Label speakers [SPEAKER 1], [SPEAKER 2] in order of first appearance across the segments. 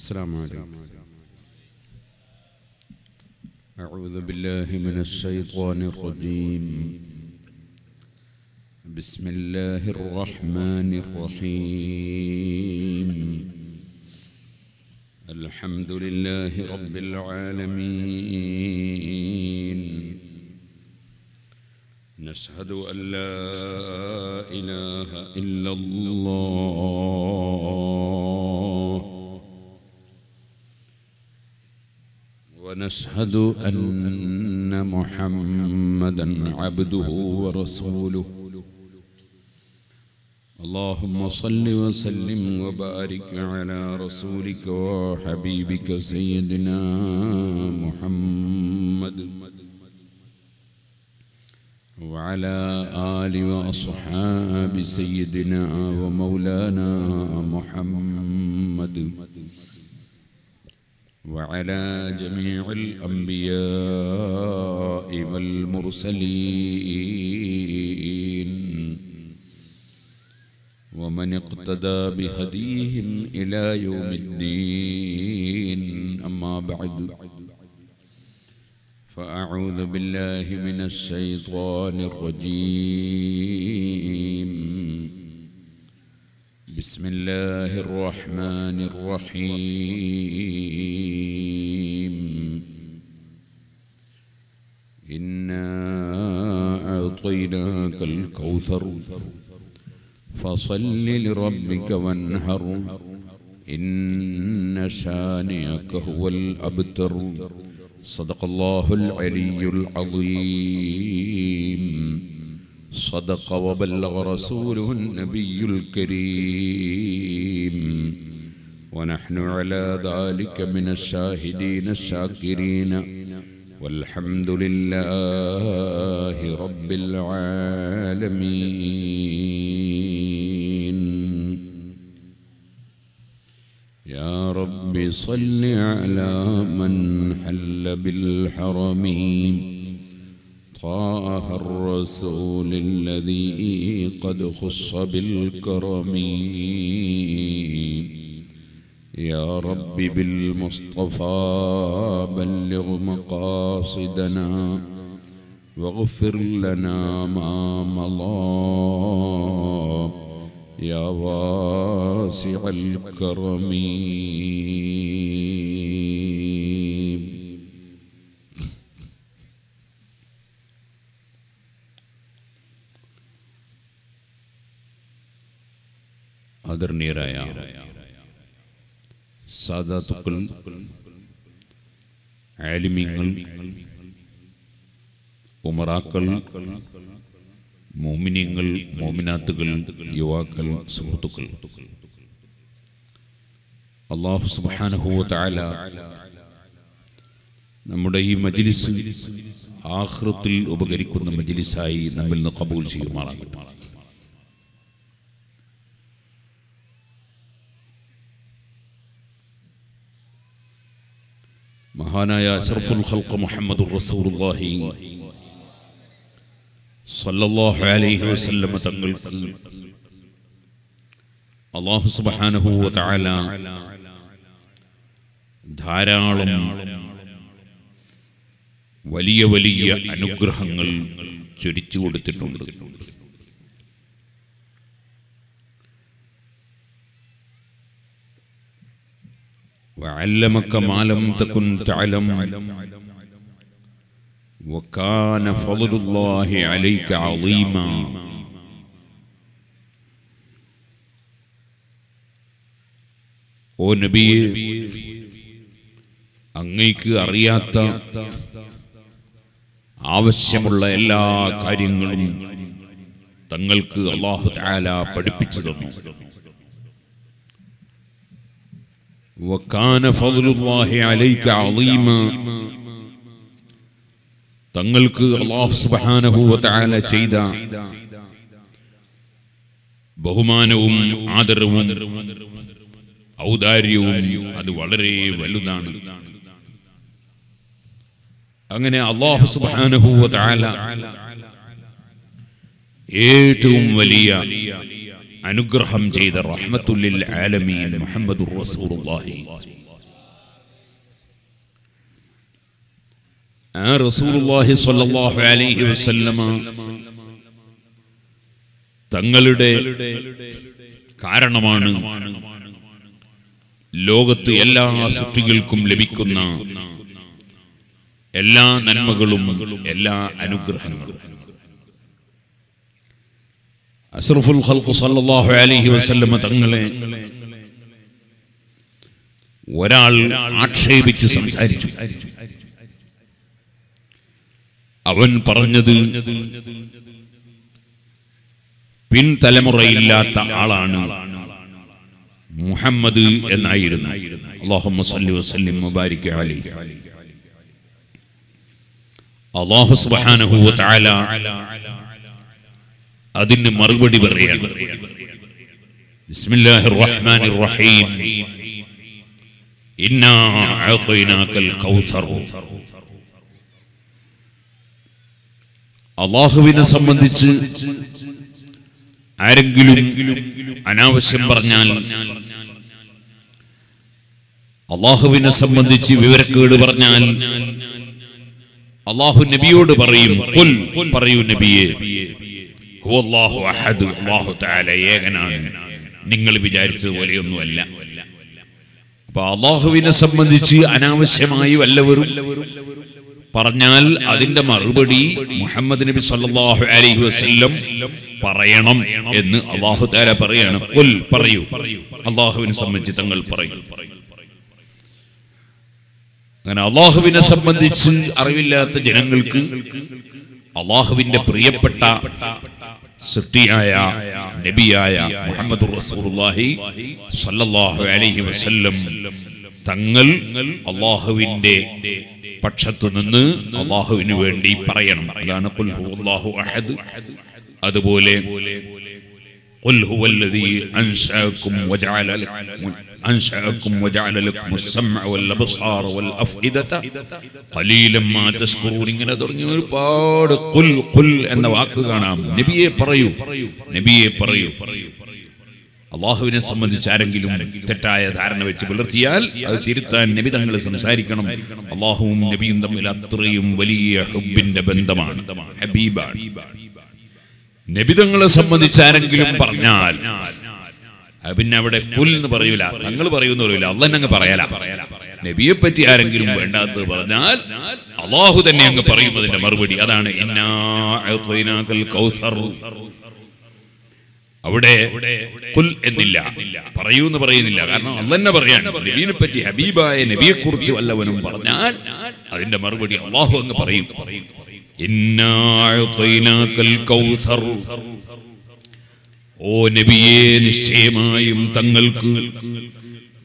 [SPEAKER 1] السلام عليكم. أعوذ بالله من الشيطان الرجيم. بسم الله الرحمن الرحيم. الحمد لله رب العالمين. نشهد أن لا إله إلا الله، ونشهد أن محمدًا عبده ورسوله. اللهم صل وسلم وبارك على رسولك وحبيبك سيدنا محمد وعلى آل وأصحاب سيدنا ومولانا محمد وعلى جميع الأنبياء والمرسلين ومن اقتدى بهديهم إلى يوم الدين. أما بعد، فأعوذ بالله من الشيطان الرجيم. بسم الله الرحمن الرحيم. إنا أعطيناك الكوثر فصل لربك وانهر إن شانئك هو الأبتر. صدق الله العلي العظيم. صدق وبلغ رسوله النبي الكريم، ونحن على ذلك من الشاهدين الشاكرين، والحمد لله رب العالمين. يا رب صل على من حل بالحرمين، طه الرسول الذي قد خص بالكرم. يا رب بالمصطفى بلغ مقاصدنا واغفر لنا ما مضى يا واسع الكرم. ആദരണീയരായ സാദാത്തുക്കൾ, ആലിമീങ്ങൾ, ഉമറാക്കൾ, മോമിനീങ്ങൾ, മോമിനാത്തുകൾ, യുവാക്കൾ, സുഹൃത്തുക്കൾ, അല്ലാഹു സുബ്ഹാനഹു വ തആല നമ്മുടെ ഈ മജ്ലിസ് ആഖിറത്തിൽ ഉപകരിക്കുന്ന മജ്ലിസായി നമ്മിൽ നിന്ന് ഖബൂൽ ചെയ്യുമാറാകട്ടെ. മഹാനായ അഷ്റഫുൽ ഖൽഖ് മുഹമ്മദുർ റസൂലുള്ളാഹി സല്ലല്ലാഹു അലൈഹി വസല്ലം തങ്ങൾക്ക് അല്ലാഹു സുബ്ഹാനഹു വ തആല ധാരാളം വലിയ വലിയ അനുഗ്രഹങ്ങൾ ചൊരിച്ചു കൊടുത്തിട്ടുണ്ട്. وعلمك ما لم تكن تعلم وكان فضل الله عليك عظيما. ഓ നബിയേ, അങ്ങേക്ക് അറിയാത്ത ആവശ്യമുള്ള എല്ലാ കാര്യങ്ങളും തങ്ങൾക്ക് അല്ലാഹു തആല പഠിപ്പിച്ചു തന്നു. وكان فضل الله عليك عظيما. തങ്ങൾക്ക് അല്ലാഹു സുബ്ഹാനഹു വ തആല ചെയ്ത ബഹുമാനവും ആദരവും ഔദാര്യവും അത് വളരെ വലുതാണ്. അങ്ങനെ അല്ലാഹു സുബ്ഹാനഹു വ തആല ഏറ്റവും വലിയ അനുഗ്രഹം ചെയ്ത റഹ്മത്തുൽ ലിൽ ആലമീൻ മുഹമ്മദുർ റസൂലുള്ളാഹി റസൂലുള്ളാഹി സ്വല്ലല്ലാഹു അലൈഹി വസല്ലമ തങ്ങളുടെ കാരണമാണ് ലോകത്ത് എല്ലാ സൃഷ്ടികൾക്കും ലഭിക്കുന്ന എല്ലാ നന്മകളും എല്ലാ അനുഗ്രഹങ്ങളും. അഷ്റഫുൽ ഖൽഖ് സ്വല്ലല്ലാഹു അലൈഹി വസല്ലമ തങ്ങളെ ഒരാൾ ആക്ഷേപിച്ച് സംസാരിച്ചു. അവൻ പറഞ്ഞത് പിൻതലമുറയില്ലാത്ത ആളാണ് മുഹമ്മദ് എന്നായിരുന്നു. അല്ലാഹുമ്മ സ്വല്ലി വസല്ലിം മുബാരിക് അലൈഹി. അല്ലാഹു സുബ്ഹാനഹു വ തആല അതിന് മറുപടി പറയാണ്. ബിസ്മില്ലാഹിർ റഹ്മാനിർ റഹീം. ഇന്നാ അഅതൈനാകൽ കൗസർ. അല്ലാഹുവിനെ സംബന്ധിച്ച് ആരെങ്കിലും അനാവശ്യം പറഞ്ഞാൽ, അല്ലാഹുവിനെ സംബന്ധിച്ച് വിവരക്കേട് പറഞ്ഞാൽ, അല്ലാഹു നബിയോട് പറയും, ഖുൽ, പറയൂ നബിയേ, ഹുവല്ലാഹു അഹദ്, അല്ലാഹു തആല ഏകനാണ്, നിങ്ങൾ വിചാരിച്ചത് പോലെയൊന്നുമല്ല. അപ്പൊ അല്ലാഹുവിനെ സംബന്ധിച്ച് അനാവശ്യമായി വല്ലവരും പറഞ്ഞാൽ അതിന്റെ മറുപടി മുഹമ്മദ് നബി സല്ലല്ലാഹു അലൈഹി വസല്ലം പറയണം എന്ന് അല്ലാഹു തആല പറയാണ്. ഖുൽ, പറയൂ, അല്ലാഹുവിനെ സംബന്ധിച്ച് തങ്ങൾ പറയൂ. അങ്ങനെ അല്ലാഹുവിനെ സംബന്ധിച്ച് അറിവില്ലാത്ത ജനങ്ങൾക്ക് അല്ലാഹുവിന്റെ പ്രിയപ്പെട്ട സൃഷ്ടിയായ നബിയായ മുഹമ്മദുർ റസൂലുള്ളാഹി സ്വല്ലല്ലാഹു അലൈഹി വസല്ലം തങ്ങൾ അല്ലാഹുവിന്റെ പക്ഷത്തു നിന്ന് അല്ലാഹുവിന് വേണ്ടി പറയണം. അതാണ് ഖുൽ ഹുവല്ലാഹു അഹദ്. അതുപോലെ ഖുൽ ഹുവല്ലദീ അൻശഅകും വജഅല ലക്കുമുസ് സമഅ വൽ അബ്സാറ വൽ അഫ്ഇദത ഖലീലൻ മാ തശ്കുറൂൻ. ഇങ്ങനെ തുടങ്ങിയ ഒരുപാട് ഖുൽ ഖുൽ എന്ന വാക്ക് കാണാം. നബിയെ പറയൂ, നബിയെ പറയൂ. അല്ലാഹുവിനെ സംബന്ധിച്ച് ആരെങ്കിലും തെറ്റായ ധാരണ വെച്ച് പുലർത്തിയാൽ അത് തിരുത്താൻ നബി തങ്ങൾ സംസാരിക്കണം. അല്ലാഹുവും നബിയും തമ്മിൽ അത്രയും വലിയ ഹുബ്ബിന്റെ ബന്ധമാണ്, ഹബീബാണ്. നബി തങ്ങളെ സംബന്ധിച്ച് ആരെങ്കിലും പറഞ്ഞാൽ പിന്നെ അവിടെ ഖുൽ എന്ന് പറയൂല, തങ്ങൾ പറയൂന്ന് പറയൂല, അല്ലാഹു അങ്ങ് പറയാല. നബിയെ പറ്റി ആരെങ്കിലും വേണ്ടാത്തത് പറഞ്ഞാൽ അല്ലാഹു തന്നെ അങ്ങ് പറയും അതിന്റെ മറുപടി. അതാണ് ഇന്നാ അഅതൈനാകൽ കൗസർ. അവിടെ ഖുൽ എന്നില്ല, പറയൂന്ന് പറയുന്നില്ല. കാരണം അല്ലാഹു പറയാൻ നബിയെ പറ്റി, ഹബീബായ നബിയെ കുറിച്ച് വല്ലവനും പറഞ്ഞാൽ അതിന്റെ മറുപടി അല്ലാഹു അങ്ങ് പറയും. ഇന്നാ അഅതൈനാകൽ കൗസർ. ഓ നബിയേ, നിശ്ചയമായും തങ്ങൾക്ക്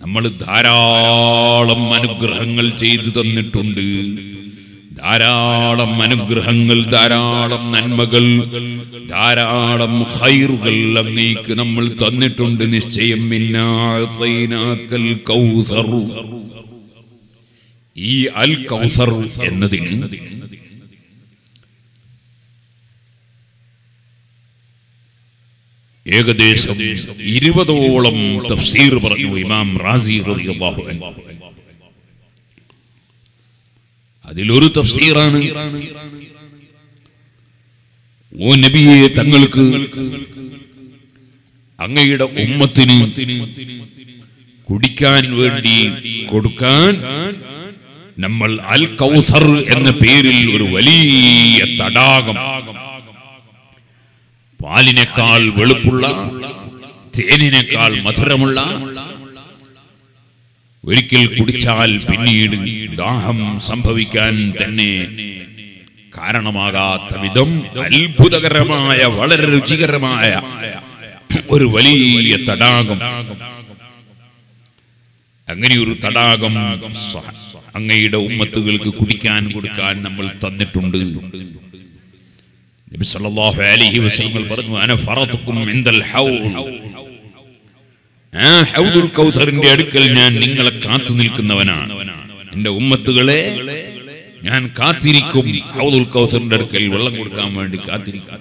[SPEAKER 1] നമ്മൾ ധാരാളം അനുഗ്രഹങ്ങൾ ചെയ്തു തന്നിട്ടുണ്ട്. ധാരാളം അനുഗ്രഹങ്ങൾ, ധാരാളം നന്മകൾ, ധാരാളം ഖൈറുകൾ അങ്ങേക്ക് നമ്മൾ തന്നിട്ടുണ്ട്. നിശ്ചയം ഇന്നാ അഅതൈനാകൽ കൗസർ. ഈ അൽ കൗസർ എന്നതിന് ഏകദേശം 20ഓളം തഫ്സീർ പറഞ്ഞു ഇമാം റാസി റളിയല്ലാഹു അൻഹു. അതിലൊരു തഫ്സീറാണ്, ഓ നബിയെ, തങ്ങൾക്ക് അങ്ങയുടെ ഉമ്മത്തിന് കുടിക്കാൻ വേണ്ടി കൊടുക്കാൻ നമ്മൾ അൽ കൗസർ എന്ന പേരിൽ ഒരു വലിയ തടാകം, പാലിനേക്കാൾ വെളുപ്പുള്ള, തേനിനേക്കാൾ മധുരമുള്ള, ഒരിക്കൽ കുടിച്ചാൽ പിന്നീട് ദാഹം സംഭവിക്കാൻ തന്നെ കാരണമാകാത്ത വിധം അത്ഭുതകരമായ, വളരെ രുചികരമായ ഒരു വലിയ തടാകം. അങ്ങനെയൊരു തടാകം അങ്ങയുടെ ഉമ്മത്തുകൾക്ക് കുടിക്കാൻ കൊടുക്കാൻ നമ്മൾ തന്നിട്ടുണ്ട്. നബി സല്ലല്ലാഹു അലൈഹി വസല്ലം പറഞ്ഞു, അന ഫറതുകും ഇൻദൽ ഹൗൽ. ആ ഹൗദുൽ കൗസറിന്റെ അടുക്കൽ ഞാൻ നിങ്ങളെ കാത്തു നിൽക്കുന്നവനാണ്. എന്റെ ഉമ്മത്തുകളെ ഞാൻ കാത്തിരിക്കും, ഹൗദുൽ കൗസറിന്റെ അടുക്കൽ വെള്ളം കൊടുക്കാൻ വേണ്ടി കാത്തിരിക്കും.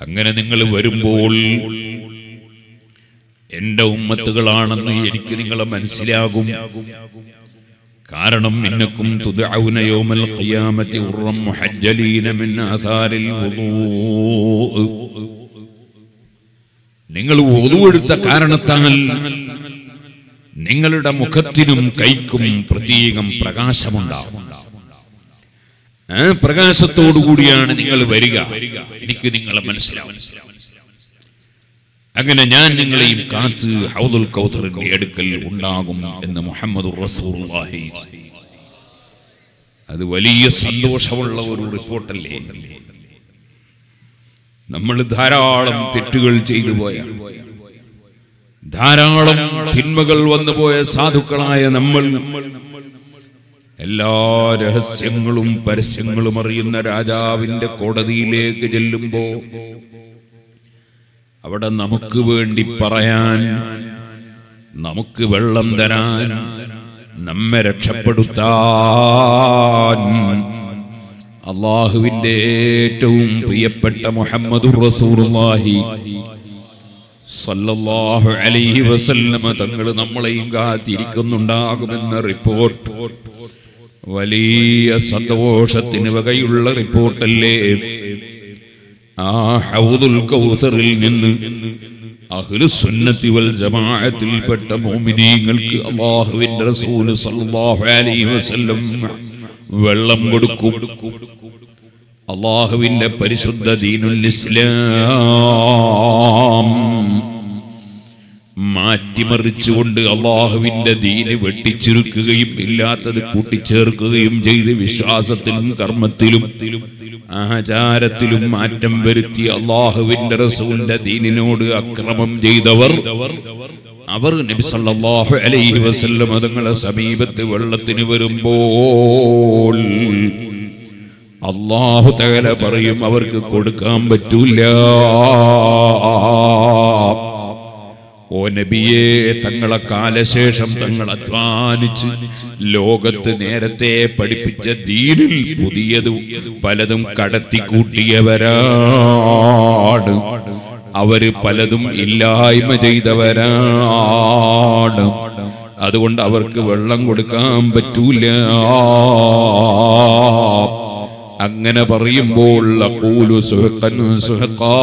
[SPEAKER 1] അങ്ങനെ നിങ്ങൾ വരുമ്പോൾ എന്റെ ഉമ്മത്തുകളാണെന്ന് എനിക്ക് നിങ്ങളെ മനസ്സിലാകും. കാരണം ഇന്നക്കും തുദഊന യൗമൽ ഖിയാമത്തി ഉർറം മുഹജ്ജലീന മിൻ ആസാരിൽ വുദൂ. നിങ്ങൾ വുദൂ എടുത്ത കാരണത്താൽ നിങ്ങളുടെ മുഖത്തിനും കൈക്കും പ്രത്യേകം പ്രകാശമുണ്ടാകും. ആ പ്രകാശത്തോടുകൂടിയാണ് നിങ്ങൾ വരിക. എനിക്ക് നിങ്ങളെ മനസ്സിലാവും. അങ്ങനെ ഞാൻ നിങ്ങളെയും കാത്ത് ഹൗദുൽ കൗസറിന്റെ അടുക്കൽ ഉണ്ടാകും എന്ന് മുഹമ്മദുർ റസൂലുള്ളാഹി. അത് വലിയ സന്തോഷമുള്ള ഒരു റിപ്പോർട്ടല്ലേ. നമ്മൾ ധാരാളം തെറ്റുകൾ ചെയ്തു പോയ, ധാരാളം തിന്മകൾ വന്നുപോയ സാധുക്കളായ നമ്മൾ എല്ലാ രഹസ്യങ്ങളും പരസ്യങ്ങളും അറിയുന്ന രാജാവിന്റെ കോടതിയിലേക്ക് ചെല്ലുമ്പോ അവിടെ നമുക്ക് വേണ്ടി പറയാൻ, നമുക്ക് വെള്ളം തരാൻ, നമ്മെ രക്ഷപ്പെടുത്താൻ അല്ലാഹുവിന്റെ ഏറ്റവും പ്രിയപ്പെട്ട മുഹമ്മദുർ റസൂലുള്ളാഹി സല്ലല്ലാഹു അലൈഹി വസല്ലമ തങ്ങൾ നമ്മളെയും കാത്തിരിക്കുന്നുണ്ടാകുമെന്ന റിപ്പോർട്ട് വലിയ സന്തോഷത്തിന് വകയുള്ള റിപ്പോർട്ടല്ലേ. ആ ഹൗദുൽ കൗസറിൽ നിന്ന് അഹ്ലുസുന്നത്തി വൽ ജമാഅത്തിൽപ്പെട്ട മുഅ്മിനീങ്ങൾക്ക് അല്ലാഹുവിന്റെ റസൂൽ സല്ലല്ലാഹു അലൈഹി വസല്ലം വെള്ളം കൊടുക്കും. അല്ലാഹുവിന്റെ പരിശുദ്ധ ദീനുൽ ഇസ്ലാം മാറ്റിമറിച്ചുകൊണ്ട് അല്ലാഹുവിന്റെ ദീന് വെട്ടിച്ചുരുക്കുകയും ഇല്ലാത്തത് കൂട്ടിച്ചേർക്കുകയും ചെയ്ത് വിശ്വാസത്തിലും കർമ്മത്തിലും ആചാരത്തിലും മാറ്റം വരുത്തി അല്ലാഹുവിന്റെ റസൂലിന്റെ ദീനിനോട് അക്രമം ചെയ്തവർ അവർ നബി സല്ലല്ലാഹു അലൈഹി വസല്ലം തങ്ങളുടെ സമീപത്ത് വെള്ളത്തിന് വരുമ്പോൾ അല്ലാഹു തആല പറയും അവർക്ക് കൊടുക്കാൻ പറ്റൂല. ഓ നബിയേ, തങ്ങളെ കാലശേഷം തങ്ങൾ അധ്വാനിച്ച് ലോകത്ത് നേരത്തെ പഠിപ്പിച്ച ദീനിൽ പുതിയതും പലതും കടത്തിക്കൂട്ടിയവരാണ്. അവര് പലതും ഇല്ലായ്മ ചെയ്തവരാണ്. അതുകൊണ്ട് അവർക്ക് വെള്ളം കൊടുക്കാൻ പറ്റൂല. അങ്ങനെ പറയുമ്പോൾ അഖൂലു സുഹഖൻ സുഹഖാ,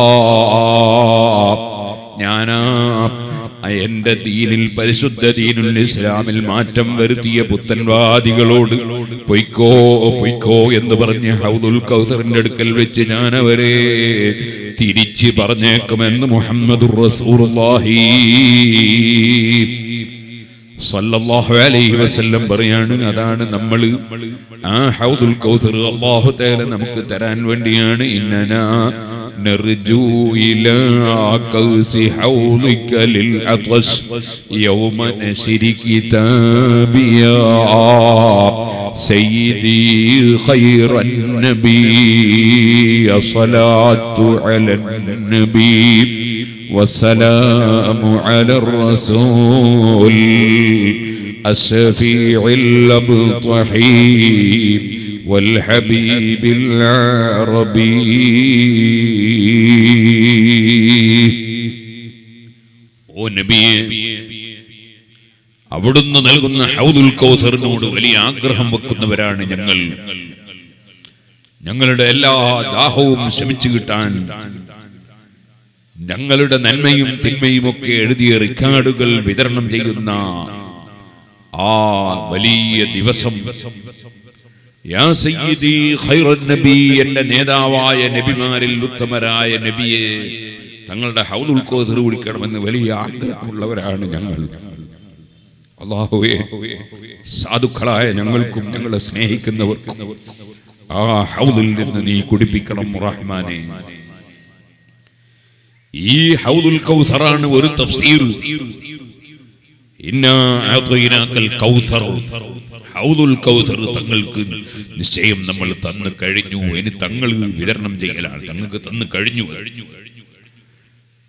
[SPEAKER 1] ഞാനാ എന്റെ ദീനിൽ പരിശുദ്ധ ദീനുൽ ഇസ്ലാമിൽ മാറ്റം വരുത്തിയ പുത്തൻവാദികളോട് പൊയ്ക്കോ പൊയ്ക്കോ എന്ന് പറഞ്ഞ് ഹൗദുൽ കൗസറിന്റെ അടുക്കൽ വെച്ച് ഞാൻ അവരെ തിരിച്ച് പറഞ്ഞേക്കുമെന്ന് മുഹമ്മദുർ റസൂലുള്ളാഹി സല്ലല്ലാഹു അലൈഹി വസല്ലം പറയാണ്. അതാണ് നമ്മൾ ആ ഹൗദുൽ കൗസർ അല്ലാഹു തആല നമുക്ക് തരാൻ വേണ്ടിയാണ്. ഇന്നനാ നർജു ഇലാ കൗസി ഹൗദിക ലിൽ അത്സ് യൗമ നശ്രി കിതാബിയാ സയ്യിദി ഖൈറൻ നബി സ്വലാത്തു അലൻ നബി والسلام على الرسول الشفيع الأبطحي والحبيب العربي. ഓ നബിയേ, അവിടുന്ന് നൽകുന്ന ഹൗദുൽ കൗസറിനോട് വലിയ ആഗ്രഹം വെക്കുന്നവരാണ് ഞങ്ങൾ. ഞങ്ങളുടെ എല്ലാ ദാഹവും ശമിച്ചു കിട്ടാൻ ഞങ്ങളുടെ നന്മയും തിന്മയും ഒക്കെ എഴുതിയ റിക്കാർഡുകൾ വിതരണം ചെയ്യുന്ന ആ വലിയ ദിവസം, യാ സയ്യിദി ഖൈറുൻ നബി, എന്റെ നേതാവായ നബിമാരിൽ ഉത്തമരായ നബിയെ തങ്ങളുടെ ഹൗദുൽ കൗസർ കുടിക്കണമെന്ന് വലിയ ആഗ്രഹമുള്ളവരാണ് ഞങ്ങൾ. അല്ലാഹുവേ, സാധുക്കളായ ഞങ്ങൾക്കും ഞങ്ങളെ സ്നേഹിക്കുന്നവർക്കും ആ ഹൗദിൽ നിന്ന് നീ കുടിപ്പിക്കണം റഹ്മാനേ. ഈ ഹൗദുൽ കൗസറാണ് ഒരു തഫ്സീർ. ഇന്നാ അഅതൈനാകൽ കൗസർ, ഹൗദുൽ കൗസർ തങ്ങൾക്ക് നിശ്ചയം നമ്മൾ തന്നു കഴിഞ്ഞു. ഇനി തങ്ങൾ വിതരണം ചെയ്യലാണ്, തങ്ങൾക്ക് തന്നു കഴിഞ്ഞു.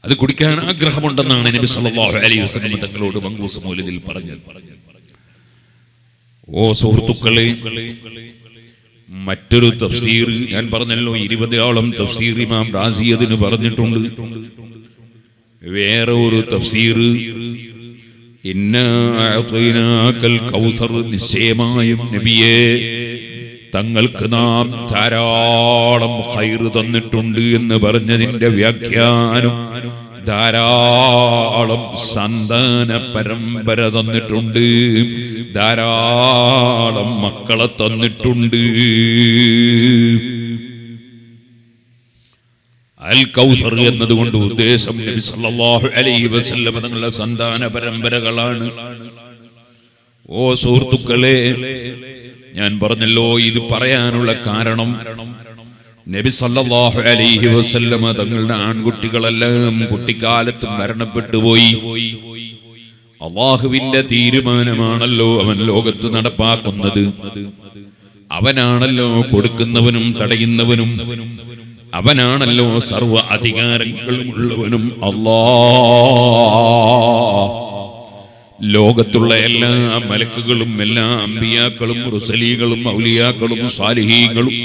[SPEAKER 1] അത് കുടിക്കാൻ ആഗ്രഹമുണ്ടെന്നാണ് നബി സല്ലല്ലാഹു അലൈഹി വസല്ലം തങ്ങളോട് മങ്കൂസ് മൗലിദിൽ പറഞ്ഞത്. ഓ സുഹൃത്തുക്കളെ, മറ്റൊരു തഫ്സീർ ഞാൻ പറഞ്ഞല്ലോ, 20ഓളം തഫ്സീർ ഇമാം റാസി അതിന് പറഞ്ഞിട്ടുണ്ട്. വേറെ ഒരു തഫ്സീർ ഇന്നാ അഅ്തൈനാകൽ കൗസർ, നിശ്ചയമായും നബിയേ തങ്ങൾക്ക് നാം ധാരാളം ഖൈർ തന്നിട്ടുണ്ട് എന്ന് പറഞ്ഞതിന്റെ വ്യാഖ്യാനം ധാരാളം സന്താന പരമ്പര തന്നിട്ടുണ്ട്, ധാരാളം മക്കളെ തന്നിട്ടുണ്ട്. അൽ കൗസർ എന്നതുകൊണ്ട് ഉദ്ദേശം നബി സല്ലല്ലാഹു അലൈഹി വസല്ലം തങ്ങളുടെ സന്താന പരമ്പരകളാണ്. ഓ സുഹൃത്തുക്കളെ, ഞാൻ പറഞ്ഞല്ലോ ഇത് പറയാനുള്ള കാരണം നബി സല്ലല്ലാഹു അലൈഹി വസല്ലം തങ്ങളുടെ ആൺകുട്ടികളെല്ലാം കുട്ടിക്കാലത്ത് മരണപ്പെട്ടു പോയി. അല്ലാഹുവിന്റെ തീരുമാനമാണല്ലോ അവൻ ലോകത്ത് നടപ്പാക്കുന്നത്. അവനാണല്ലോ കൊടുക്കുന്നവനും തടയുന്നവനും, അവനാണല്ലോ സർവ അധികാരങ്ങളുമുള്ളവനും. ലോകത്തുള്ള എല്ലാ മലക്കുകളും എല്ലാ അമ്പിയാക്കളും റുസലികളും ഔലിയാക്കളും സാലിഹീങ്ങളും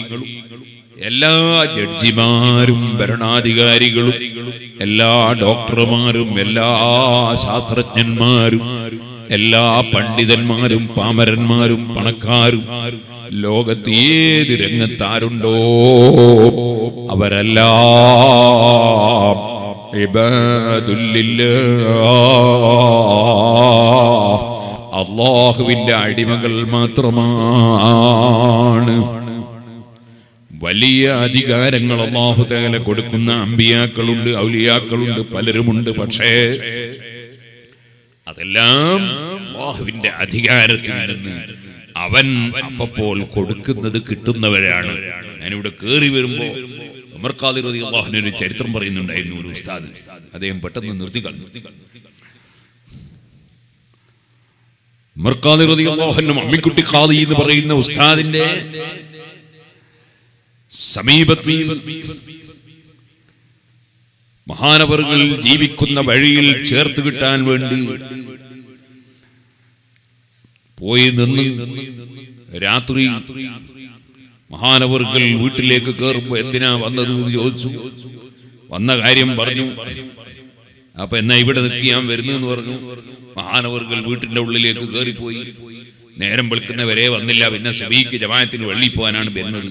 [SPEAKER 1] എല്ലാ ജഡ്ജിമാരും ഭരണാധികാരികളും എല്ലാ ഡോക്ടർമാരും എല്ലാ ശാസ്ത്രജ്ഞന്മാരും എല്ലാ പണ്ഡിതന്മാരും പാമരന്മാരും പണക്കാരും ലോകത്ത് ഏത് രംഗത്താരുണ്ടോ അവരെല്ലാം അല്ലാഹുവിന്റെ അടിമകൾ മാത്രമാണ്. വലിയ അധികാരങ്ങൾ അല്ലാഹു തആല കൊടുക്കുന്ന അമ്പിയാക്കളുണ്ട്, ഔലിയാക്കളുണ്ട്, പലരുമുണ്ട്. പക്ഷേ അതെല്ലാം അല്ലാഹുവിന്റെ അധികാരത്തിൽ നിന്ന് അവൻ അപ്പോൾ കൊടുക്കുന്നത് കിട്ടുന്നവരാണ്. ഞാനിവിടെ കേറി വരുമ്പോ ഉമർ ഖാദി റളിയല്ലാഹു അൻഹു ഒരു ചരിത്രം പറയുന്നുണ്ടായിരുന്നു. ഒരു ഉസ്താദ്, അദ്ദേഹം പെട്ടെന്ന് നിർത്തി കളഞ്ഞു. ഉമർ ഖാദി റളിയല്ലാഹു അൻഹു അമ്മിക്കുട്ടി ഖാദി എന്ന് പറയുന്ന ഉസ്താദിന്റെ സമീപത്ത് മഹാനവറുകൾ ജീവിക്കുന്ന വഴിയിൽ ചേർത്ത് കിട്ടാൻ വേണ്ടി പോയി നിന്ന് രാത്രി മഹാനവറുകൾ വീട്ടിലേക്ക് കയറുമ്പോ എന്തിനാ വന്നത് എന്ന് ചോദിച്ചു. വന്ന കാര്യം പറഞ്ഞു. അപ്പൊ എന്നാ ഇവിടെ നിൽക്കി ഞാൻ വരുന്നെന്ന് പറഞ്ഞു. മഹാനവറുകൾ വീട്ടിന്റെ ഉള്ളിലേക്ക് കയറിപ്പോയി. നേരം വെളുക്കുന്നവരെ വന്നില്ല. പിന്നെ സുബഹിക്ക് ജമാഅത്തിന് വെള്ളി പോകാനാണ് വരുന്നത്.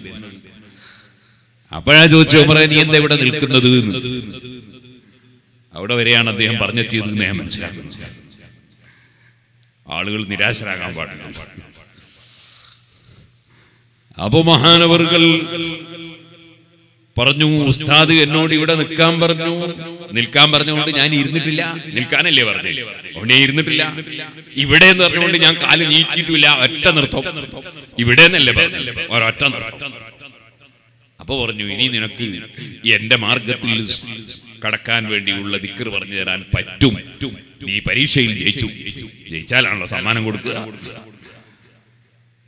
[SPEAKER 1] അപ്പോഴാ ചോദിച്ചു, ഉമറേ നീ എന്താ ഇവിടെ നിൽക്കുന്നത്? അവിടെ വരെയാണ് അദ്ദേഹം പറഞ്ഞെത്തിയത് എന്ന് ഞാൻ മനസ്സിലാക്കുന്നത്. ആളുകൾ നിരാശരാകാൻ പാടില്ല. അപ്പൊ മഹാനവറുകൾ പറഞ്ഞു, ഉസ്താദ് എന്നോട് ഇവിടെ നിൽക്കാൻ പറഞ്ഞു. നിൽക്കാൻ പറഞ്ഞുകൊണ്ട് ഞാൻ ഇരുന്നിട്ടില്ല. നിൽക്കാനല്ലേ പറഞ്ഞു, അവിടെ ഇരുന്നിട്ടില്ല. ഇവിടെ എന്ന് പറഞ്ഞുകൊണ്ട് ഞാൻ കാല് നീക്കിയിട്ടില്ല. ഒറ്റ നിർത്തം. ഇവിടെ എന്നല്ലേ പറഞ്ഞു, ഒരൊറ്റ നിർത്തം. അപ്പൊ പറഞ്ഞു, ഇനി നിനക്ക് എന്റെ മാർഗത്തിൽ കടക്കാൻ വേണ്ടിയുള്ള ദിക്ർ പറഞ്ഞു തരാൻ പറ്റും. നീ പരീക്ഷയിൽ ജയിച്ചു. ജയിച്ചാലാണല്ലോ സമ്മാനം കൊടുക്കുക.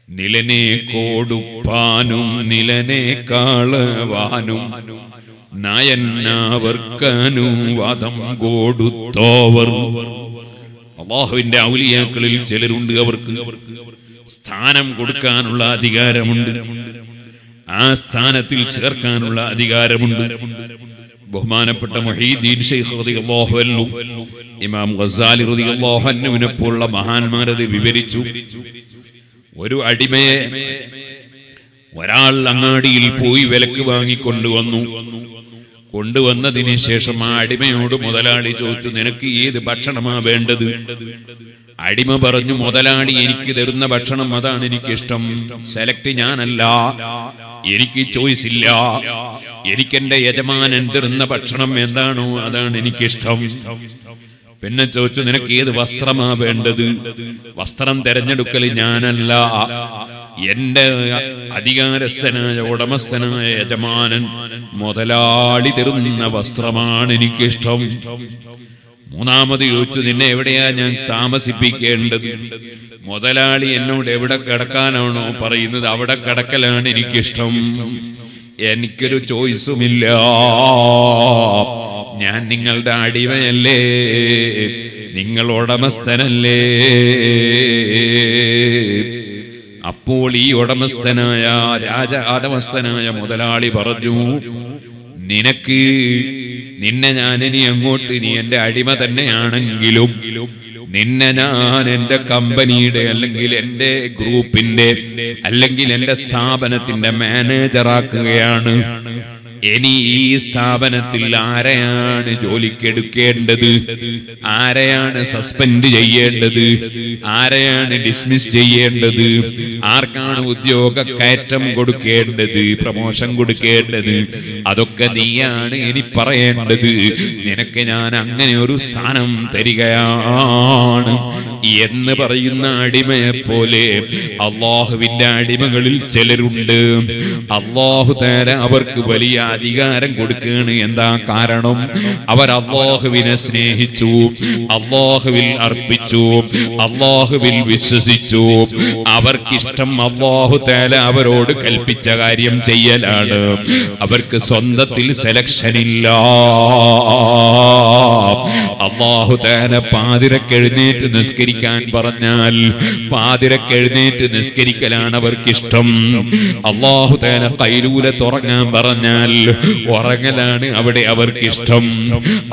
[SPEAKER 1] നിലനെ കൊടുപ്പാനും നിലനെ കാളവാനും നയന്നാവർക്കനും വാദം കൊടുത്തോവർ. അല്ലാഹുവിന്റെ ഔലിയാക്കളിൽ ചിലരുണ്ട്, അവർക്ക് സ്ഥാനം കൊടുക്കാനുള്ള അധികാരമുണ്ട്, ആ സ്ഥാനത്തിൽ ചേർക്കാനുള്ള അധികാരമുണ്ട്. ബഹുമാനപ്പെട്ട മുഹീദ്ദീൻ ശൈഖ് റളിയല്ലാഹു അൻഹു, ഇമാം ഗസാലി റളിയല്ലാഹു അൻഹുവിനെ പോലുള്ള മഹാന്മാരത് വിവരിച്ചു. ഒരു അടിമയെ ഒരാൾ അങ്ങാടിയിൽ പോയി വിലക്ക് വാങ്ങിക്കൊണ്ടുവന്നു. കൊണ്ടുവന്നതിന് ശേഷം ആ അടിമയോട് മുതലാളി ചോദിച്ചു, നിനക്ക് ഏത് ഭക്ഷണമാ വേണ്ടത്? അടിമ പറഞ്ഞു, മുതലാളി എനിക്ക് തരുന്ന ഭക്ഷണം അതാണ് എനിക്കിഷ്ടം. സെലക്ട് ഞാനല്ല, എനിക്ക് ചോയ്സ് ഇല്ല. എനിക്കെന്റെ യജമാനൻ തരുന്ന ഭക്ഷണം എന്താണോ അതാണ് എനിക്കിഷ്ടം. പിന്നെ ചോദിച്ചു, നിനക്ക് ഏത് വസ്ത്രമാ വേണ്ടത്? വസ്ത്രം തെരഞ്ഞെടുക്കൽ ഞാനല്ല, എന്റെ അധികാരസ്ഥനായ ഉടമസ്ഥനായ യജമാനൻ മുതലാളി തരുന്ന വസ്ത്രമാണ് എനിക്കിഷ്ടം. മൂന്നാമത് ചോദിച്ചു, നിന്നെ എവിടെയാ ഞാൻ താമസിപ്പിക്കേണ്ടത്? മുതലാളി എന്നോട് എവിടെ കിടക്കാനാണോ പറയുന്നത് അവിടെ കിടക്കലാണ് എനിക്കിഷ്ടം. എനിക്കൊരു ചോയ്സുമില്ല, ഞാൻ നിങ്ങളുടെ അടിമയല്ലേ, നിങ്ങൾ ഉടമസ്ഥനല്ലേ. അപ്പോൾ ഈ ഉടമസ്ഥനായ ഉടമസ്ഥനായ മുതലാളി പറഞ്ഞു, നിന്നെ ഞാൻ ഇനി അങ്ങോട്ട് നീ എന്റെ അടിമ തന്നെയാണെങ്കിലും നിന്നെ ഞാൻ എൻ്റെ കമ്പനിയുടെ അല്ലെങ്കിൽ എൻ്റെ ഗ്രൂപ്പിന്റെ അല്ലെങ്കിൽ എൻ്റെ സ്ഥാപനത്തിന്റെ മാനേജറാക്കുകയാണ്. ഇനി ഈ സ്ഥാപനത്തിൽ ആരെയാണ് ജോലിക്കെടുക്കേണ്ടത്, ആരെയാണ് സസ്പെൻഡ് ചെയ്യേണ്ടത്, ആരെയാണ് ഡിസ്മിസ് ചെയ്യേണ്ടത്, ആർക്കാണ് ഉദ്യോഗ കയറ്റം കൊടുക്കേണ്ടത്, പ്രമോഷൻ കൊടുക്കേണ്ടത്, അതൊക്കെ നീയാണ് ഇനി പറയേണ്ടത്. നിനക്ക് ഞാൻ അങ്ങനെ ഒരു സ്ഥാനം തരികയാണ് എന്ന് പറയുന്ന അടിമയെ പോലെ അള്ളാഹുവിന്റെ അടിമകളിൽ ചിലരുണ്ട്. അള്ളാഹു തആല അവർക്ക് വലിയ അധികാരം കൊടുക്കുകയാണ്. എന്താ കാരണം? അവർ അല്ലാഹുവിനെ സ്നേഹിച്ചു, അല്ലാഹുവിൽ അർപ്പിച്ചു, അല്ലാഹുവിൽ വിശ്വസിച്ചു. അവർക്കിഷ്ടം അല്ലാഹു തആല അവരോട് കൽപ്പിച്ച കാര്യം ചെയ്യലാണ്. അവർക്ക് സ്വന്തത്തിൽ സെലക്ഷൻ ഇല്ല. അല്ലാഹു തആല പാതിരക്ക് എഴുന്നേറ്റ് നിസ്കരിക്കാൻ പറഞ്ഞാൽ പാതിരക്ക് എഴുന്നേറ്റ് നിസ്കരിക്കലാണ് അവർക്കിഷ്ടം. അല്ലാഹു തആല ഖൈലൂലത്ത് ഉറങ്ങാൻ പറഞ്ഞാൽ ഉറങ്ങലാണ് അവിടെ അവർക്കിഷ്ടം.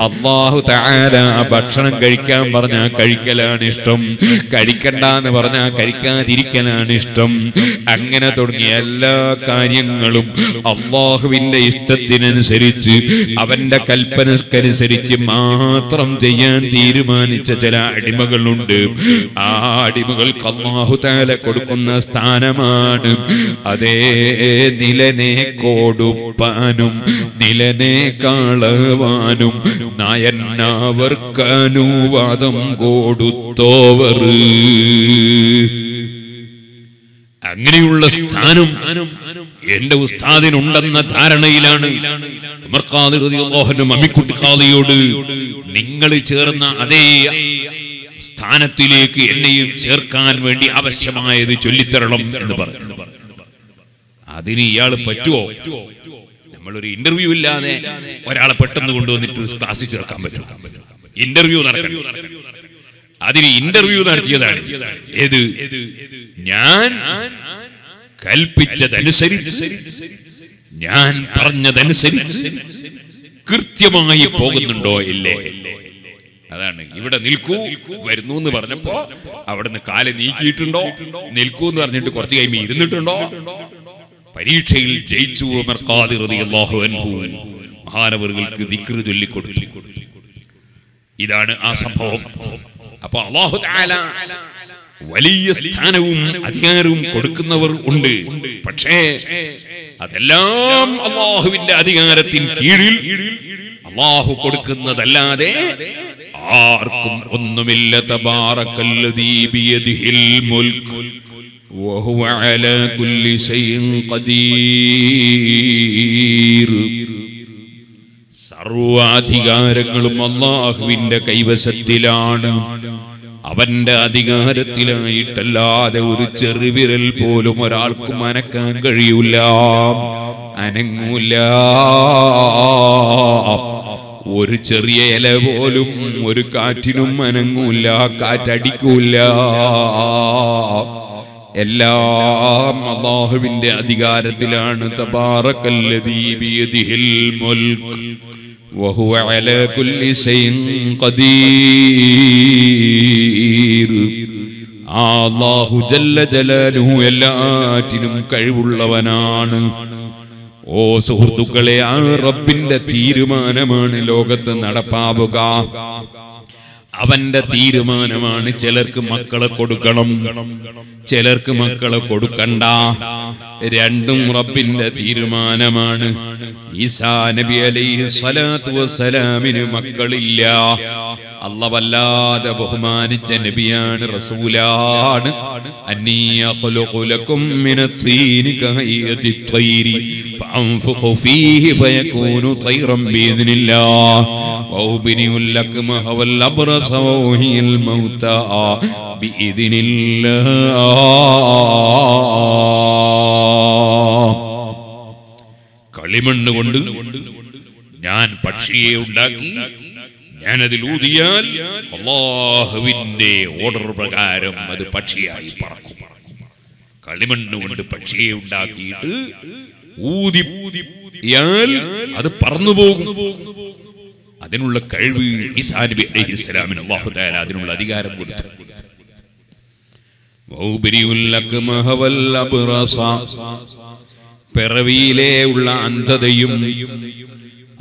[SPEAKER 1] അല്ലാഹു തആല ഭക്ഷണം കഴിക്കാൻ പറഞ്ഞാൽ കഴിക്കലാണ് ഇഷ്ടം, കഴിക്കണ്ടെന്ന് പറഞ്ഞാൽ കഴിക്കാതിരിക്കലാണ് ഇഷ്ടം. അങ്ങനെ തുടങ്ങിയ എല്ലാ കാര്യങ്ങളും അല്ലാഹുവിന്റെ ഇഷ്ടത്തിനനുസരിച്ച് അവന്റെ കൽപ്പനക്കനുസരിച്ച് മാത്രം ചെയ്യാൻ തീരുമാനിച്ച ചില അടിമകളുണ്ട്. ആ അടിമകൾക്ക് അല്ലാഹു തആല കൊടുക്കുന്ന സ്ഥാനമാണ് അതേ നിലനെ കൊടുപ്പാനും നിലനെ കാളവാനും നയന്നവർക്കനുവാദം കൊടുത്തോവർ. അങ്ങനെയുള്ള സ്ഥാനം എന്റെ ഉസ്താദിനുണ്ടെന്ന ധാരണയിലാണ് ഉമർ ഖാദി റളിയല്ലാഹു അൻഹു അമ്മിക്കുട്ടി ഖാദിയോട് നിങ്ങൾ ചേർന്ന അതേ സ്ഥാനത്തിലേക്ക് എന്നെയും ചേർക്കാൻ വേണ്ടി ആവശ്യമായത് ചൊല്ലിത്തരണം എന്ന് പറഞ്ഞു. അതിന് ഇയാൾ പറ്റുമോ? നമ്മളൊരു ഇന്റർവ്യൂ ഇല്ലാതെ ഒരാളെ പെട്ടെന്ന് കൊണ്ടുവന്നിട്ട് ക്ലാസ്സിൽ ചേർക്കാൻ പറ്റും? ഇന്റർവ്യൂ നടക്കണം. അതിന് ഇന്റർവ്യൂ നടത്തിയതാണ്. ഏത്? ഞാൻ കൽപ്പിച്ചതനുസരിച്ച്, ഞാൻ പറഞ്ഞതനുസരിച്ച് കൃത്യമായി പോകുന്നുണ്ടോ ഇല്ലേ? അതാണ്. ഇവിടെ നിൽക്കൂ വരുന്നു എന്ന് പറഞ്ഞപ്പോ അവിടുന്ന് കാല് നീക്കിയിട്ടുണ്ടോ? നിൽക്കൂ എന്ന് പറഞ്ഞിട്ട് കുറച്ച് കഴിയുമ്പോ ഇരുന്നിട്ടുണ്ടോ? പരീക്ഷയിൽ ജയിച്ചു ഉമർ ഖാദി റളിയല്ലാഹു അൻഹു. മഹാനവറുകൾക്ക് ദിക്ർ ചൊല്ലിക്കൊടുത്തു. ഇതാണ് ആ സംഭവം. അപ്പൊ അല്ലാഹു തആല വലിയ സ്ഥാനവും അധികാരവും കൊടുക്കുന്നവർ ഉണ്ട്. പക്ഷേ അതെല്ലാം അല്ലാഹുവിന്റെ അധികാരത്തിന് കീഴിൽ അല്ലാഹു കൊടുക്കുന്നതല്ലാതെ ആർക്കും ഒന്നുമില്ല. തബാറക്കല്ലദീ ബിയദിഹിൽ മുൽക് വഹുവ അലാ കുല്ലി ശൈഇൻ ഖദീർ. സർവാധികാരങ്ങളും അല്ലാഹുവിന്റെ കൈവശത്തിലാണ്. അവന്റെ അധികാരത്തിലായിട്ടല്ലാതെ ഒരു ചെറുവിരൽ പോലും ഒരാൾക്കും അനക്കാൻ കഴിയൂല, അനങ്ങൂല. ഒരു ചെറിയ ഇല പോലും ഒരു കാറ്റിനും അനങ്ങൂല, കാറ്റടിക്കൂല. എല്ലാം അല്ലാഹുവിന്റെ അധികാരത്തിലാണ്. തബാറക്കല്ലദീ ബിയദിഹിൽ മുൽക് വഹുവ അലാ കുല്ലി ശൈഇൻ ഖദീർ. അല്ലാഹു ജല്ല ജലാലുഹു എല്ലാറ്റിനും കഴിവുള്ളവനാണ്. ഓ സുഹൃത്തുക്കളെ, ആ റബ്ബിന്റെ തീരുമാനമാണ് ലോകത്ത് നടപ്പാവുക. അവന്റെ തീരുമാനമാണ്. ചിലർക്ക് മക്കളെ കൊടുക്കണം, ചിലർക്ക് മക്കളെ കൊടുക്കണ്ട. രണ്ടും റബ്ബിന്റെ തീരുമാനമാണ്. ഈസാ നബി അലൈഹി സ്വലാത്തു വസ്സലാമിന് മക്കളില്ല. അല്ലാഹു വല്ലാതെ ബഹുമാനിച്ച നബിയാണ്, റസൂലാണ്. അന്നീ ഖുലുഖു ലക്കും മിനത്തീനി കഹയ്യതി ത്വയ്രി ഫഅൻഫുഖു ഫീഹി ഫയകൂനു ത്വയ്റൻ ബിഇذനില്ലാഹ് വഉബ്നിഉ ലക്കും ഹവൽ അബ്റസ വഹിൽ മൗതാ ബിഇذനില്ലാഹ്. കളിമണ്ണ് കൊണ്ട് ഞാൻ പക്ഷിയെ ഉണ്ടാക്കി, ഞാനതിൽ ഊതിയാൽ അല്ലാഹുവിന്റെ ഓർഡർ പ്രകാരം അത് പക്ഷിയായി പറക്കും. കളിമണ്ണ് കൊണ്ട് പക്ഷിയെ ഉണ്ടാക്കിയിട്ട് ഊതിയാൽ അത് പറന്നു പോകും. അതിനുള്ള കഴിവ് ഈസാ നബി അലൈഹിസ്സലാമിന് അല്ലാഹു തആല അതിനുള്ള അധികാരം കൊടുത്തു. പിറവിയിലേ ഉള്ള അന്ധതയും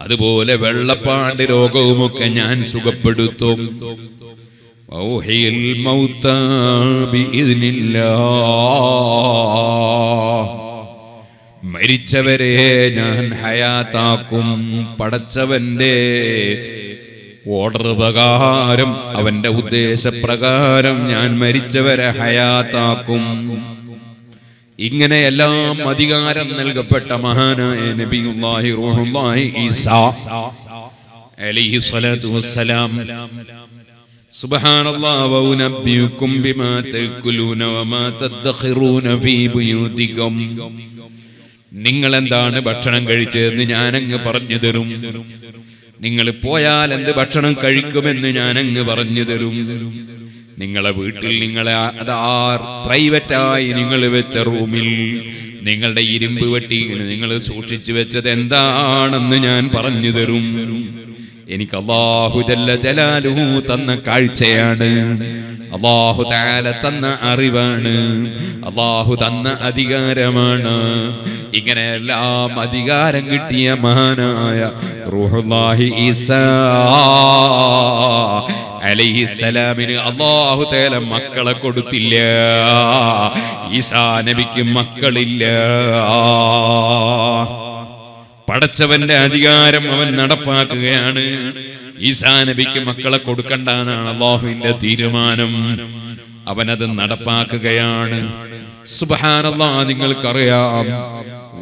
[SPEAKER 1] അതുപോലെ വെള്ളപ്പാണ്ട് രോഗവുമൊക്കെ ഞാൻ സുഖപ്പെടുത്തും. മരിച്ചവരെ ഞാൻ ഹയാത്താക്കും. പടച്ചവന്റെ ഓർഡർ പ്രകാരം, അവന്റെ ഉദ്ദേശപ്രകാരം ഞാൻ മരിച്ചവരെ ഹയാത്താക്കും. ഇങ്ങനെ എല്ലാം അധികാരം നൽകപ്പെട്ട മഹാനായ നബിയുല്ലാഹി റൂഹുല്ലാഹി ഈസാ അലൈഹി സ്വലാത്തു വസ്സലാം സുബ്ഹാനല്ലാഹ് വ ഉനബ്ബിയുക്കും ബിമാ തഅകുലൂന വമാ തദ്ഖിറൂന ഫീ ബുയൂതികും. നിങ്ങൾ എന്താണ് ഭക്ഷണം കഴിച്ചതെന്ന് ഞാനങ്ങ് പറഞ്ഞു തരും. നിങ്ങൾ പോയാൽ എന്ത് ഭക്ഷണം കഴിക്കുമെന്ന് ഞാനങ്ങ് പറഞ്ഞു തരും. നിങ്ങളെ വീട്ടിൽ നിങ്ങളെ പ്രൈവറ്റായി നിങ്ങൾ വെച്ച റൂമിൽ നിങ്ങളുടെ ഇരുമ്പ് വെട്ടി നിങ്ങൾ സൂക്ഷിച്ചു വെച്ചത് എന്താണെന്ന് ഞാൻ പറഞ്ഞു തരും. എനിക്ക് അല്ലാഹു ജല്ല ജലാലുഹു തന്ന കാഴ്ചയാണ്, അല്ലാഹു തആല തന്ന അറിവാണ്, അല്ലാഹു തന്ന അധികാരമാണ്. ഇങ്ങനെ എല്ലാം അധികാരം കിട്ടിയ മഹാനായ റൂഹുല്ലാഹി ഈസാ അലൈഹിസ്സലാമിന് അല്ലാഹു തആല മക്കളെ കൊടുത്തില്ല. ഈസാ നബിക്ക് മക്കളില്ല. പടച്ചവന്റെ അധികാരം അവൻ നടപ്പാക്കുകയാണ്. ഈസാ നബിക്ക് മക്കളെ കൊടുക്കണ്ടെന്നാണ് അല്ലാഹുവിന്റെ തീരുമാനം. അവനത് നടപ്പാക്കുകയാണ്. സുബ്ഹാനല്ലാഹ്, നിങ്ങൾക്കറിയാം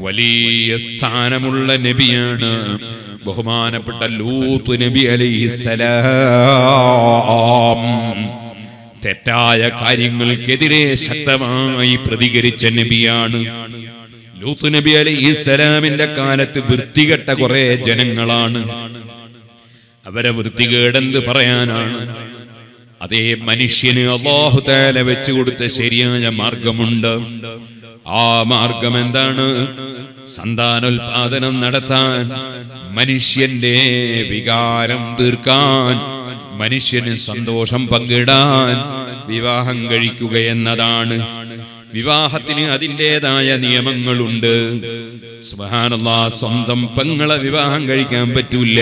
[SPEAKER 1] വലിയ സ്ഥാനമുള്ള നബിയാണ് ബഹുമാനപ്പെട്ട ലൂത്ത് നബി അലൈഹിസ്സലാം. തെറ്റായ കാര്യങ്ങൾക്കെതിരെ ശക്തമായി പ്രതികരിച്ച നബിയാണ്. ലൂത്ത് നബി അലൈഹിസ്സലാമിന്റെ കാലത്ത് വൃത്തികെട്ട കുറെ ജനങ്ങളാണ്. അവരെ വൃത്തികേടെന്ത് പറയാനാണ്? അതേ മനുഷ്യന് അല്ലാഹു തആല വെച്ചു കൊടുത്ത ശരിയായ മാർഗമുണ്ട്. ആ മാർഗം എന്താണ്? സന്താനോൽപാദനം നടത്താൻ, മനുഷ്യന്റെ വികാരം തീർക്കാൻ, മനുഷ്യന് സന്തോഷം പങ്കിടാൻ വിവാഹം കഴിക്കുക എന്നതാണ്. വിവാഹത്തിന് അതിൻ്റെതായ നിയമങ്ങളുണ്ട്. സുബ്ഹാനല്ലാഹ്, സ്വന്തം പെങ്ങളെ വിവാഹം കഴിക്കാൻ പറ്റൂല.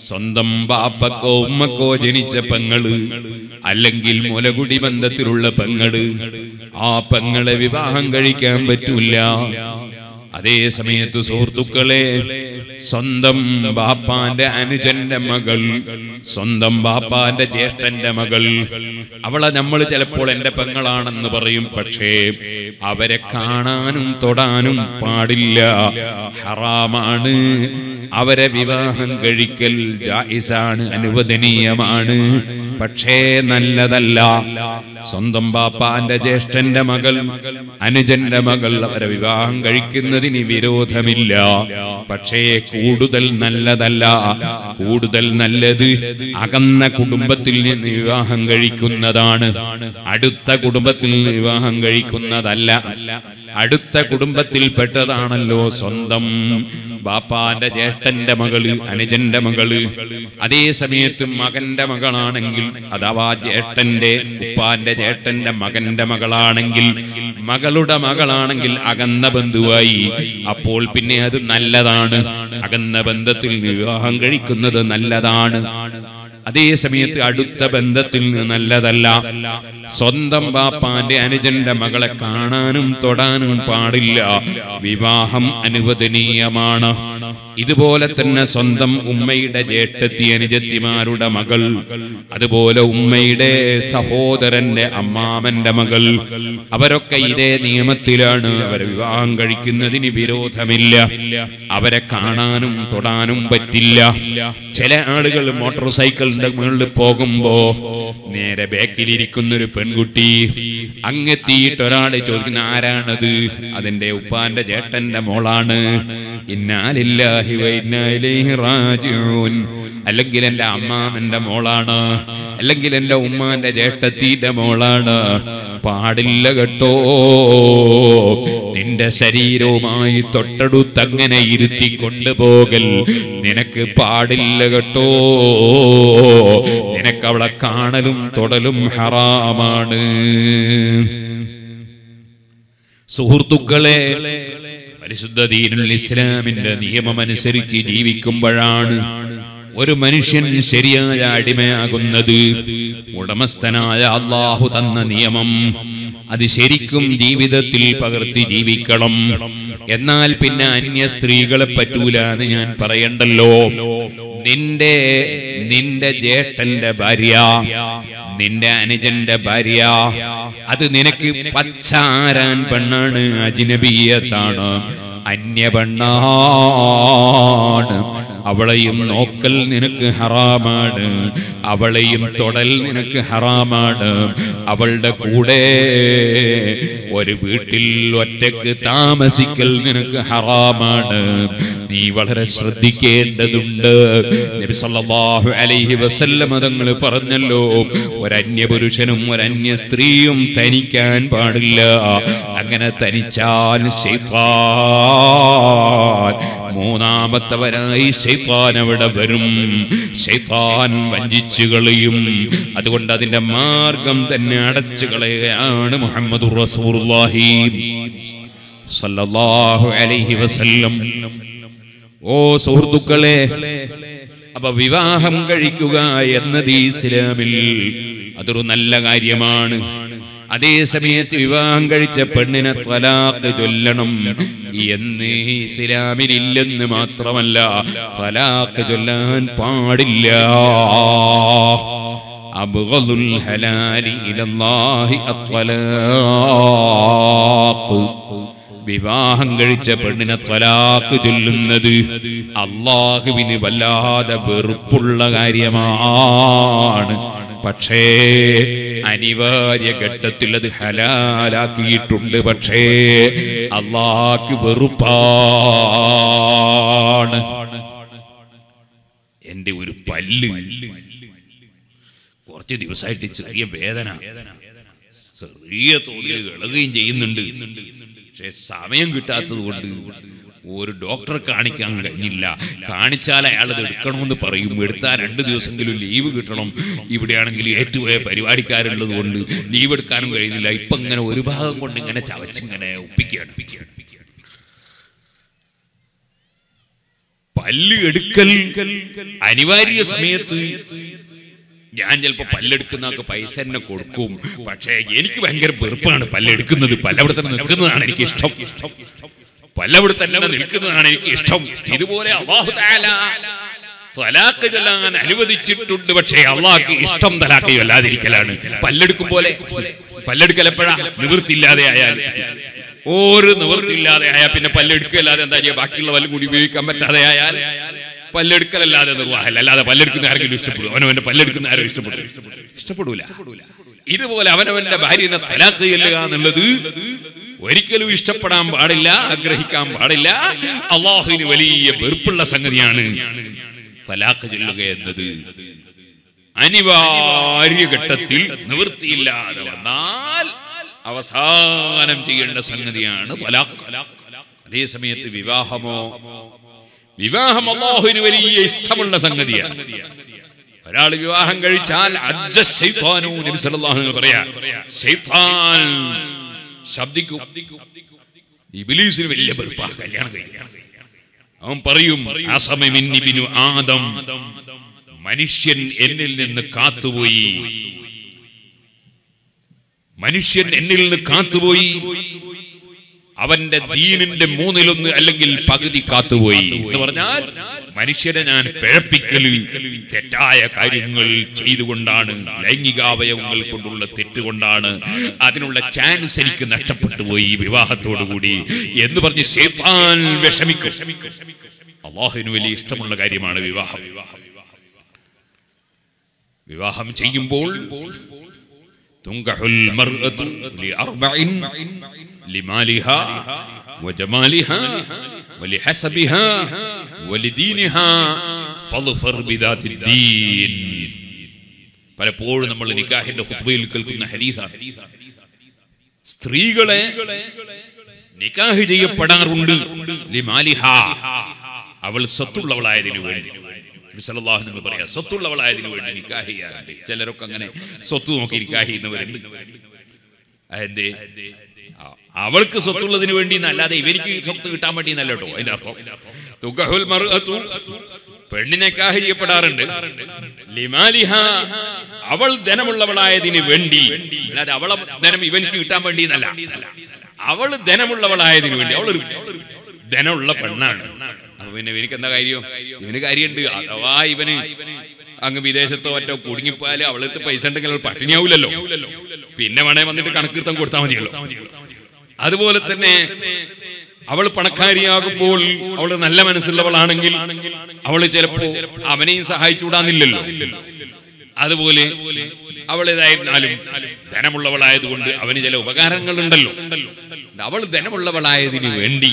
[SPEAKER 1] സ്വന്തം ബാപ്പക്കോ ഉമ്മക്കോ ജനിച്ച പെങ്ങള് അല്ലെങ്കിൽ മുലകുടി ബന്ധത്തിലുള്ള പെങ്ങള്, ആ പെങ്ങളെ വിവാഹം കഴിക്കാൻ പറ്റൂല. അതേ സമയത്ത് സുഹൃത്തുക്കളെ, സ്വന്തം ബാപ്പാന്റെ അനുജന്റെ മകൾ, സ്വന്തം ബാപ്പാന്റെ ജ്യേഷ്ഠന്റെ മകൾ, അവളെ നമ്മൾ ചിലപ്പോൾ എന്റെ പെങ്ങളാണെന്ന് പറയും. പക്ഷേ അവരെ കാണാനും തൊടാനും പാടില്ല, ഹറാമാണ്. അവരെ വിവാഹം കഴിക്കൽ ജായിസാണ്, അനുവദനീയമാണ്, പക്ഷേ നല്ലതല്ല. സ്വന്തം ബാപ്പാന്റെ ജ്യേഷ്ഠന്റെ മകൾ, അനുജന്റെ മകൾ, അവരെ വിവാഹം കഴിക്കുന്നതിന് വിരോധമില്ല. പക്ഷേ കൂടുതൽ നല്ലതല്ല. കൂടുതൽ നല്ലത് അകന്ന കുടുംബത്തിൽ നിന്ന് വിവാഹം കഴിക്കുന്നതാണ്, അടുത്ത കുടുംബത്തിൽ നിന്ന് വിവാഹം കഴിക്കുന്നതല്ല. അടുത്ത കുടുംബത്തിൽ പെട്ടതാണല്ലോ സ്വന്തം ബാപ്പാന്റെ ജ്യേഷ്ഠന്റെ മകള്, അനുജന്റെ മകള്. അതേ സമയത്ത് മകന്റെ മകളാണെങ്കിൽ, അഥവാ ജ്യേഷ്ഠന്റെ ഉപ്പാന്റെ ജ്യേഷ്ഠന്റെ മകന്റെ മകളാണെങ്കിൽ, മകളുടെ മകളാണെങ്കിൽ അകന്ന ബന്ധുവായി. അപ്പോൾ പിന്നെ അത് നല്ലതാണ്. അകന്ന ബന്ധത്തിൽ വിവാഹം കഴിക്കുന്നത് നല്ലതാണ്. അതേ സമയത്ത് അടുത്ത ബന്ധത്തിൽ നിന്ന് നല്ലതല്ല. സ്വന്തം ബാപ്പാന്റെ അനുജന്റെ മകളെ കാണാനും തൊടാനും പാടില്ല. വിവാഹം അനുവദനീയമാണ്. ഇതുപോലെ തന്നെ സ്വന്തം ഉമ്മയുടെ ജേഷ്ഠത്തി അനുജത്തിമാരുടെ മകൾ, അതുപോലെ ഉമ്മയുടെ സഹോദരന്റെ അമ്മാമന്റെ മകൾ, അവരൊക്കെ ഇതേ നിയമത്തിലാണ്. അവരെ വിവാഹം കഴിക്കുന്നതിന് വിരോധമില്ല. അവരെ കാണാനും തൊടാനും പറ്റില്ല. ചില ആളുകൾ മോട്ടോർ സൈക്കിളിന്റെ മുകളിൽ പോകുമ്പോ നേരെ ബാക്കിലിരിക്കുന്നൊരു പെൺകുട്ടി അങ്ങെത്തിയിട്ട് ഒരാളെ ചോദിക്കുന്ന, ആരാണത്? അതിന്റെ ഉപ്പാന്റെ ചേട്ടന്റെ മോളാണ്. ഇന്നാ ലില്ലാഹി വ ഇന്നാ ഇലൈഹി റാജിഊൻ. അല്ലെങ്കിൽ എൻ്റെ അമ്മാമൻ്റെ മോളാണ്, അല്ലെങ്കിൽ എൻ്റെ ഉമ്മാന്റെ ജ്യേഷ്ഠത്തിന്റെ മോളാണ്. പാടില്ല കേട്ടോ. നിന്റെ ശരീരവുമായി തൊട്ടടുത്തങ്ങനെ ഇരുത്തി കൊണ്ടുപോകൽ നിനക്ക് പാടില്ല കേട്ടോ. നിനക്ക് അവളെ കാണലും തൊടലും ഹറാമാണ്. സുഹൃത്തുക്കളെ, പരിശുദ്ധ ദീനുൽ ഇസ്ലാമിന്റെ നിയമമനുസരിച്ച് ജീവിക്കുമ്പോഴാണ് ഒരു മനുഷ്യൻ ശരിയായ അടിമയാകുന്നത്. ഉടമസ്ഥനായ അല്ലാഹു തന്ന നിയമം അത് ശരിക്കും ജീവിതത്തിൽ പകർത്തി ജീവിക്കണം. എന്നാൽ പിന്നെ അന്യ സ്ത്രീകളെ പറ്റൂല എന്ന് ഞാൻ പറയണ്ടല്ലോ. നിന്റെ ജ്യേഷ്ഠന്റെ ഭാര്യ, നിന്റെ അനുജന്റെ ഭാര്യ, അത് നിനക്ക് പച്ചാരാൻ പെണ്ണാണ്, അജ്നബിയത്താണ്, അന്യ പെണ്ണാണ്. അവളെയും നോക്കൽ നിനക്ക് ഹറാമാണ്, അവളെയും തൊടൽ നിനക്ക് ഹറാമാണ്. അവളുടെ കൂടെ ഒരു വീട്ടിൽ ഒറ്റക്ക് താമസിക്കൽ നിനക്ക് ഹറാമാണ്. നീ വളരെ ശ്രദ്ധിക്കേണ്ടതുണ്ട്. നബി സല്ലല്ലാഹു അലൈഹി വസല്ലം തങ്ങൾ പറഞ്ഞല്ലോ, ഒരന്യ പുരുഷനും ഒരന്യ സ്ത്രീയും തനിക്കാൻ പാടില്ല. അങ്ങനെ തനിച്ചാൽ ശൈത്താൻ മൂന്നാമത്തവനായി ശൈത്താൻ അവിടെ വരും. ശൈത്താൻ വഞ്ചിച്ചു കളയും. അതുകൊണ്ട് അതിന്റെ മാർഗം തന്നെ അടച്ചു കളയുകയാണ് മുഹമ്മദുർ റസൂലുള്ളാഹി സ്വല്ലല്ലാഹു അലൈഹി വസല്ലം. ഓ സുഹൃത്തുക്കളെ, അപ്പൊ വിവാഹം കഴിക്കുക എന്നത് ഇസ്ലാമിൽ അതൊരു നല്ല കാര്യമാണ്. അതേ സമയത്ത് വിവാഹം കഴിച്ച പെണ്ണിനെ ത്വലാഖ് ചൊല്ലണം എന്ന് ഇസ്ലാമിൽ ഇല്ലെന്ന് മാത്രമല്ല, ത്വലാഖ് ചൊല്ലാൻ പാടില്ല. അബ്ഗദുൽ ഹലാലി ഇലല്ലാഹി അത്വലാഖ്. വിവാഹം കഴിച്ച പെണ്ണിനെ ത്വലാഖ് ചൊല്ലുന്നത് അല്ലാഹുവിന് വല്ലാതെ വെറുപ്പുള്ള കാര്യമാണ്. പക്ഷേ അനിവാര്യ ഘട്ടത്തിൽ അത് ഹലാലാക്കിയിട്ടുണ്ട്. പക്ഷേ അല്ലാഹുക്ക് വെറുപ്പാണ്. എന്റെ ഒരു പല്ല് കുറച്ച് ദിവസമായിട്ട് ചെറിയ വേദന, ചെറിയ തോതിൽ ഇളകുകയും ചെയ്യുന്നുണ്ട്. പക്ഷെ സമയം കിട്ടാത്തത് കൊണ്ട് ഒരു ഡോക്ടറെ കാണിക്കാൻ കഴിഞ്ഞില്ല. കാണിച്ചാൽ അയാൾ ഇത് എടുക്കണമെന്ന് പറയും. എടുത്താൽ 2 ദിവസമെങ്കിലും ലീവ് കിട്ടണം. ഇവിടെയാണെങ്കിൽ ഏറ്റുപോയ പരിപാടിക്കാരുള്ളത് കൊണ്ട് ലീവ് എടുക്കാനും കഴിയുന്നില്ല. ഇപ്പൊ ഇങ്ങനെ ഒരു ഭാഗം കൊണ്ട് ഇങ്ങനെ ചവച്ചിങ്ങനെ ഒപ്പിക്കുകയാണ്. പല്ല് എടുക്കൽ അനിവാര്യ സമയത്ത് ഞാൻ ചിലപ്പോ പല്ലെടുക്കുന്നതൊക്കെ പൈസ തന്നെ കൊടുക്കും. പക്ഷേ എനിക്ക് ഭയങ്കര വെറുപ്പാണ് പല്ലെടുക്കുന്നത്. പല്ലവിടെ തന്നെ നിൽക്കുന്നതാണ് എനിക്ക് ഇഷ്ടം. പല്ലവിടെ തന്നെ നിൽക്കുന്നതാണ് എനിക്ക് ഇഷ്ടം. ഇതുപോലെ അല്ലാഹു തആല തലാഖ് ചൊല്ലാൻ അനുവദിച്ചിട്ടുണ്ട്. പക്ഷേ അല്ലാഹുക്ക് ഇഷ്ടം തലാഖ് ചൊല്ലാതിരിക്കലാണ്. പല്ലെടുക്കും പോലെ പല്ലെടുക്കൽ എപ്പോഴാ? നിവൃത്തിയില്ലാതെ ആയാൽ. ഒരു നിവൃത്തിയില്ലാതെ ആയാൽ പിന്നെ പല്ലെടുക്കല്ലാതെ എന്താ ചെയ്യുക? ബാക്കിയുള്ള പല്ലും കൂടി ഉപയോഗിക്കാൻ പറ്റാതെ ആയാൽ പല്ലെടുക്കലല്ലാതെ നിർവാഹമല്ല. അല്ലാതെ പല്ലെടുക്കുന്ന ആരെങ്കിലും ഇഷ്ടപ്പെടും? അവനവന്റെ പല്ലെടുക്കുന്ന ആരും ഇഷ്ടപ്പെടൂല. ഇതുപോലെ അവനവന്റെ ഭാര്യനെ തലാഖ് ചൊല്ലുക എന്നുള്ളത് ഒരിക്കലും ഇഷ്ടപ്പെടാൻ പാടില്ല, ആഗ്രഹിക്കാൻ പാടില്ല. അല്ലാഹുവിന് വലിയ വെറുപ്പുള്ള സംഗതിയാണ് തലാഖ് ചൊല്ലുക എന്നത്. അനിവാര്യ ഘട്ടത്തിൽ നിവൃത്തിയില്ലാതെ വന്നാൽ അവസാനം ചെയ്യേണ്ട സംഗതിയാണ് തലാഖ്. അതേ സമയത്ത് വിവാഹം അല്ലാഹുവിന് വലിയ ഇഷ്ടമുള്ള സംഗതിയാണ്. ഒരാൾ വിവാഹം കഴിച്ചാൽ അജ്ജ ശൈത്താനു, നബി സല്ലല്ലാഹു അലൈഹി വസല്ലം പറയാ, ശൈത്താൻ ശബ്ദിക്കും. ഇബ്ലീസിന് വലിയ വെറുപ്പാ കല്യാണം കഴിക്കാൻ. അവൻ പറയും, അസമമിന്നിബ്നു ആദം, മനുഷ്യൻ എന്നിൽ നിന്ന് കാത്തുപോയി, മനുഷ്യൻ എന്നിൽ നിന്ന് കാത്തുപോയി. അവന്റെ ദീനിന്റെ 1/3 അല്ലെങ്കിൽ പകുതി കാത്തുപോയി എന്ന് പറഞ്ഞാൽ മനുഷ്യനെ ഞാൻ പിഴപ്പിക്കൽ തെറ്റായ കാര്യങ്ങൾ ചെയ്തുകൊണ്ടാണ്, ലൈംഗികാവയവങ്ങൾ കൊണ്ടുള്ള തെറ്റുകൊണ്ടാണ്, അതിനുള്ള ചാൻസ് എനിക്ക് നഷ്ടപ്പെട്ടു പോയി വിവാഹത്തോടുകൂടി എന്ന് പറഞ്ഞ് ശൈത്താൻ വിഷമിക്കും. അല്ലാഹുവിന് വലിയ ഇഷ്ടമുള്ള കാര്യമാണ് വിവാഹം. വിവാഹം ചെയ്യുമ്പോൾ തുൻകഹുൽ മർഅതു ലിഅർബഇൻ ലിമാലിഹാ വജമാലിഹാ വലിഹസബിഹാ വലിദീനിഹാ ഫൾഫർ ബിദാത്തിദ്ദീൻ. പലപ്പോഴും നമ്മൾ നിക്കാഹിന്റെ ഖുത്ബയിൽ കേൾക്കുന്ന ഹദീസാണ്. സ്ത്രീകളെ നിക്കാഹ് ചെയ്യപ്പെടാറുണ്ട് ലിമാലിഹാ, അവൾ സ്വത്തുള്ളവളായതിനു വേണ്ടി. സല്ലല്ലാഹു അലൈഹി വസല്ലം പറയാ, സ്വത്തുള്ളവളായതിനു വേണ്ടി നിക്കാഹ് ചെയ്യാറുണ്ട്. ചിലരൊക്കെ അങ്ങനെ സ്വത്ത് നോക്കി നിക്കാഹ് ചെയ്യുന്നവരുണ്ട്. അതെന്തേ? അവൾക്ക് സ്വത്തുള്ളതിന് വേണ്ടി എന്നല്ലാതെ ഇവർക്ക് സ്വത്ത് കിട്ടാൻ വേണ്ടി എന്നല്ല കേട്ടോ അതിന്റെ അർത്ഥം. തുഖഹുൽ മർഅതു, പെണ്ണിനെ നിക്കാഹ് ചെയ്യപ്പെടാറുണ്ട് ലിമാലിഹാ, അവൾ ധനമുള്ളവളായതിന് വേണ്ടി, അല്ലാതെ അവളെ ധനം ഇവൻക്ക് കിട്ടാൻ വേണ്ടി എന്നല്ല. അവൾ ധനമുള്ളവളായതിനു വേണ്ടി. അവളൊരു ധനമുള്ള പെണ്ണാണ്. അപ്പൊ പിന്നെ ഇവനിക്ക് എന്താ കാര്യം? ഇവന് കാര്യമുണ്ട്. അഥവാ ഇവന് അങ്ങ് വിദേശത്തോ മറ്റോ കുടുങ്ങിപ്പോയാലും അവളടുത്ത് പൈസ ഉണ്ടെങ്കിൽ അവൾ പട്ടിണിയാവൂലല്ലോ. പിന്നെ വേണേ വന്നിട്ട് കണക്കീർത്തം കൊടുത്താൽ മതിയല്ലോ. അതുപോലെ തന്നെ അവൾ പണക്കാരിയാകുമ്പോൾ അവൾ നല്ല മനസ്സുള്ളവളാണെങ്കിൽ അവള് ചിലപ്പോ അവനെയും സഹായിച്ചുകൂടാന്നില്ലല്ലോ. അതുപോലെ അവളേതായിരുന്നാലും ധനമുള്ളവളായതുകൊണ്ട് അവന് ചില ഉപകാരങ്ങൾ ഉണ്ടല്ലോ. അവൾ ധനമുള്ളവളായതിനു വേണ്ടി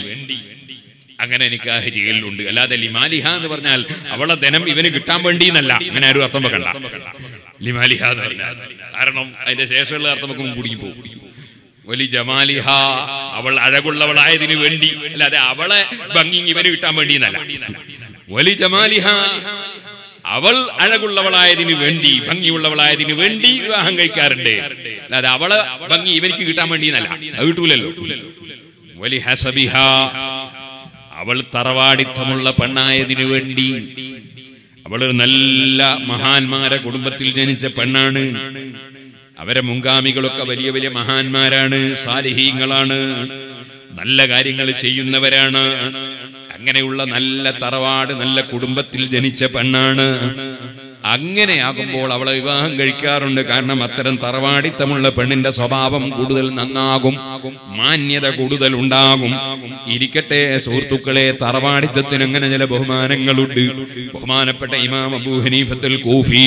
[SPEAKER 1] അങ്ങനെ നിക്കാഹ് ചെയ്യലുണ്ട്. അല്ലാതെ ലിമാലിഹ എന്ന് പറഞ്ഞാൽ അവളെ ധനം ഇവന് കിട്ടാൻ വേണ്ടി എന്നല്ല. അങ്ങനെ ആരും അർത്ഥം വെക്കണ്ട ലിമാലിഹ എന്ന് പറഞ്ഞാൽ. കാരണം അതിന്റെ ശേഷമുള്ള അർത്ഥം വെക്കുമ്പോൾ കുടുങ്ങി പോകും. വലി ജമാലിഹ, അവൾ അഴകുള്ളവളായതിനു വേണ്ടി, അല്ലാതെ അവളെ ഭംഗി ഇവന് കിട്ടാൻ വേണ്ടി എന്നല്ല. വലി ജമാലിഹ, അവൾ അഴകുള്ളവളായതിനു വേണ്ടി, ഭംഗിയുള്ളവളായതിനു വേണ്ടി വിവാഹം കഴിക്കാറുണ്ട്. അല്ലാതെ അവളെ ഭംഗി ഇവനിക്ക് കിട്ടാൻ വേണ്ടി എന്നല്ല. അത് കിട്ടൂലല്ലോ. വലി ഹസബിഹ, അവൾ തറവാടിത്തമുള്ള പെണ്ണായതിനു വേണ്ടി. അവളൊരു നല്ല മഹാന്മാരെ കുടുംബത്തിൽ ജനിച്ച പെണ്ണാണ്. അവരെ മുൻഗാമികളൊക്കെ വലിയ വലിയ മഹാന്മാരാണ്, സാലിഹീങ്ങളാണ്, നല്ല കാര്യങ്ങൾ ചെയ്യുന്നവരാണ്. അങ്ങനെയുള്ള നല്ല തറവാട്, നല്ല കുടുംബത്തിൽ ജനിച്ച പെണ്ണാണ്. അങ്ങനെയാകുമ്പോൾ അവളെ വിവാഹം കഴിക്കാറുണ്ട്. കാരണം അത്തരം തറവാടിത്തമുള്ള പെണ്ണിന്റെ സ്വഭാവം കൂടുതൽ നന്നാകും, മാന്യത കൂടുതൽ ഉണ്ടാകും. ഇരിക്കട്ടെ സുഹൃത്തുക്കളെ, തറവാടിത്തത്തിന് അങ്ങനെ ചില ബഹുമാനങ്ങളുണ്ട്. ബഹുമാനപ്പെട്ട ഇമാം അബൂ ഹനീഫത്തുൽ കൂഫി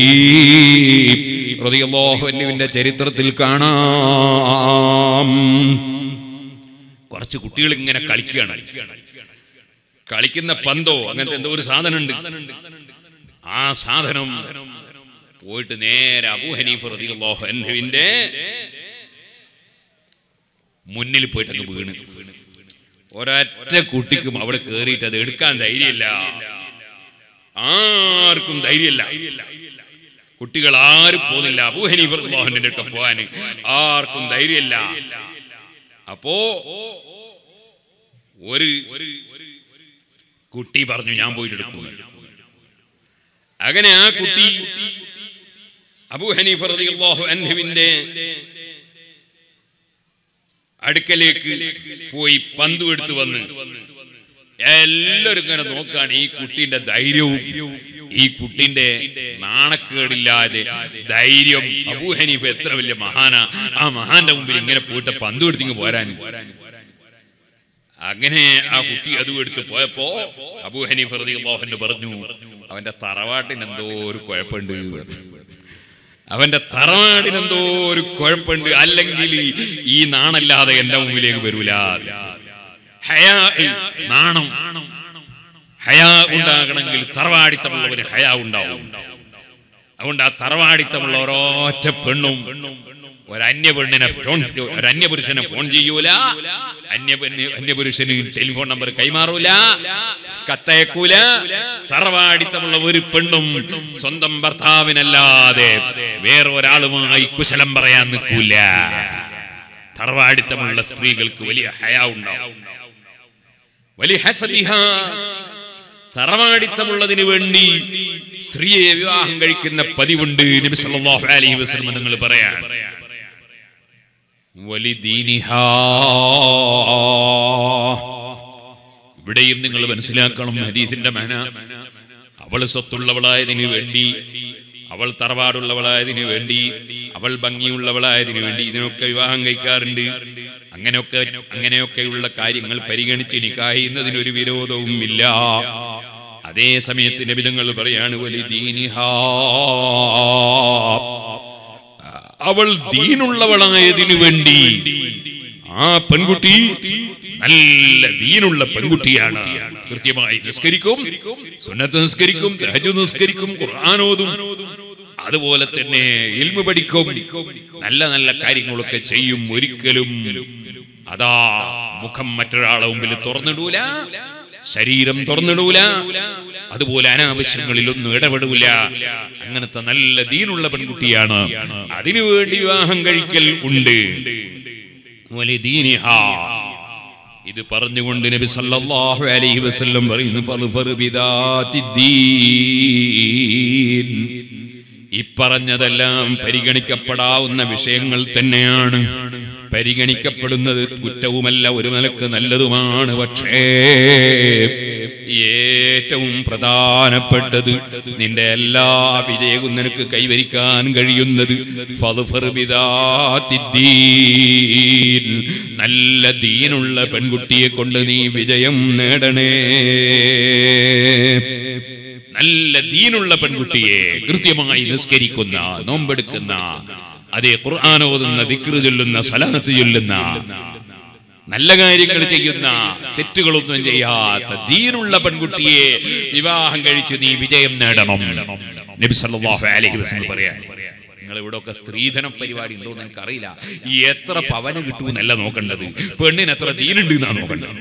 [SPEAKER 1] റളിയല്ലാഹു അൻഹുവിന്റെ ചരിത്രത്തിൽ കാണാം, കുറച്ച് കുട്ടികൾ ഇങ്ങനെ കളിക്കുകയാണ്. കളിക്കുന്ന പന്തോ അങ്ങനത്തെ എന്തോ ഒരു സാധനമുണ്ട്. ആ സാധനം പോയിട്ട് നേരെ അബൂ ഹനീഫ റളിയല്ലാഹു അൻഹുവിന്റെ മുന്നിൽ പോയിട്ട് അങ്ങ് വീണ്. ഒരൊറ്റ കുട്ടിക്കും അവിടെ കേറിയിട്ട് അത് എടുക്കാൻ ധൈര്യമില്ല, ആർക്കും ധൈര്യമില്ല. കുട്ടികൾ ആരും പോകുന്നില്ല അബൂ ഹനീഫ റളിയല്ലാഹു അൻഹുവിന്റെ അടുത്ത് പോകാൻ, ആർക്കും ധൈര്യമില്ല. അപ്പോ ഒരു കുട്ടി പറഞ്ഞു ഞാൻ പോയിട്ട് എടുക്കുന്നു. അങ്ങനെ ആ കുട്ടി അബൂ ഹനീഫ റളിയല്ലാഹു അൻഹുവിന്റെ അടുക്കലേക്ക് പോയി പന്തു എടുത്തു വന്ന് എല്ലാവരും ഇങ്ങനെ നോക്കാണ് ഈ കുട്ടിന്റെ ധൈര്യവും, ഈ കുട്ടിന്റെ നാണക്കേടില്ലാതെ ധൈര്യം. അബൂ ഹനീഫ എത്ര വലിയ മഹാനാ, ആ മഹാന്റെ മുമ്പിൽ ഇങ്ങനെ പോയിട്ട് പന്തു എടുത്തിങ്ങ് പോരാൻ. അങ്ങനെ ആ കുട്ടി അതും എടുത്ത് പോയപ്പോ അബൂ ഹനീഫ റളിയല്ലാഹു അൻഹു പറഞ്ഞു, അവന്റെ തറവാട്ടിന് എന്തോ ഒരു കുഴപ്പമുണ്ട്, അവന്റെ തറവാടിന് എന്തോ ഒരു കുഴപ്പമുണ്ട്, അല്ലെങ്കിൽ ഈ നാണല്ലാതെ എന്റെ മുമ്പിലേക്ക് വരൂല. ഹയാ, നാണം, ഹയാ ഉണ്ടാകണമെങ്കിൽ തറവാടിത്തമുള്ളവര് ഹയാ ഉണ്ടാവും. അതുകൊണ്ട് ആ തറവാടിത്തമുള്ള ഒരൊറ്റ പെണ്ണും ഒരന്യപുരുഷനെ ഫോൺ ചെയ്യൂല, അന്യപുരുഷന് ടെലിഫോൺ നമ്പർ കൈമാറൂല, കത്തയക്കൂല. തറവാടിത്തമുള്ള ഒരു പെണ്ണും സ്വന്തം ഭർത്താവിനല്ലാതെ വേറെ ഒരാളുമായി കുശലം പറയാൻ നിൽക്കൂല. തറവാടിത്തമുള്ള സ്ത്രീകൾക്ക് വലിയ ഹയാ ഉണ്ടാവും. വലിയ ഹസബിഹ, തറവാടിത്തമുള്ളതിന് വേണ്ടി സ്ത്രീയെ വിവാഹം കഴിക്കുന്ന പതിവുണ്ട്. നബി സല്ലല്ലാഹു അലൈഹി വസല്ലം നിങ്ങൾ പറയാൻ വലിദീനിഹാ, ഇവിടെയും നിങ്ങൾ മനസ്സിലാക്കണം ഹദീസിന്റെ മഅന. അവൾ സ്വത്തുള്ളവളായതിനു വേണ്ടി, അവൾ തറവാടുള്ളവളായതിനു വേണ്ടി, അവൾ ഭംഗിയുള്ളവളായതിനു വേണ്ടി ഇതിനൊക്കെ വിവാഹം കഴിക്കാറുണ്ട്. അങ്ങനെയൊക്കെയുള്ള കാര്യങ്ങൾ പരിഗണിച്ച് നിക്കാഹ് ചെയ്യുന്നതിനൊരു വിരോധവും ഇല്ല. അതേ സമയത്ത് നബി തങ്ങൾ പറയാണ് വലിദീനിഹാ, അവൾ ദീനുള്ളവളായതിനു വേണ്ടി, ആ പെൺകുട്ടി നല്ല ദീനുള്ള പെൺകുട്ടിയാണ്. കൃത്യമായി നിസ്കരിക്കും, സുന്നത്ത് നിസ്കരിക്കും, തഹജ്ജുദ് നിസ്കരിക്കും, ഖുർആൻ ഓതും, അതുപോലെ തന്നെ ഇൽമു പഠിക്കും, നല്ല നല്ല കാര്യങ്ങളൊക്കെ ചെയ്യും. ഒരിക്കലും അതാ മുഖം മറ്റൊരാളെ മുമ്പിൽ തുറന്നിടൂല, ശരീരം തുറന്നിടൂല, അതുപോലെ അനാവശ്യങ്ങളിലൊന്നും ഇടപെടൂല. അങ്ങനത്തെ നല്ല ദീനുള്ള പെൺകുട്ടിയാണ്. അതിനുവേണ്ടി വിവാഹം കഴിക്കൽ ഉണ്ട്. ഇത് പറഞ്ഞുകൊണ്ട് നബി സല്ലല്ലാഹു അലൈഹി വസല്ലം പറയുന്നു, ഫദ്ഫർ ബിദാത്തിദ്ദീൻ. ഇപ്പറഞ്ഞതെല്ലാം പരിഗണിക്കപ്പെടാവുന്ന വിഷയങ്ങൾ തന്നെയാണ്. പരിഗണിക്കപ്പെടുന്നത് കുറ്റവുമല്ല, ഒരു നിലക്ക് നല്ലതുമാണ്. പക്ഷേ ഏറ്റവും പ്രധാനപ്പെട്ടത് നിന്റെ എല്ലാ വിജയവും നിനക്ക് കൈവരിക്കാൻ കഴിയുന്നത് ഫദ്ഫർ ബിദാത്തിദ്ദീൻ, നല്ല ദീനുള്ള പെൺകുട്ടിയെ കൊണ്ട് നീ വിജയം നേടണേ. നല്ല ദീനുള്ള പെൺകുട്ടിയെ, കൃത്യമായി നിസ്കരിക്കുന്ന, നോമ്പെടുക്കുന്ന, അതേ ഖുർആൻ ഓതുന്ന, ദിക്ർ ചൊല്ലുന്ന, സലാത്ത് ചൊല്ലുന്ന, നല്ല കാര്യങ്ങൾ ചെയ്യുന്ന, തെറ്റുകളൊന്നും ചെയ്യാത്ത ദീനുള്ള പെൺകുട്ടിയെ വിവാഹം കഴിച്ച് നീ വിജയം നേടണം. നബി സല്ലല്ലാഹു അലൈഹി വസല്ലം പറയാ. നിങ്ങൾ ഇവിടെ ഒക്കെ സ്ത്രീധന പരിപാടി ഉണ്ടോ എന്ന് എനിക്കറിയില്ല. ഈ എത്ര പവന് കിട്ടുമെന്നല്ല നോക്കേണ്ടത്, പെണ്ണിന് എത്ര ദീനുണ്ട് എന്നാണ് നോക്കേണ്ടത്.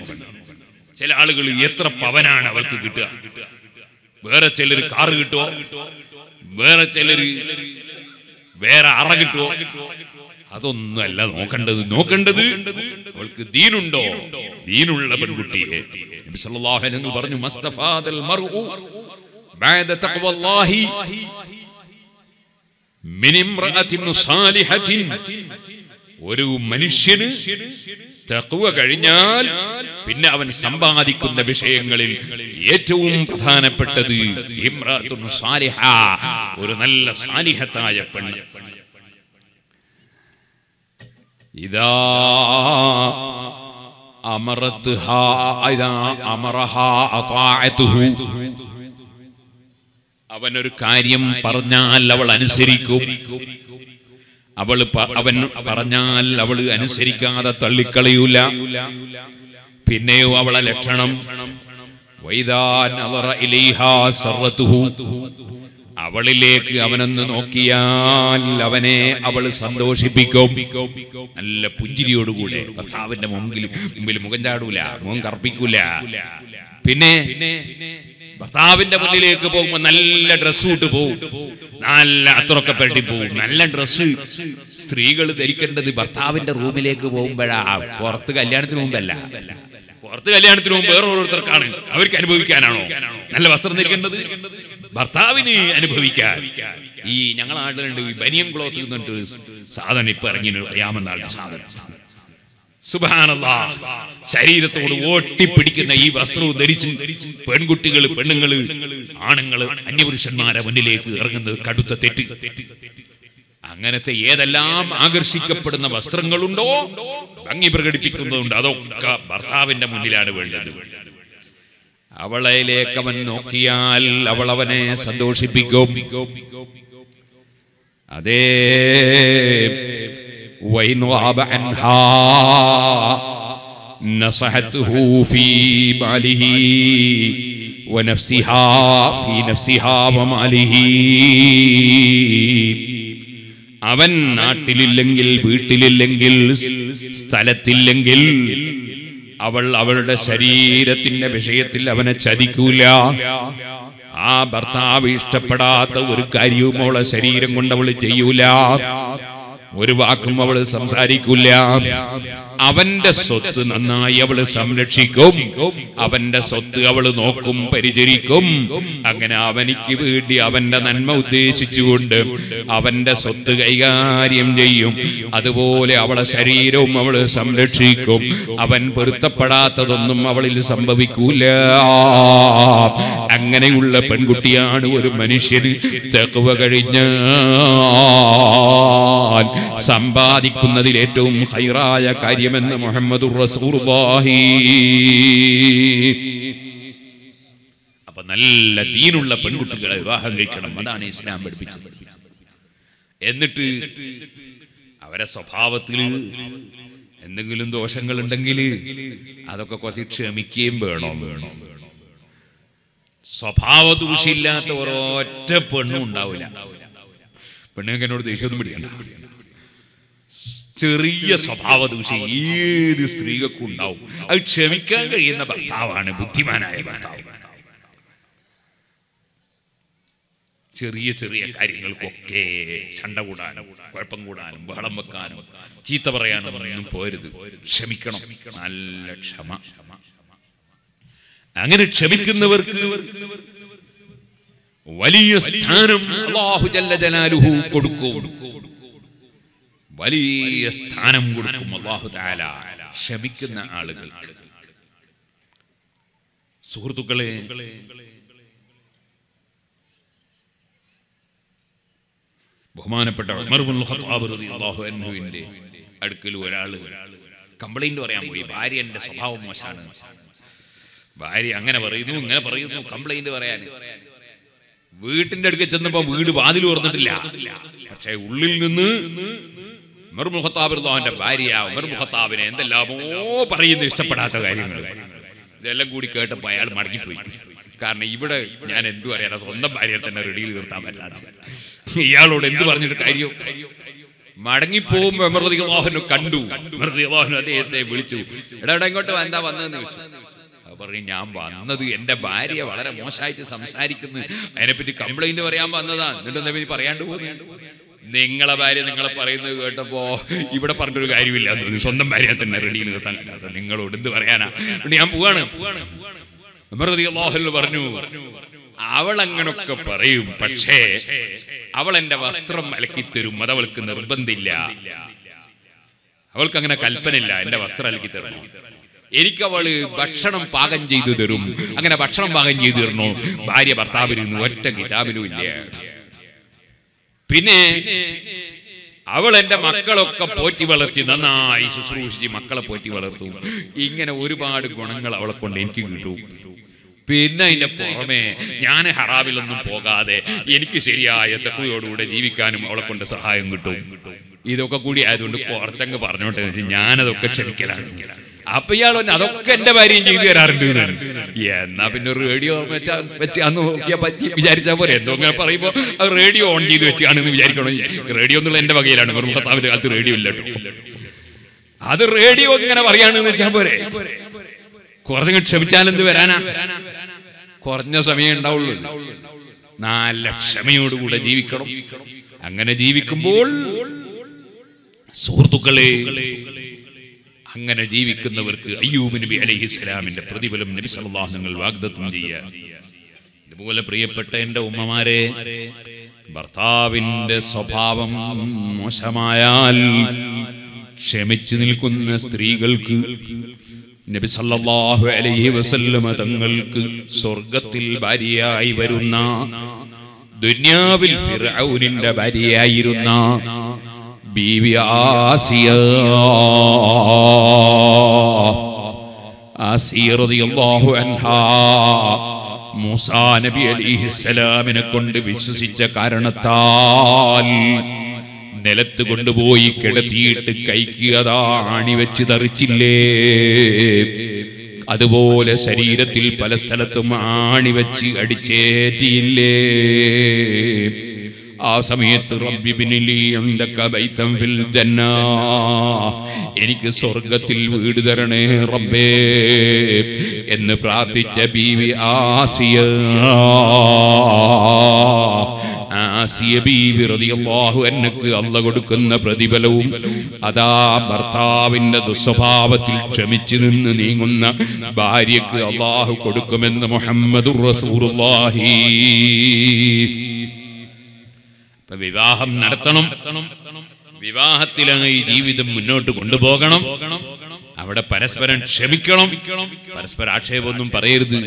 [SPEAKER 1] ചില ആളുകൾ എത്ര പവനാണ് അവൾക്ക് കിട്ടുക, വേറെ ചിലർ കാറ് കിട്ടുമോ, വേറെ ചിലര് വേറെ അറ കിട്ടുമോ, അതൊന്നുമല്ല നോക്കേണ്ടത് അവൾക്ക് ദീനുണ്ടോ. ദീനുള്ള പെൺകുട്ടിയെ നബി സല്ലല്ലാഹു അലൈഹി വസല്ലം പറഞ്ഞു, മസ്തഫാദൽ മർഉ ബഅദ തഖ്വല്ലാഹി മിൻ ഇംറഅത്തിൻ സാലിഹത്തിൻ. ഒരു മനുഷ്യന് തഖ്വ കഴിഞ്ഞാൽ പിന്നെ അവൻ സമ്പാദിക്കുന്ന വിഷയങ്ങളിൽ ഏറ്റവും പ്രധാനപ്പെട്ടത് ഇംറഅത്തുൻ സാലിഹ, ഒരു നല്ല സാലിഹത്തായ പെണ്ണ്. ഇദാ അമറത്ഹാ ഇദാ അമറഹാ അതാഅതുഹു. അവനൊരു കാര്യം പറഞ്ഞാൽ അവൾ അനുസരിക്കും. അവൻ പറഞ്ഞാൽ അവൾ അനുസരിക്കാതെ തള്ളിക്കളയൂല. പിന്നെയോ അവളെ ലക്ഷണം വൈദാ നളറ ഇലൈഹാ സറതുഹു. അവളിലേക്ക് അവനൊന്ന് നോക്കിയാൽ അവനെ അവൾ സന്തോഷിപ്പിക്കും. നല്ല പുഞ്ചിരിയോടുകൂടെ ഭർത്താവിന്റെ മുമ്പിൽ മുഖം ചാടൂല, മുഖം കർപ്പിക്കൂല. പിന്നെ ഭർത്താവിന്റെ മുന്നിലേക്ക് പോകുമ്പോ നല്ല ഡ്രസ് ഇട്ട് പോകും, നല്ല അത്രയൊക്കെ പെട്ടി പോകും. നല്ല ഡ്രസ്സ് സ്ത്രീകൾ ധരിക്കേണ്ടത് ഭർത്താവിന്റെ റൂമിലേക്ക് പോകുമ്പോഴാ, പുറത്ത് കല്യാണത്തിന് മുമ്പല്ല. പുറത്ത് കല്യാണത്തിന് മുമ്പ് വേറെ ഓരോരുത്തർക്കാണ്, അവർക്ക് അനുഭവിക്കാനാണോ നല്ല വസ്ത്രം ധരിക്കേണ്ടത്? ഭർത്താവിന് അനുഭവിക്കാൻ. ഈ ഞങ്ങളെ നാട്ടിലുണ്ട് ബനിയൻ ക്ലോത്ത് എന്നിട്ട് സാധനം ഇപ്പൊ ഇറങ്ങി ഖിയാമത്ത് സാധനം. സുബ്ഹാനല്ലാഹ്, ശരീരത്തോട് ഓട്ടിപ്പിടിക്കുന്ന ഈ വസ്ത്രവും ധരിച്ച് പെണ്ണുങ്ങള് ആണുങ്ങള് അന്യപുരുഷന്മാരെ മുന്നിലേക്ക് ഇറങ്ങുന്നത് കടുത്ത തെറ്റ്. അങ്ങനത്തെ ഏതെല്ലാം ആകർഷിക്കപ്പെടുന്ന വസ്ത്രങ്ങളുണ്ടോ, ഭംഗി പ്രകടിപ്പിക്കുന്നതുണ്ട്, അതൊക്കെ ഭർത്താവിന്റെ മുന്നിലാണ് വേണ്ടത്. അവളിലേക്ക് അവൻ നോക്കിയാൽ അവൾ അവനെ സന്തോഷിപ്പിക്കും. അതേ വൈൻവാബ അൻഹാ നസഹതുഹു ഫീ മാലിഹി വനഫ്സിഹാ ഫീ നഫ്സിഹാ വമാലിഹി. അവൻ നാട്ടിലില്ലെങ്കിൽ, വീട്ടിലില്ലെങ്കിൽ, സ്ഥലത്തില്ലെങ്കിൽ അവൾ അവളുടെ ശരീരത്തിന്റെ വിഷയത്തിൽ അവനെ ചതിക്കൂല. ആ ഭർത്താവ് ഇഷ്ടപ്പെടാത്ത ഒരു കാര്യവും അവളെ ശരീരം കൊണ്ട് അവൾ ചെയ്യൂല. ഒരു വാക്കും അവൾ സംസാരിക്കൂല. അവന്റെ സ്വത്ത് നന്നായി അവൾ സംരക്ഷിക്കും. അവന്റെ സ്വത്ത് അവൾ നോക്കും, പരിചരിക്കും. അങ്ങനെ അവനിക്ക് വേണ്ടി അവന്റെ നന്മ ഉദ്ദേശിച്ചുകൊണ്ട് അവന്റെ സ്വത്ത് കൈകാര്യം ചെയ്യും. അതുപോലെ അവളെ ശരീരവും അവൾ സംരക്ഷിക്കും. അവൻ പൊരുത്തപ്പെടാത്തതൊന്നും അവളിൽ സംഭവിക്കൂല. അങ്ങനെയുള്ള പെൺകുട്ടിയാണ് ഒരു മനുഷ്യന് തഖ്വ കഴിഞ്ഞാൽ സമ്പാദിക്കുന്നതിൽ ഏറ്റവും ഖൈറായ കാര്യമെന്ന് മുഹമ്മദുർ റസൂലുള്ളാഹി. അപ്പൊ നല്ല ദീനുള്ള പെൺകുട്ടികളെ വിവാഹം കഴിക്കണം, അതാണ് ഇസ്ലാം പഠിപ്പിച്ചത്. എന്നിട്ട് അവരെ സ്വഭാവത്തിൽ എന്തെങ്കിലും ദോഷങ്ങൾ ഉണ്ടെങ്കിൽ അതൊക്കെ കുറച്ച് ക്ഷമിക്കുകയും വേണം. സ്വഭാവ ദൂഷ്യമില്ലാത്ത ഒരൊറ്റ പെണ്ണും ഉണ്ടാവില്ല. പെണ്ണുങ്ങൾക്ക് എന്നോട് ദേഷ്യമൊന്നും പിടിക്കണ്ട. ചെറിയ സ്വഭാവ ദൂഷ്യം ഏത് സ്ത്രീകൾക്കും ഉണ്ടാവും. അത് ക്ഷമിക്കാൻ കഴിയുന്ന ഭർത്താവാണ് ബുദ്ധിമാനായ ഭർത്താവ്. ചെറിയ ചെറിയ കാര്യങ്ങൾക്കൊക്കെ ചണ്ട കൂടാനും കുഴപ്പം കൂടാനും ബഹളം വെക്കാനും ചീത്ത പറയാനും ഒന്നും പോരുത്. ക്ഷമിക്കണം. നല്ല ക്ഷമ. അങ്ങനെ ക്ഷമിക്കുന്നവർക്ക് വലിയ സ്ഥാനം അല്ലാഹു ജല്ല ജലാലുഹു കൊടുക്കും. വലിയ സ്ഥാനം കൊടുക്കും അല്ലാഹു തആല ക്ഷമിക്കുന്ന ആളുകൾക്ക്. സുഹൃത്തുക്കളെ, ബഹുമാനപ്പെട്ട ഉമർ ഇബ്നുൽ ഖത്താബ് റളിയല്ലാഹു അൻഹുവിന്റെ അടുക്കൽ ഒരാൾ കംപ്ലൈന്റ് പറയാൻ പോയി. ഭാര്യന്റെ സ്വഭാവം മോശമാണ്, ഭാര്യ അങ്ങനെ പറയുന്നു ഇങ്ങനെ പറയുന്നു, കംപ്ലൈന്റ് പറയാൻ. വീട്ടിന്റെ അടുക്കൽ ചെന്നപ്പോ വീട് വാതിൽ തുറന്നിട്ടില്ല. പക്ഷേ ഉള്ളിൽ നിന്ന് ഉമർ ഇബ്നുൽ ഖത്താബ് റളിയല്ലാഹുവിന്റെ ഭാര്യ ഉമർ ഇബ്നുൽ ഖത്താബിനെ എന്തെല്ലാമോ പറയുന്ന ഇഷ്ടപ്പെടാത്ത കാര്യങ്ങൾ. ഇതെല്ലാം കൂടി കേട്ടപ്പോൾ അയാൾ മടങ്ങിപ്പോയി. കാരണം ഇവിടെ ഞാൻ എന്തു പറയാനാ, സ്വന്തം ഭാര്യയെ തന്നെ റെഡിയിൽ നിർത്താൻ പറ്റാത്ത ഇയാളോട് എന്ത് പറഞ്ഞിട്ട് കാര്യം. മടങ്ങിപ്പോകുമ്പോ ഉമർ റളിയല്ലാഹു അൻഹു കണ്ടു. ഉമർ റളിയല്ലാഹു അൻഹു അദ്ദേഹത്തെ വിളിച്ചു. എടാ ഇങ്ങോട്ട് എന്താ വന്നതെന്ന് ചോദിച്ചു. പറഞ്ഞു, ഞാൻ വന്നത് എന്റെ ഭാര്യ വളരെ മോശമായിട്ട് സംസാരിക്കുന്നു, അതിനെപ്പറ്റി കംപ്ലൈന്റ് പറയാൻ വന്നതാ. എന്നിട്ട് പറയാണ്ട് പോകുന്നു. നിങ്ങളെ ഭാര്യ നിങ്ങളെ പറയുന്നത് കേട്ടപ്പോ ഇവിടെ പറഞ്ഞൊരു കാര്യമില്ല, സ്വന്തം ഭാര്യയെ തന്നെ റെഡിയിൽ നിർത്താൻ പറ്റാത്ത നിങ്ങളോട് എന്ത് പറയാനാ, ഞാൻ പോവാണ്. ഉമർ റളിയല്ലാഹു അൻഹു പറഞ്ഞു, അവൾ അങ്ങനൊക്കെ പറയും, പക്ഷേ അവൾ എന്റെ വസ്ത്രം അലക്കിത്തരും, അതവൾക്ക് നിർബന്ധമില്ല. അവൾക്ക് അങ്ങനെ കൽപ്പനയില്ല എന്റെ വസ്ത്രം അലക്കി തരണം. എനിക്ക് അവള് ഭക്ഷണം പാകം ചെയ്തു തരും. അങ്ങനെ ഭക്ഷണം പാകം ചെയ്തു തരണോ ഭാര്യ ഭർത്താവിന് ഒറ്റ കിതാബിലും ഇല്ല. പിന്നെ അവൾ എന്റെ മക്കളൊക്കെ പോറ്റി വളർത്തി, നന്നായി ശുശ്രൂഷിച്ച് മക്കളെ പോറ്റി വളർത്തും. ഇങ്ങനെ ഒരുപാട് ഗുണങ്ങൾ അവളെ കൊണ്ട് എനിക്ക് കിട്ടും. പിന്നെ അതിന്റെ പുറമെ ഞാൻ ഹറാമിലൊന്നും പോകാതെ എനിക്ക് ശരിയായ തഖ്വയോടുകൂടെ ജീവിക്കാനും അവളെ കൊണ്ട് സഹായം കിട്ടും. ഇതൊക്കെ കൂടി ആയതുകൊണ്ട് കുറച്ചങ്ങ് പറഞ്ഞോട്ടെ, ഞാനതൊക്കെ ക്ഷമിക്കലാണ്. അപ്പൊ ഇയാൾ അതൊക്കെ എന്റെ ഭാര്യയും ചെയ്തു തരാറുണ്ട്. എന്നാ പിന്നെ ഒരു റേഡിയോ വെച്ച് അന്ന് നോക്കിയാ പറ്റി വിചാരിച്ചാ പോലെ. എന്തോ ഇങ്ങനെ പറയുമ്പോ അത് റേഡിയോ ഓൺ ചെയ്ത് വെച്ചാണെന്ന് വിചാരിക്കണോ? റേഡിയോ എന്നുള്ള എന്റെ വകയിലാണ്. ഭർത്താവിന്റെ കാലത്ത് റേഡിയോ ഇല്ല കേട്ടോ. അത് റേഡിയോ ഇങ്ങനെ പറയാണെന്ന് വെച്ചാ പോരെ. കുറച്ചങ്ങ് ക്ഷമിച്ചാൽ എന്ത് വരാനാ? കുറഞ്ഞ സമയം ഉണ്ടാവുള്ളൂ. നല്ല ക്ഷമയോടുകൂടെ ജീവിക്കണം. അങ്ങനെ ജീവിക്കുമ്പോൾ സുഹൃത്തുക്കളെ, അങ്ങനെ ജീവിക്കുന്നവർക്ക് അയ്യൂബ് നബി അലൈഹിസ്സലാമിന്റെ പ്രതിഫലം നബി സല്ലല്ലാഹു അലൈഹി വസല്ലം വാഗ്ദത്തം ചെയ്യുക. ഇതുപോലെ പ്രിയപ്പെട്ട എന്റെ ഉമ്മമാരെ, ഭർത്താവിന്റെ സ്വഭാവം മോശമായാൽ ക്ഷമിച്ചു നിൽക്കുന്ന സ്ത്രീകൾക്ക് നബി സല്ലല്ലാഹു അലൈഹി വസല്ലം തങ്ങൾക്ക് സ്വർഗത്തിൽ ഭാര്യയായി വരുന്ന, ദുനിയാവിൽ ഫിർഔനിന്റെ ഭാര്യയായിരുന്ന ബീവി ആസിയ റളിയല്ലാഹു അൻഹാ മൂസാ നബി അലൈഹിസ്സലാമിനെ കൊണ്ട് വിശ്വസിച്ച കാരണത്താൽ നിലത്ത് കൊണ്ടുപോയി കിടത്തിയിട്ട് കൈക്ക് ആണി വെച്ച് തറിച്ചില്ലേ? അതുപോലെ ശരീരത്തിൽ പല സ്ഥലത്തും ആണി വെച്ച് അടിച്ചേറ്റിയില്ലേ? ആ സമയത്ത് റബ്ബി ബിനിലി ഇൻദക ബൈതൻ ഫിൽ ജന്ന, എനിക്ക് സ്വർഗ്ഗത്തിൽ വീട് തരണേ റബ്ബേ എന്ന് പ്രാർത്ഥിച്ച ബീവി ആസിയ ബീവി റളിയല്ലാഹു അൻഹക്ക് അല്ലാഹു കൊടുക്കുന്ന പ്രതിഫലവും അതാ ഭർത്താവിന്റെ ദുസ്വഭാവത്തിൽ ക്ഷമിച്ചു നിന്ന് നീങ്ങുന്ന ഭാര്യക്ക് അല്ലാഹു കൊടുക്കുമെന്ന് മുഹമ്മദുർ റസൂലുള്ളാഹി. വിവാഹം നടത്തണം, വിവാഹത്തിലായി ജീവിതം മുന്നോട്ട് കൊണ്ടുപോകണം. അവിടെ പരസ്പരം ക്ഷമിക്കണം, പരസ്പര ആക്ഷേപമൊന്നും പറയരുത്.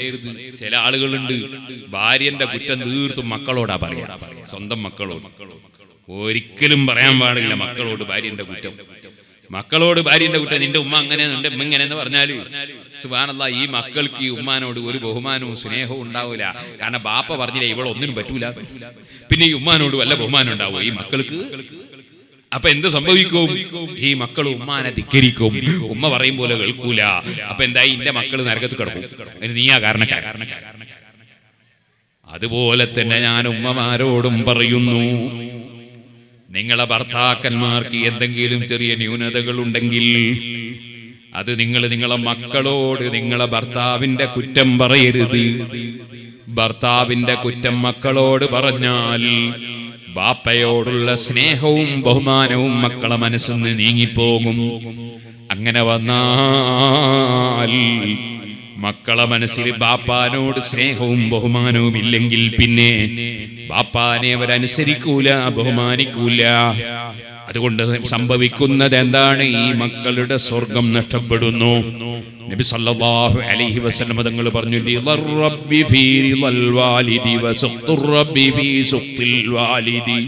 [SPEAKER 1] ചില ആളുകളുണ്ട് ഭാര്യന്റെ കുറ്റം തീർത്തും മക്കളോടാ പറയാ, സ്വന്തം മക്കളോട്. ഒരിക്കലും പറയാൻ പാടില്ല മക്കളോട് ഭാര്യന്റെ കുറ്റം. മക്കളോട് ഭാര്യന്റെ കുറ്റം, നിന്റെ ഉമ്മ അങ്ങനെ നിന്റെ ഉമ്മ ഇങ്ങനെ എന്ന് പറഞ്ഞാല് സുബ്ഹാനല്ലാഹ്, ഈ മക്കൾക്ക് ഈ ഉമ്മാനോട് ഒരു ബഹുമാനവും സ്നേഹവും ഉണ്ടാവില്ല. കാരണം ബാപ്പ പറഞ്ഞില്ലേ ഇവളൊന്നിനും പറ്റൂല, പിന്നെ ഈ ഉമ്മാനോട് വല്ല ബഹുമാനം ഉണ്ടാവും ഈ മക്കൾക്ക്? അപ്പൊ എന്ത് സംഭവിക്കും? ഈ മക്കൾ ഉമ്മാനെ ധിക്കരിക്കും, ഉമ്മ പറയും പോലെ കേൾക്കൂല. അപ്പൊ എന്തായി? എന്റെ മക്കൾ നരകത്ത് കിടക്കും, നീയാ കാരണക്കാരൻ. അതുപോലെ തന്നെ ഞാൻ ഉമ്മമാരോടും പറയുന്നു, നിങ്ങളെ ഭർത്താക്കന്മാർക്ക് എന്തെങ്കിലും ചെറിയ ന്യൂനതകൾ ഉണ്ടെങ്കിൽ അത് നിങ്ങളെ മക്കളോട് നിങ്ങളെ ഭർത്താവിന്റെ കുറ്റം പറയരുത്. ഭർത്താവിന്റെ കുറ്റം മക്കളോട് പറഞ്ഞാൽ ബാപ്പയോടുള്ള സ്നേഹവും ബഹുമാനവും മക്കളെ മനസ്സിൽ നിന്ന് നീങ്ങിപ്പോകും. അങ്ങനെ വന്നാൽ മക്കളെ മനസ്സിൽ ബാപ്പാനോട് സ്നേഹവും ബഹുമാനവും ഇല്ലെങ്കിൽ പിന്നെ ബാപ്പാനെ അവരനുസരിക്കൂല, ബഹുമാനിക്കൂല. അതുകൊണ്ട് സംഭവിക്കുന്നത് എന്താണ്? ഈ മക്കളുടെ സ്വർഗം നഷ്ടപ്പെടുന്നു. നബി സല്ലല്ലാഹു അലൈഹി വസല്ലം തങ്ങൾ പറഞ്ഞു, റബ്ബി ഫീ റിളൽ വാലിദി വസുഖ്തുർ റബ്ബി ഫീ സുഖ്തിൽ വാലിദി.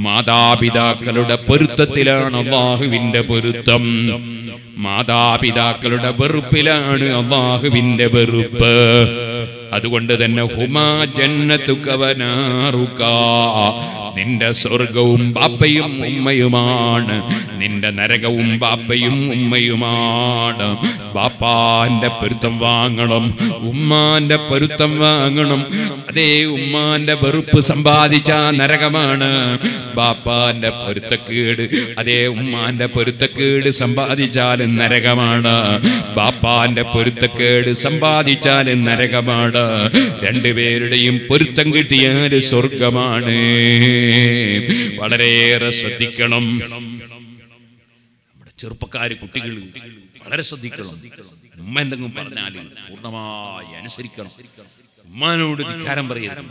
[SPEAKER 1] മാതാപിതാക്കളുടെ പൊരുത്തത്തിലാണ് അല്ലാഹുവിന്റെ പൊരുത്തം, മാതാപിതാക്കളുടെ വെറുപ്പിലാണ് അല്ലാഹുവിന്റെ വെറുപ്പ്. അതുകൊണ്ട് തന്നെ ഹുമാ ജന്നതുക വനാറുക, നിന്റെ സ്വർഗവും ബാപ്പയും ഉമ്മയുമാണ്, നിന്റെ നരകവും ബാപ്പയും ഉമ്മയുമാണ്. ബാപ്പാന്റെ പൊരുത്തം വാങ്ങണം, ഉമ്മാന്റെ പൊരുത്തം വാങ്ങണം. അതേ ഉമ്മാന്റെ വെറുപ്പ് സമ്പാദിച്ച നരകമാണ്. ബാപ്പാന്റെ പൊരുത്തക്കേട്, അതേ ഉമ്മാന്റെ പൊരുത്തക്കേട് സമ്പാദിച്ചാലും നരകമാണ്. ബാപ്പാന്റെ പൊരുത്തക്കേട് സമ്പാദിച്ചാലും നരകമാണ്. രണ്ടുപേരുടെയും പൊരുത്തം കിട്ടിയാൽ സ്വർഗമാണ്. വളരെയേറെ ശ്രദ്ധിക്കണം. നമ്മുടെ ചെറുപ്പക്കാര് കുട്ടികൾ വളരെ ശ്രദ്ധിക്കണം. ഉമ്മ എന്തെങ്കിലും പറഞ്ഞാൽ പൂർണ്ണമായി അനുസരിക്കണം. ഉമ്മാനോട് ധിക്കാരം പറയരുത്.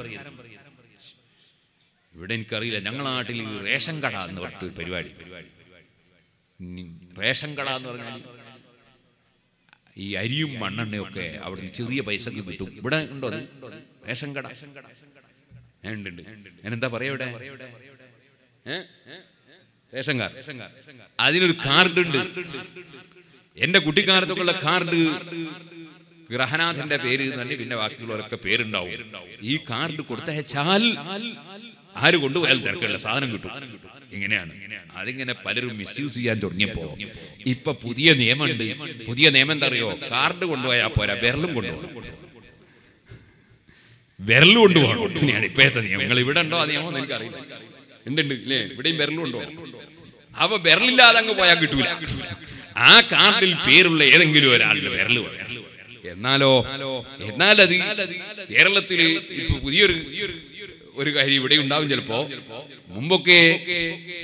[SPEAKER 1] ഇവിടെ എനിക്കറിയില്ല, ഞങ്ങളുടെ നാട്ടിൽ റേഷൻ കട എന്ന് പറഞ്ഞ പരിപാടി. റേഷൻ കട എന്ന് പറഞ്ഞാൽ ഈ അരിയും മണ്ണെണ്ണയും ഒക്കെ അവിടുന്ന് ചെറിയ പൈസക്ക് കിട്ടും. ഇവിടെ ഉണ്ടോ അത് റേഷൻ കട? ഉണ്ട്. ഞാനെന്താ പറയാ, ഇവിടെ റേഷൻ കാർഡ്. അതിനൊരു കാർഡ് ഉണ്ട്. എന്റെ കുട്ടിക്കാലത്തൊക്കെ ഉള്ള കാർഡ് ഗ്രഹനാഥന്റെ പേര് തന്നെ, പിന്നെ ബാക്കിയുള്ളവരൊക്കെ പേരുണ്ടാവും. ഈ കാർഡ് കൊടുത്തയച്ചാൽ ആര് കൊണ്ടുപോയാൽ തിരക്കുള്ള സാധനം കിട്ടും. ഇങ്ങനെയാണ്. അതിങ്ങനെ പലരും മിസ്യൂസ് ചെയ്യാൻ തുടങ്ങിയപ്പോ ഇപ്പൊ പുതിയ നിയമമുണ്ട്. പുതിയ നിയമം എന്താ അറിയോ? കാർഡ് കൊണ്ടുപോയാൽ പോരാ, വിരലും കൊണ്ടുപോകണം. വിരലും കൊണ്ടുപോകണം. ഇങ്ങനെയാണ് ഇപ്പോഴത്തെ നിയമം. നിങ്ങൾ ഇവിടെ ഉണ്ടോ ആ നിയമം? എനിക്കറിയില്ല. ഉണ്ട് അല്ലേ? ഇവിടെയും വിരലും ഉണ്ടോ? അപ്പൊ വിരലില്ലാതെ അങ്ങ് പോയാൽ കിട്ടൂല. ആ കാർഡിൽ പേരുള്ള ഏതെങ്കിലും ഒരാളുടെ വിരല് വേണം. എന്നാലത് കേരളത്തില് ഇപ്പൊ പുതിയൊരു കാര്യം ഇവിടെ ഉണ്ടാവും. ചിലപ്പോ മുമ്പൊക്കെ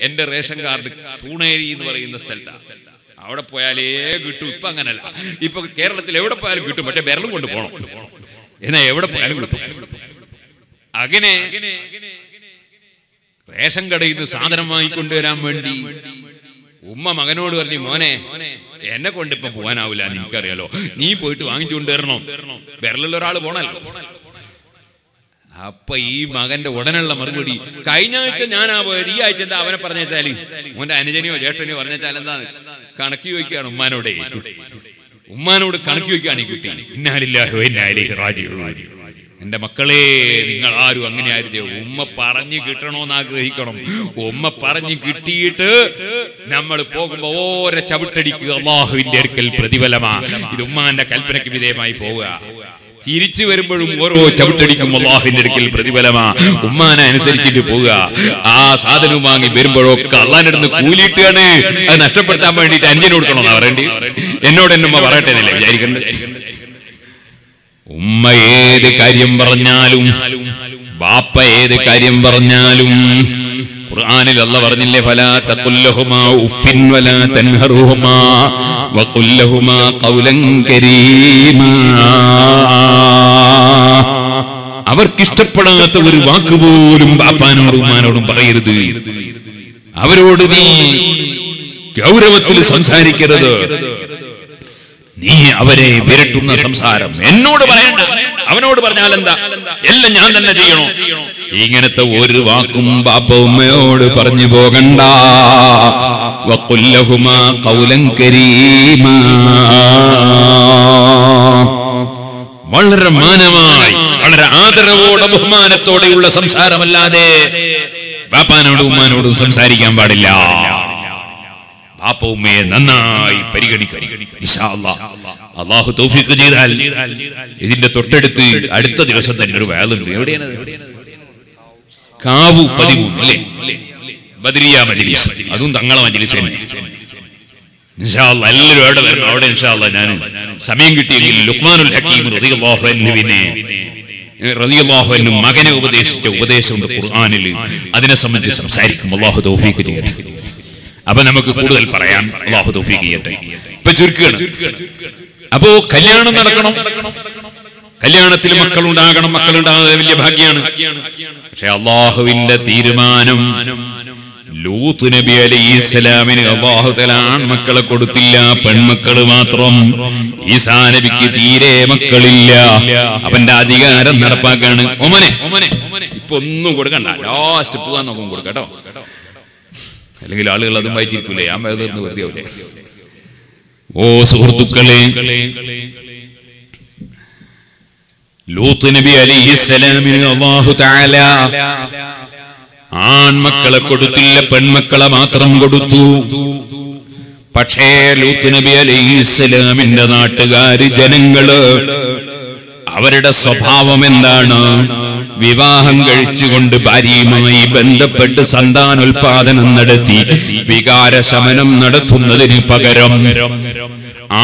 [SPEAKER 1] എന്റെ റേഷൻ കാർഡ് തൂണേരി എന്ന് പറയുന്ന സ്ഥലത്താണ്. അവിടെ പോയാലേ കിട്ടും. ഇപ്പൊ അങ്ങനല്ല. ഇപ്പൊ കേരളത്തിൽ എവിടെ പോയാലും കിട്ടും, പക്ഷെ വിരലും കൊണ്ട് പോകണം. എന്നാ എവിടെ പോയാലും കിട്ടും. അങ്ങനെ റേഷൻ കടയിൽ നിന്ന് സാധനം വാങ്ങിക്കൊണ്ടുവരാൻ വേണ്ടി ഉമ്മ മകനോട് പറഞ്ഞു, മോനെ എന്നെ കൊണ്ട് ഇപ്പൊ പോകാനാവില്ല, എനിക്കറിയാലോ, നീ പോയിട്ട് വാങ്ങിച്ചുകൊണ്ട് വരണോ. വിരലുള്ള ഒരാൾ പോണല്ലോ. അപ്പൊ ഈ മകന്റെ ഉടനുള്ള മറുപടി, കഴിഞ്ഞ ആഴ്ച ഞാനാ പോയത്, ഈ ആഴ്ച എന്താ അവനെ പറഞ്ഞാല്? മോന്റെ അനുജനെയോ ജ്യേഷ്ഠനെയോ പറഞ്ഞാൽ എന്താ കണക്കി ചോദിക്കുകയാണ് ഉമ്മാനോടെ. ഉമ്മാനോട് കണക്കി ചോദിക്കുകയാണ് ഈ കുട്ടി. ഇന്നാലില്ലാഹി വ ഇന്നാ ഇലൈഹി റാജിഊൻ. എന്റെ മക്കളെ, നിങ്ങൾ ആരും അങ്ങനെ ആയിരുന്നേ. ഉമ്മ പറഞ്ഞു കിട്ടണോന്ന് ആഗ്രഹിക്കണം. ഉമ്മ പറഞ്ഞു കിട്ടിയിട്ട് നമ്മൾ പോകുമ്പോ ഓരോ ചവിട്ടടിക്കുക അല്ലാഹുവിന്റെ അടുക്കൽ പ്രതിഫലമാ. ഇത് ഉമ്മാന്റെ കൽപ്പനയ്ക്ക് വിധേയമായി പോവുക. തിരിച്ചു വരുമ്പോഴും ഓരോ ചവിട്ടടിക്കും അല്ലാഹുവിന്റെ അടുക്കൽ പ്രതിഫലമാ. ഉമ്മാനെ അനുസരിച്ചിട്ട് പോവുക. ആ സാധനം വാങ്ങി വരുമ്പോഴൊക്കെ അള്ളാന്റെ കൂലിയിട്ടാണ്. അത് നഷ്ടപ്പെടുത്താൻ വേണ്ടിയിട്ട് അഞ്ചിന് കൊടുക്കണമെന്നാ പറയേണ്ടി. എന്നോട് എന്നെ ഉമ്മ പറയട്ടെ എന്നല്ലേ വിചാരിക്കേണ്ടത്. ഉമ്മ ഏത് കാര്യം പറഞ്ഞാലും, ബാപ്പ ഏത് കാര്യം പറഞ്ഞാലും, ഖുർആനിൽ അല്ലാഹ് പറഞ്ഞില്ലേ, ഫലാ തഖുല്ലഹുമാ ഉഫിൻ വലാ തൻഹറുഹുമാ വഖുല്ലഹുമാ ഖൗലൻ കരീമാ. അവർക്കിഷ്ടപ്പെടാത്ത ഒരു വാക്ക് പോലും ബാപ്പാനോടും ഉമ്മാനോടും പറയരുത്. അവരോട് നീ ഗൗരവത്തിൽ സംസാരിക്കരുത്. നീ അവരെ വിരട്ടുന്ന സംസാരം എന്നോട് പറയണ്ട. അവനോട് പറഞ്ഞാൽ എന്താ? എല്ലാം ഞാൻ തന്നെ ചെയ്യണോ? ഇങ്ങനത്തെ ഒരു വാക്കും ബാപ്പ ഉമ്മയോട് പറഞ്ഞു പോകണ്ട. വഖുല്ലഹുമാ ഖൗലൻ കരീമാ. വളരെ മാനമായി, വളരെ ആദരവോടെ ബഹുമാനത്തോടെയുള്ള സംസാരമല്ലാതെ ബാപ്പാനോടും ഉമ്മാനോടും സംസാരിക്കാൻ പാടില്ല. പാപ്പ ഉമ്മയെ നന്നായി പരിഗണിക്കണം. ഇൻഷാ അല്ലാഹ് അല്ലാഹു തൗഫീഖ് ചെയ്താൽ ഇതിന്റെ തൊട്ടടുത്ത് അടുത്ത ദിവസം തന്നെ ഒരു വഅലുണ്ട്. എവിടെയാണ്? കാവു 13 അല്ലേ? ബദരിയ മജ്ലിസ്, അതും തങ്ങളെ മജ്ലിസ് തന്നെ. ഇൻഷാ അല്ലാഹ് എല്ലാവരും അവിടെ വരണം. അവിടെ ഇൻഷാ അല്ലാഹ് ഞാൻ സമയം കിട്ടിയെങ്കിൽ ലുഖ്മാനുൽ ഹകീം റളിയല്ലാഹു അൻഹു മകനെ ഉപദേശിച്ച ഉപദേശമുണ്ട് ഖുർആനിൽ. അതിനെ സംബന്ധിച്ച് സംസാരിക്കും. അല്ലാഹു തൗഫീഖ് ചെയ്യട്ടെ. അപ്പൊ നമുക്ക് കൂടുതൽ പറയാൻ അല്ലാഹു തൗഫീഖ് ചെയ്യട്ടെ. ഇപ്പൊ ചുരുക്കുകയാണ്. അപ്പോ കല്യാണം നടക്കണം, കല്യാണത്തിൽ മക്കളുണ്ടാകണം. മക്കളുണ്ടാകുന്നത് വലിയ ഭാഗ്യാണ്. പക്ഷെ അള്ളാഹുവിന്റെ തീരുമാനം, ലൂത്ത് നബി അലൈഹിസ്സലാമിന് അല്ലാഹു തആല ആൺമക്കളെ കൊടുത്തില്ല, പെൺമക്കള് മാത്രം. ഈസാ നബിക്ക് തീരെ മക്കളില്ല. അവന്റെ അധികാരം നടപ്പാക്കാണ്. ഓമനെ ഇപ്പൊ ഒന്നും കൊടുക്കണ്ട, ലാസ്റ്റ് പോകാൻ നോക്കും കൊടുക്കട്ടോ. അല്ലെങ്കിൽ ആളുകൾ അതും വായിച്ചിരിക്കൂലേ, ഞാൻ തീർന്ന് വെറുതെ ആവൂലേ. ഓ സുഹൃത്തുക്കളെ, ലൂത്ത് നബി അലൈഹിസ്സലാമിന് അല്ലാഹു തആല ആൺമക്കളെ കൊടുത്തില്ല, പെൺമക്കളെ മാത്രം കൊടുത്തു. പക്ഷേ ലൂത്ത് നബി അലൈഹിസ്സലാമിന്റെ നാട്ടുകാര്, ജനങ്ങള്, അവരുടെ സ്വഭാവം എന്താണ്? വിവാഹം കഴിച്ചുകൊണ്ട് ഭാര്യയുമായി ബന്ധപ്പെട്ട് സന്താനോൽപാദനം നടത്തി വികാരശമനം നടത്തുന്നതിന് പകരം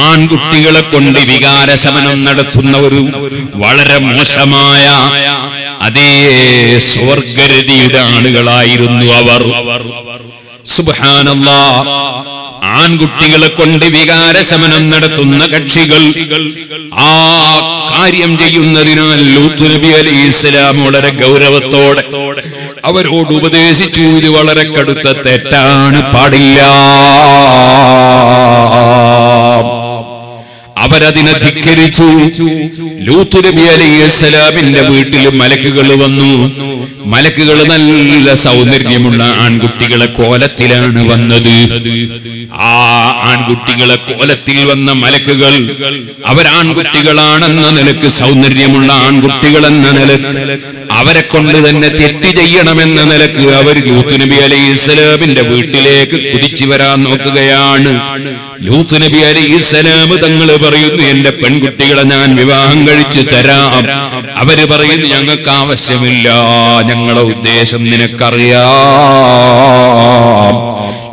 [SPEAKER 1] ആൺകുട്ടികളെ കൊണ്ട് വികാരശമനം നടത്തുന്ന ഒരു വളരെ മോശമായ അതേ സ്വർഗരതിയുടെ ആളുകളായിരുന്നു അവർ. സുബ്ഹാനല്ലാഹ്. ആൺകുട്ടികളെ കൊണ്ട് വികാരശമനം നടത്തുന്ന കക്ഷികൾ ആ കാര്യം ചെയ്യുന്നതിനാൽ ലൂത്ത് നബി അലൈഹിസ്സലാം വളരെ ഗൗരവത്തോടെ അവരോട് ഉപദേശിച്ചു, ഇത് വളരെ കടുത്ത തെറ്റാണ്, പാടില്ല. അവരതിനെ ധിക്കരിച്ചു. ലൂത്ത് നബി അലൈഹിസ്സലാമിന്റെ വീട്ടിൽ മലക്കുകൾ വന്നു. മലക്കുകൾ നല്ല സൗന്ദര്യമുള്ള ആൺകുട്ടികളെ കോലത്തിലാണ് വന്നത്. ആ ആൺകുട്ടികളെ കോലത്തിൽ വന്ന മലക്കുകൾ അവരാൺകുട്ടികളാണെന്ന നിലക്ക്, സൗന്ദര്യമുള്ള ആൺകുട്ടികൾ എന്ന നിലക്ക്, അവരെ കൊണ്ട് തന്നെ തെറ്റ് ചെയ്യണമെന്ന നിലക്ക് അവർ ലൂത്ത് നബി അലൈഹിസ്സലാമിന്റെ വീട്ടിലേക്ക് കുതിച്ചു വരാൻ നോക്കുകയാണ്. ലൂത്ത് നബി അലൈഹിസ്സലാം തങ്ങൾ പറയുന്നു, എന്റെ പെൺകുട്ടികളെ ഞാൻ വിവാഹം കഴിച്ചു തരാം. അവര് പറയുന്നു, ഞങ്ങൾക്ക് ആവശ്യമില്ല, ഞങ്ങളുടെ ഉദ്ദേശം നിനക്കറിയാം.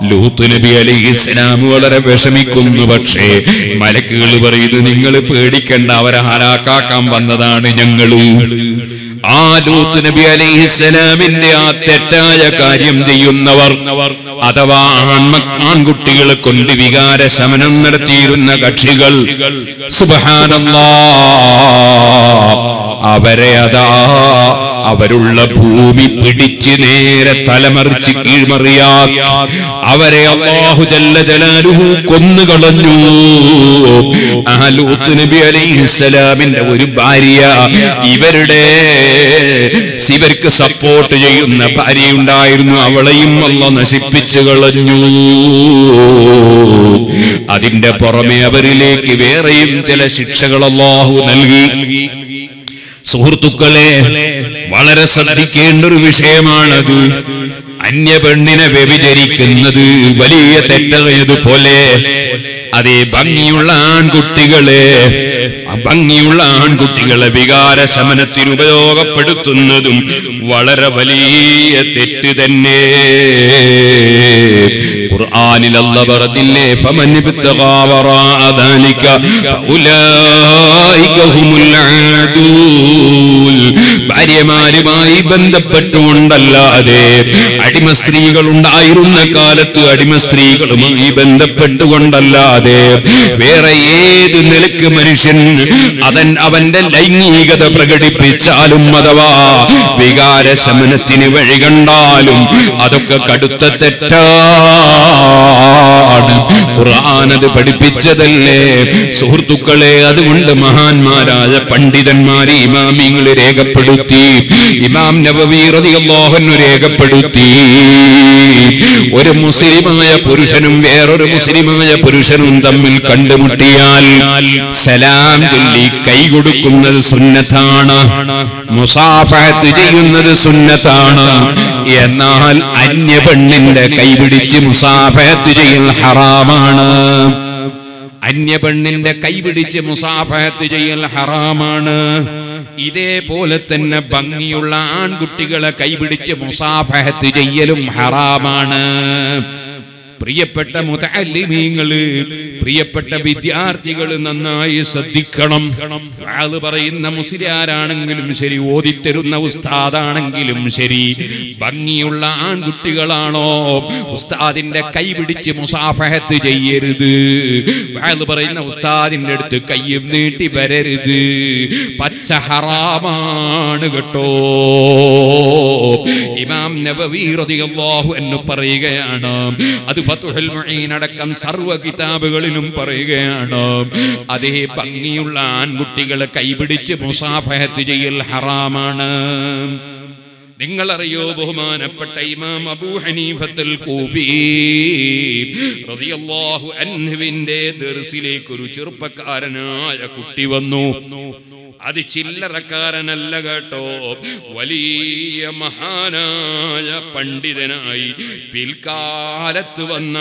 [SPEAKER 1] ലൂത്ത് നബി അലൈഹിസ്സലാം വളരെ വിഷമിക്കുന്നു. പക്ഷേ മലക്കുകൾ പറയുന്നു, നിങ്ങൾ പേടിക്കണ്ട, അവരെ ഹലാക്കാക്കാൻ വന്നതാണ് ഞങ്ങള്. ആ ലൂത്ത് നബി അലൈഹിസ്സലാമിന്റെ ആ തെറ്റായ കാര്യം ചെയ്യുന്നവർ, അഥവാ ആൺകുട്ടികളെ കൊണ്ട് വികാരശമനം നടത്തിയിരുന്ന കക്ഷികൾ, സുബ്ഹാനല്ലാഹ്, അവരെ അതാ അവരുള്ള ഭൂമി പിടിച്ച് നേരെ തലമറിച്ച് കീഴ്മറിയാൻ അവരെ അല്ലാഹു ജല്ല ജലാലുഹു കൊന്നുകളഞ്ഞു. ആ ലൂത്ത് നബി അലൈഹിസ്സലാമിന്റെ ഒരു ഭാര്യ, ഇവർക്ക് സപ്പോർട്ട് ചെയ്യുന്ന ഭാര്യയുണ്ടായിരുന്നു, അവളെയും അല്ലാഹു നശിപ്പിച്ചു കളഞ്ഞു. അതിന്റെ പുറമെ അവരിലേക്ക് വേറെയും ചില ശിക്ഷകൾ അല്ലാഹു നൽകി. സുഹൃത്തുക്കളെ, വളരെ ശ്രദ്ധിക്കേണ്ട ഒരു വിഷയമാണത്. അന്യ പെണ്ണിനെ വ്യഭിചരിക്കുന്നത് വലിയ തെറ്റായതുപോലെ അതേ ഭംഗിയുള്ള ആൺകുട്ടികളെ വികാരശമനത്തിന് ഉപയോഗപ്പെടുത്തുന്നതും വളരെ വലിയ തെറ്റ് തന്നെ. ഖുർആനിൽ അല്ലാഹു പറഞ്ഞില്ലേ, ഫമൻ ഇബ്തഗാ വറാഅ ദാലിക ഫഉലൈക ഹുമുൽ ആദൂൽ. ഭാര്യമാരുമായി ബന്ധപ്പെട്ടുകൊണ്ടല്ലാതെ, അടിമ സ്ത്രീകൾ ഉണ്ടായിരുന്ന കാലത്ത് അടിമ സ്ത്രീകളുമായി ബന്ധപ്പെട്ടുകൊണ്ടല്ലാതെ വേറെ ഏത് നിലക്ക് മനുഷ്യൻ അവന്റെ ലൈംഗികത പ്രകടിപ്പിച്ചാലും അഥവാ വികാരശമനത്തിന് വഴി കണ്ടാലും അതൊക്കെ കടുത്ത തെറ്റാണ്. ഖുർആൻ അത് പഠിപ്പിച്ചതല്ലേ സുഹൃത്തുക്കളെ. അതുകൊണ്ട് മഹാന്മാരായ പണ്ഡിതന്മാര്, ഇമാമിങ്ങൾ രേഖപ്പെടുത്തി, രേഖപ്പെടുത്തി. ഇമാം നബവി റളിയല്ലാഹു അൻഹു രേഖപ്പെടുത്തി, ഒരു മുസ്ലിമായ പുരുഷനും വേറൊരു മുസ്ലിമായ പുരുഷനും തമ്മിൽ കണ്ടുമുട്ടിയാൽ സലാം ചൊല്ലി കൈ കൊടുക്കുന്നത് സുന്നത്താണ്, മുസാഫഹത്ത് ചെയ്യുന്നത് സുന്നത്താണ്. എന്നാൽ അന്യ പെണ്ണിന്റെ കൈപിടിച്ച് മുസാഫഹത്ത് ചെയ്യൽ ഹറാമാണ്. അന്യ പെണ്ണിന്റെ കൈപിടിച്ച് മുസാഫഹത്ത് ചെയ്യൽ ഹറാമാണ്. ഇതേപോലെ തന്നെ ഭംഗിയുള്ള ആൺകുട്ടികളെ കൈപിടിച്ച് മുസാഫഹത്ത് ചെയ്യലും ഹറാമാണ്. പ്രിയപ്പെട്ട മുതഅല്ലിമീങ്ങള്, പ്രിയപ്പെട്ട വിദ്യാർത്ഥികള് നന്നായി ശ്രദ്ധിക്കണം. വാള് പറയുന്ന മുസ്ലിയാരാണെങ്കിലും ശരി, ഓതിത്തരുന്ന ഉസ്താദാണെങ്കിലും ശരി, ഭംഗിയുള്ള ആൺകുട്ടികളാണോ ഉസ്താദിന്റെ കൈ പിടിച്ച് മുസാഫഹത്ത് ചെയ്യരുത്. വാള് പറയുന്ന ഉസ്താദിന്റെ അടുത്ത് കയ്യും നീട്ടി വരരുത്. പച്ച ഹറാമാണ് കേട്ടോ. ഇമാം നബവി റളിയല്ലാഹു അൻഹു പറയുകയാണ്, അത് ഫത്ഹുൽ മുഈൻ അടക്കം സർവ്വ കിതാബുകളിലും പറയുകയാണ്, അതേ ഭംഗിയുള്ള ആൺകുട്ടികളെ കൈപിടിച്ച് മുസാഫഹത്ത് ചെയ്യൽ ഹറാമാണ്. നിങ്ങളറിയോ, ബഹുമാനപ്പെട്ട ഇമാം അബൂ ഹനീഫത്തുൽ കൂഫി റളിയല്ലാഹു അൻഹുവിന്റെ ദർസിലേക്ക് ഒരു ചെറുപ്പക്കാരനായ കുട്ടി വന്നു. അത് ചില്ലറക്കാരനല്ല കേട്ടോ, വലിയ മഹാനായ പണ്ഡിതനായി പിൽക്കാലത്ത് വന്ന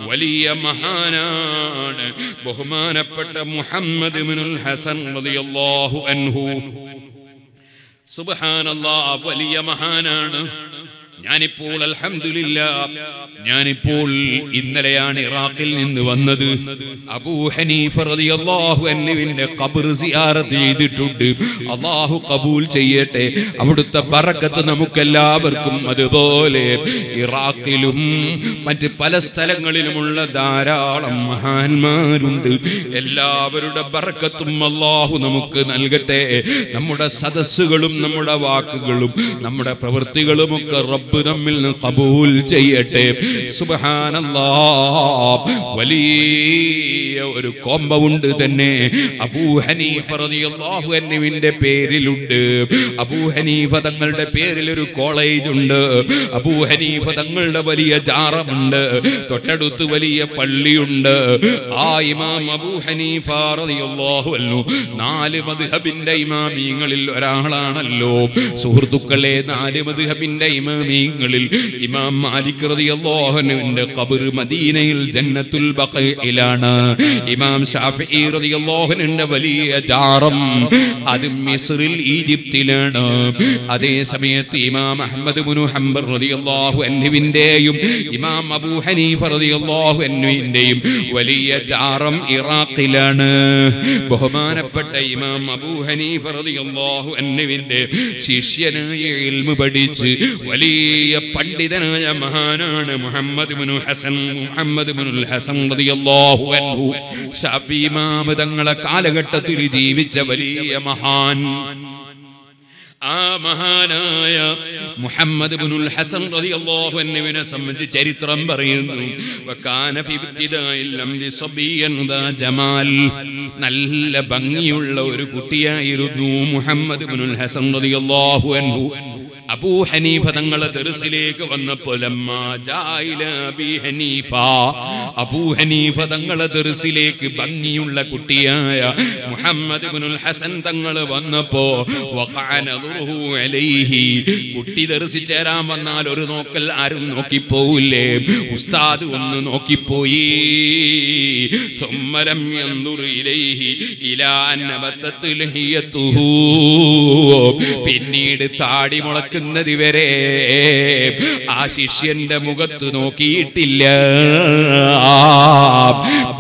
[SPEAKER 1] വലിയ മഹാനാണ് ബഹുമാനപ്പെട്ട മുഹമ്മദ് ഇബ്നുൽ ഹസൻ റളിയല്ലാഹു അൻഹു. സുബ്ഹാനല്ലാഹ്, വലിയ മഹാനാണ്. ഞാനിപ്പോൾ അൽഹംദുലില്ലാഹ്, ഞാനിപ്പോൾ ഇന്നലെയാണ് ഇറാഖിൽ നിന്ന് വന്നത്. അബൂ ഹനീഫ റളിയല്ലാഹു അൻഹുവിന്റെ ഖബർ സിയാറത്ത് ചെയ്തിട്ടുണ്ട്. അല്ലാഹു ഖബൂൽ ചെയ്യട്ടെ. അവിടുത്തെ ബറക്കത്ത് നമുക്കെല്ലാവർക്കും അതുപോലെ ഇറാഖിലും മറ്റ് പല സ്ഥലങ്ങളിലുമുള്ള ധാരാളം മഹാന്മാരുണ്ട്. എല്ലാവരുടെ ബറക്കത്തും അല്ലാഹു നമുക്ക് നൽകട്ടെ. നമ്മുടെ സദസ്സുകളും നമ്മുടെ വാക്കുകളും നമ്മുടെ പ്രവൃത്തികളുമൊക്കെ റബ്ബ് നമ്മിൽ ഖബൂൽ ചെയ്യട്ടെ. സുബ്ഹാനല്ലാഹ്, വലിയ ഒരു കോമ്പൗണ്ട് തന്നെ അബൂ ഹനീഫ റളിയല്ലാഹു അൻഹുവിന്റെ പേരിലുണ്ട്. അബൂ ഹനീഫ തങ്ങളുടെ പേരിൽ ഒരു കോളേജ് ഉണ്ട്. അബൂ ഹനീഫ തങ്ങളുടെ വലിയ ജാറമുണ്ട്. തൊട്ടടുത്ത് വലിയ പള്ളിയുണ്ട്. ആ ഇമാം അബൂ ഹനീഫ റളിയല്ലാഹു അൻഹു 4 മദ്ഹബിന്റെ ഇമാമിങ്ങളിൽ ഒരാളാണല്ലോ. സുഹൃത്തുക്കളെ, 4 മദ്ഹബിന്റെ ഇമാമിങ്ങളിൽ ഇമാം മാലിക് റളിയല്ലാഹു അൻഹുവിന്റെ ഖബർ മദീനയിൽ ജന്നത്തുൽ ബഖീഇലാണ്. ഇമാം ശാഫിഈ റളിയല്ലാഹു അൻഹുവിന്റെ വലിയ ജാറം അത് മിസ്റിൽ, ഈജിപ്തിലാണ്. അതേ സമയത്ത് ഇമാം അഹ്മദ് ഇബ്നു ഹംബൽ റളിയല്ലാഹു അൻഹുവിന്റെയും ഇമാം അബൂ ഹനീഫ റളിയല്ലാഹു അൻഹുവിന്റെയും വലിയ ജാറം ഇറാഖിലാണ്. ബഹുമാനപ്പെട്ട ഇമാം അബൂ ഹനീഫ റളിയല്ലാഹു അൻഹുവിന്റെ ശിഷ്യനായ ഇൽമു പഠിച്ച് വലിയ പണ്ഡിതനായ മഹാനാണ് മുഹമ്മദ് ഇബ്നുൽ ഹസൻ റളിയല്ലാഹു അൻഹു. ശാഫി ഇമാം തങ്ങളെ കാലഘട്ടത്തിൽ ജീവിച്ച വലിയ മഹാൻ. ആ മഹാനായ മുഹമ്മദ് ഇബ്നുൽ ഹസൻ റളിയല്ലാഹു അൻഹുവിനെ സംബന്ധിച്ച് ചരിത്രം പറയുന്നു, വകാന ഫി ഇബ്തിദാഇൽ അംരി സബിയൻ ദാ ജമാൽ, നല്ല ഭംഗിയുള്ള ഒരു കുട്ടിയായിരുന്നു മുഹമ്മദ് ഇബ്നുൽ ഹസൻ റളിയല്ലാഹു അൻഹു. അബൂ ഹനീഫ തങ്ങളെ ദർസിലേക്ക് വന്നപ്പോൾ അബൂ ഹനീഫ തങ്ങളെ ദർസിലേക്ക് ഭംഗിയുള്ള കുട്ടിയായ മുഹമ്മദ് ഇബ്നുൽ ഹസൻ തങ്ങൾ വന്നപ്പോ കുട്ടി ദർസിൽ ചേരാൻ വന്നാൽ ഒരു നോക്കൽ ആരും നോക്കിപ്പോവില്ലേ? ഉസ്താദ് ഒന്ന് നോക്കിപ്പോയി. പിന്നീട് താടി മുളക്ക് വരെ ആ ശിഷ്യന്റെ മുഖത്ത് നോക്കിയിട്ടില്ല.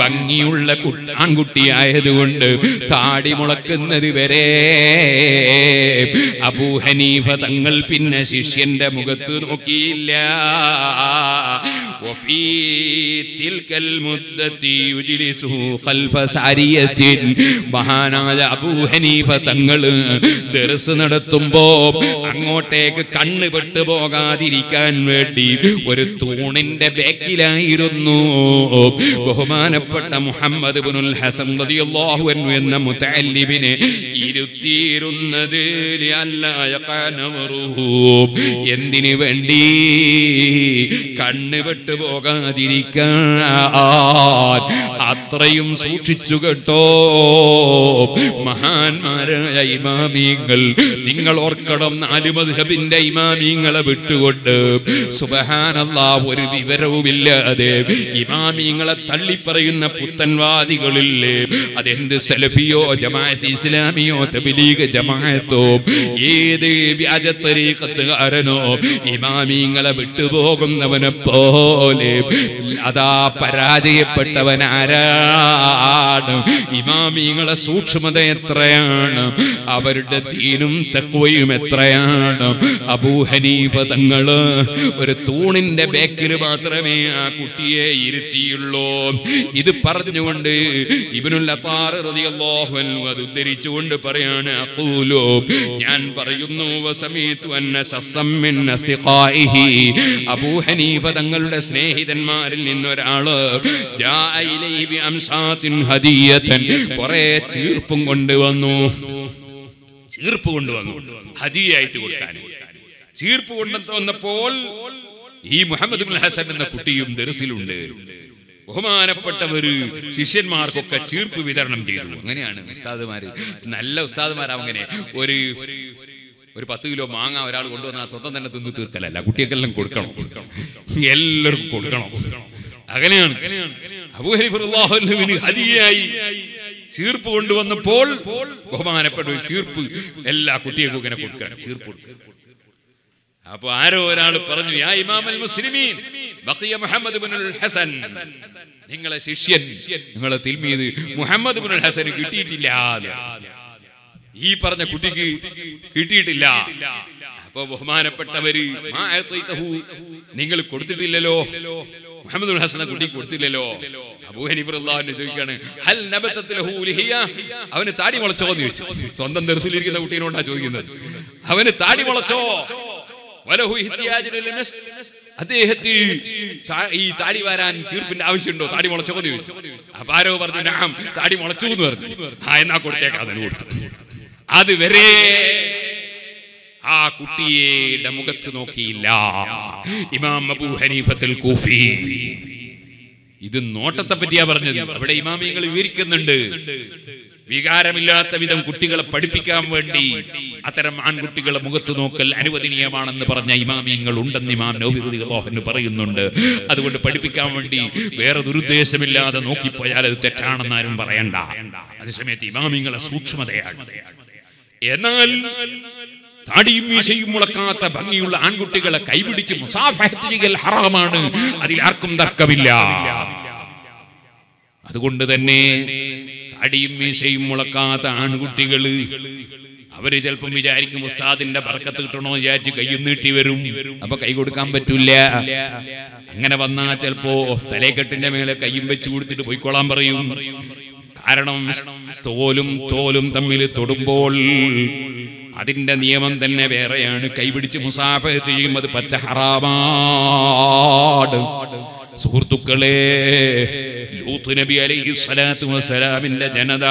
[SPEAKER 1] ഭംഗിയുള്ള ആൺകുട്ടിയായതുകൊണ്ട് താടി മുളക്കുന്നത് വരെ അബൂ ഹനീഫ തങ്ങൾ പിന്നെ ശിഷ്യന്റെ മുഖത്ത് നോക്കിയില്ല. വഫീ തിൽകൽ മുദ്ദതി യുജ്ലിസു ഖൽഫ സാരിയത്തിൻ മഹാനായ അബൂ ഹനീഫ തങ്ങൾ ദർസ് നടത്തുമ്പോൾ അങ്ങോട്ടേക്ക് കണ്ണ് പെട്ടു പോകാതിരിക്കാൻ വേണ്ടി ഒരു തൂണിന്റെ ബേക്കിലായിരുന്നു ബഹുമാനപ്പെട്ട മുഹമ്മദ് ഇബ്നുൽ ഹസൻ റളിയല്ലാഹു അൻഹു എന്ന മുതഅല്ലിബിനെ ഇരുത്തിയിരുന്നത് എന്തിനു വേണ്ടി? കണ്ണ് പെട്ടു പോകാതിരിക്കാൻ. അത്രയും സൂക്ഷിച്ചു കേട്ടോ മഹാന്മാരായ ഇമാമിങ്ങൾ. നിങ്ങൾ ഓർക്കണം, 4 മദ്ഹബിന്റെ ഇമാമിങ്ങളെ വിട്ടുകൊണ്ട് സുബ്ഹാനല്ലാഹ് ഒരു വിവരവുമില്ലാതെ ഇമാമിങ്ങളെ തള്ളിപ്പറയുന്ന പുത്തൻവാദികളില്ലേ, അതെന്ത് സലഫിയോ ജമാഅത്ത് ഇസ്ലാമിയോ തബ്ലീഗ് ജമാഅത്തോ ഏത് വ്യാജ തരീഖത്തുകാരനോ ഇമാമിങ്ങളെ വിട്ടുപോകുന്നവനെ പോലെ അതാ പരാജയപ്പെട്ടവനാരാണ്? ഇമാമിങ്ങളെ സൂക്ഷ്മത എത്രയാണ്, അവരുടെ ദീനും തഖ്വയും എത്രയാണ്. അബൂ ഹനീഫ തങ്ങള് ഒരു തൂണിന്റെ ബേക്കിൽ മാത്രമേ ആ കുട്ടിയെ ഇരുത്തിയുള്ളൂ. ഇത് പറഞ്ഞുകൊണ്ട് ഇബ്നുൽ അത്താർ റളിയല്ലാഹു അൻഹു അത് ഉദ്ധരിച്ചുകൊണ്ട് പറയാണ്, അഖൂലു, ഞാൻ പറയുന്നു, വസമീതു അന്ന ശഖ്സം മിൻ അസ്തിഖാഇഹി, അബൂ ഹനീഫ തങ്ങളുടെ സ്നേഹിതന്മാരിൽ നിന്നൊരാള് ജാഅ ഇലൈഹി ബിഅംസാത്തിൻ ഹദിയതൻ, കുറേ ചീർപ്പും കൊണ്ടുവന്നു. ചീർപ്പ് കൊണ്ടുവന്നു ഹദിയായിട്ട് കൊടുക്കാൻ. ചീർപ്പ് കൊണ്ടുവന്നപ്പോൾ ഈ മുഹമ്മദ് ഇബ്നുൽ ഹസൻ എന്ന കുട്ടിയും ദർസിലുണ്ട്. ബഹുമാനപ്പെട്ടവര് ശിഷ്യന്മാർക്കൊക്കെ ചീർപ്പ് വിതരണം ചെയ്തു. അങ്ങനെയാണ് ഉസ്താദുമാര്, നല്ല ഉസ്താദുമാരാവും. അങ്ങനെ ഒരു 10 കിലോ മാങ്ങ ഒരാൾ കൊണ്ടുവന്നാൽ സ്വന്തം തന്നെ തിന്നു തീർക്കലല്ല, കുട്ടികൾക്കെല്ലാം കൊടുക്കണം, എല്ലാവർക്കും കൊടുക്കണം. അങ്ങനെയാണ് അബൂ ഹനീഫ റളിയല്ലാഹു അൻഹുവിന് ഹദിയയായി ചീർപ്പ് കൊണ്ടുവന്നപ്പോൾ ബഹുമാനപ്പെട്ട ഒരു ചീർപ്പ് എല്ലാ കുട്ടികൾക്കും ഇങ്ങനെ കൊടുക്കുകയാണ്, ചീർപ്പ്. അപ്പൊ ആരോ ഒരാൾ പറഞ്ഞു, യാ ഇമാമൽ മുസ്ലിമീൻ ബഖിയ മുഹമ്മദ് ഇബ്നുൽ ഹസൻ, നിങ്ങളെ ശിഷ്യൻ, നിങ്ങളെ തിൽമീദ് മുഹമ്മദ് ഇബ്നുൽ ഹസൻ കിട്ടിയിട്ടില്ല, ഈ പറഞ്ഞ കുട്ടിക്ക് കിട്ടിയിട്ടില്ല. അപ്പൊ ബഹുമാനപ്പെട്ടവര്, നിങ്ങൾ കൊടുത്തിട്ടില്ലല്ലോ, മുഹമ്മദ് ഇബ്നുൽ ഹസൻ കുട്ടിക്ക് കൊടുത്തില്ലല്ലോ. അബൂ ഹനീഫ റളിയല്ലാഹു അൻഹു ചോദിക്കാണ്, ഹൽ നബതത് ലഹു ലിഹിയ, അവന് താടി മുളച്ചോ എന്ന് ചോദിച്ചു. സ്വന്തം ദർസിലിരിക്കുന്ന കുട്ടീനോടാ ചോദിക്കുന്നത്, അവന് താടി മുളച്ചോ? അദ്ദേഹത്തിന് ഈ താടി വാരാൻ തീർപ്പിന്റെ ആവശ്യമുണ്ടോ? താടി മുളച്ചോ എന്ന് ചോദിച്ചു. അപ്പൊ ആരോ പറഞ്ഞു, നാം താടി മുളച്ചു എന്ന് പറഞ്ഞു. എന്നാ കൊടുത്തേക്കാം, അതിന് കൊടുത്തു. അതുവരെ ആ കുട്ടിയുടെ മുഖത്ത് നോക്കിയില്ല ഇമാം അബൂ ഹനീഫത്തുൽ കൂഫി. ഇത് നോട്ടത്തെ പറ്റിയാ പറഞ്ഞത്. അവിടെ ഇമാമിയങ്ങൾ വിവരിക്കുന്നുണ്ട്, വികാരമില്ലാത്ത വിധം കുട്ടികളെ പഠിപ്പിക്കാൻ വേണ്ടി അത്തരം ആൺകുട്ടികളെ മുഖത്ത് നോക്കൽ അനുവദനീയമാണെന്ന് പറഞ്ഞ ഇമാമിയങ്ങൾ ഉണ്ടെന്ന് ഇമാം നവവി റളിയല്ലാഹു അൻഹു പറയുന്നുണ്ട്. അതുകൊണ്ട് പഠിപ്പിക്കാൻ വേണ്ടി വേറെ ദുരുദ്ദേശമില്ലാതെ നോക്കിപ്പോയാൽ അത് തെറ്റാണെന്ന് ആരും പറയണ്ട. അതേസമയത്ത് ഇമാമിയങ്ങളെ സൂക്ഷ്മതയാണ്. എന്നാൽ താടിയും മീശയും മുളക്കാത്ത ഭംഗിയുള്ള ആൺകുട്ടികളെ കൈപിടിച്ച് മുസാഫഹത്ത് ചെയ്യൽ ഹറാമാണ്, അതിൽ ആർക്കും തർക്കമില്ല. അതുകൊണ്ട് തന്നെ താടിയും മീശയും മുളക്കാത്ത ആൺകുട്ടികള് അവര് ചിലപ്പം വിചാരിക്കും ഉസ്താദിന്റെ ബർക്കത്ത് കിട്ടണോ വിചാരിച്ച് കൈയും നീട്ടി വരും. അപ്പൊ കൈ കൊടുക്കാൻ പറ്റൂല. അങ്ങനെ വന്നാ ചിലപ്പോ തലേക്കെട്ടിന്റെ മേലെ കൈയും വെച്ച് കൊടുത്തിട്ട് പോയിക്കോളാൻ പറയും. കാരണം തോലും തമ്മിൽ തൊടുമ്പോൾ അതിന്റെ നിയമം തന്നെ വേറെയാണ്. കൈപിടിച്ച് മുസാഫഹത്ത് ചെയ്യും, അത് പച്ച ഹറാമാണ്. സുഹൃത്തുക്കളെ, ലൂത്ത് നബി അലൈഹിസ്സലാത്തു വസ്സലാമിന്റെ ജനത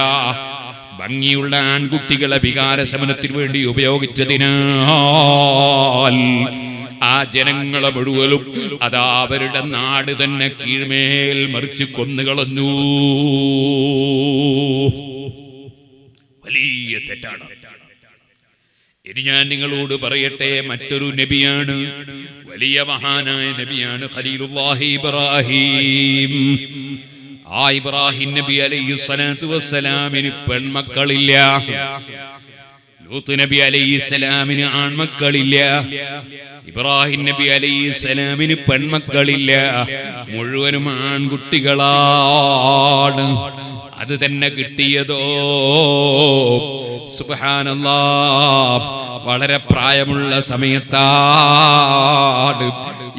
[SPEAKER 1] ഭംഗിയുള്ള ആൺകുട്ടികളെ വികാരശമനത്തിന് വേണ്ടി ഉപയോഗിച്ചതിനാൽ ആ ജനങ്ങളെ മുഴുവനും അതാ അവരുടെ നാട് തന്നെ കീഴ്മേൽ മറിച്ച് കൊന്നുകളഞ്ഞു. വലിയ തെറ്റാണ്. ഇനി ഞാൻ നിങ്ങളോട് പറയട്ടെ, മറ്റൊരു നബിയാണ്, വലിയ മഹാനായ നബിയാണ് ഖലീലുല്ലാഹി ഇബ്രാഹിം. ആ ഇബ്രാഹിം നബി അലൈഹിസ്സലാത്തു വസ്സലാമിന് പെൺമക്കളില്ല. ലൂത്ത് നബി അലൈഹിസ്സലാമിന് ആൺമക്കളില്ല. ഇബ്രാഹിം നബി അലൈഹിസ്സലാമിന് പെൺമക്കളില്ല, മുഴുവനും ആൺകുട്ടികളാണ്. അത് തന്നെ കിട്ടിയതോ സുബ്ഹാനല്ലാഹ്, വളരെ പ്രായമുള്ള സമയത്താണ്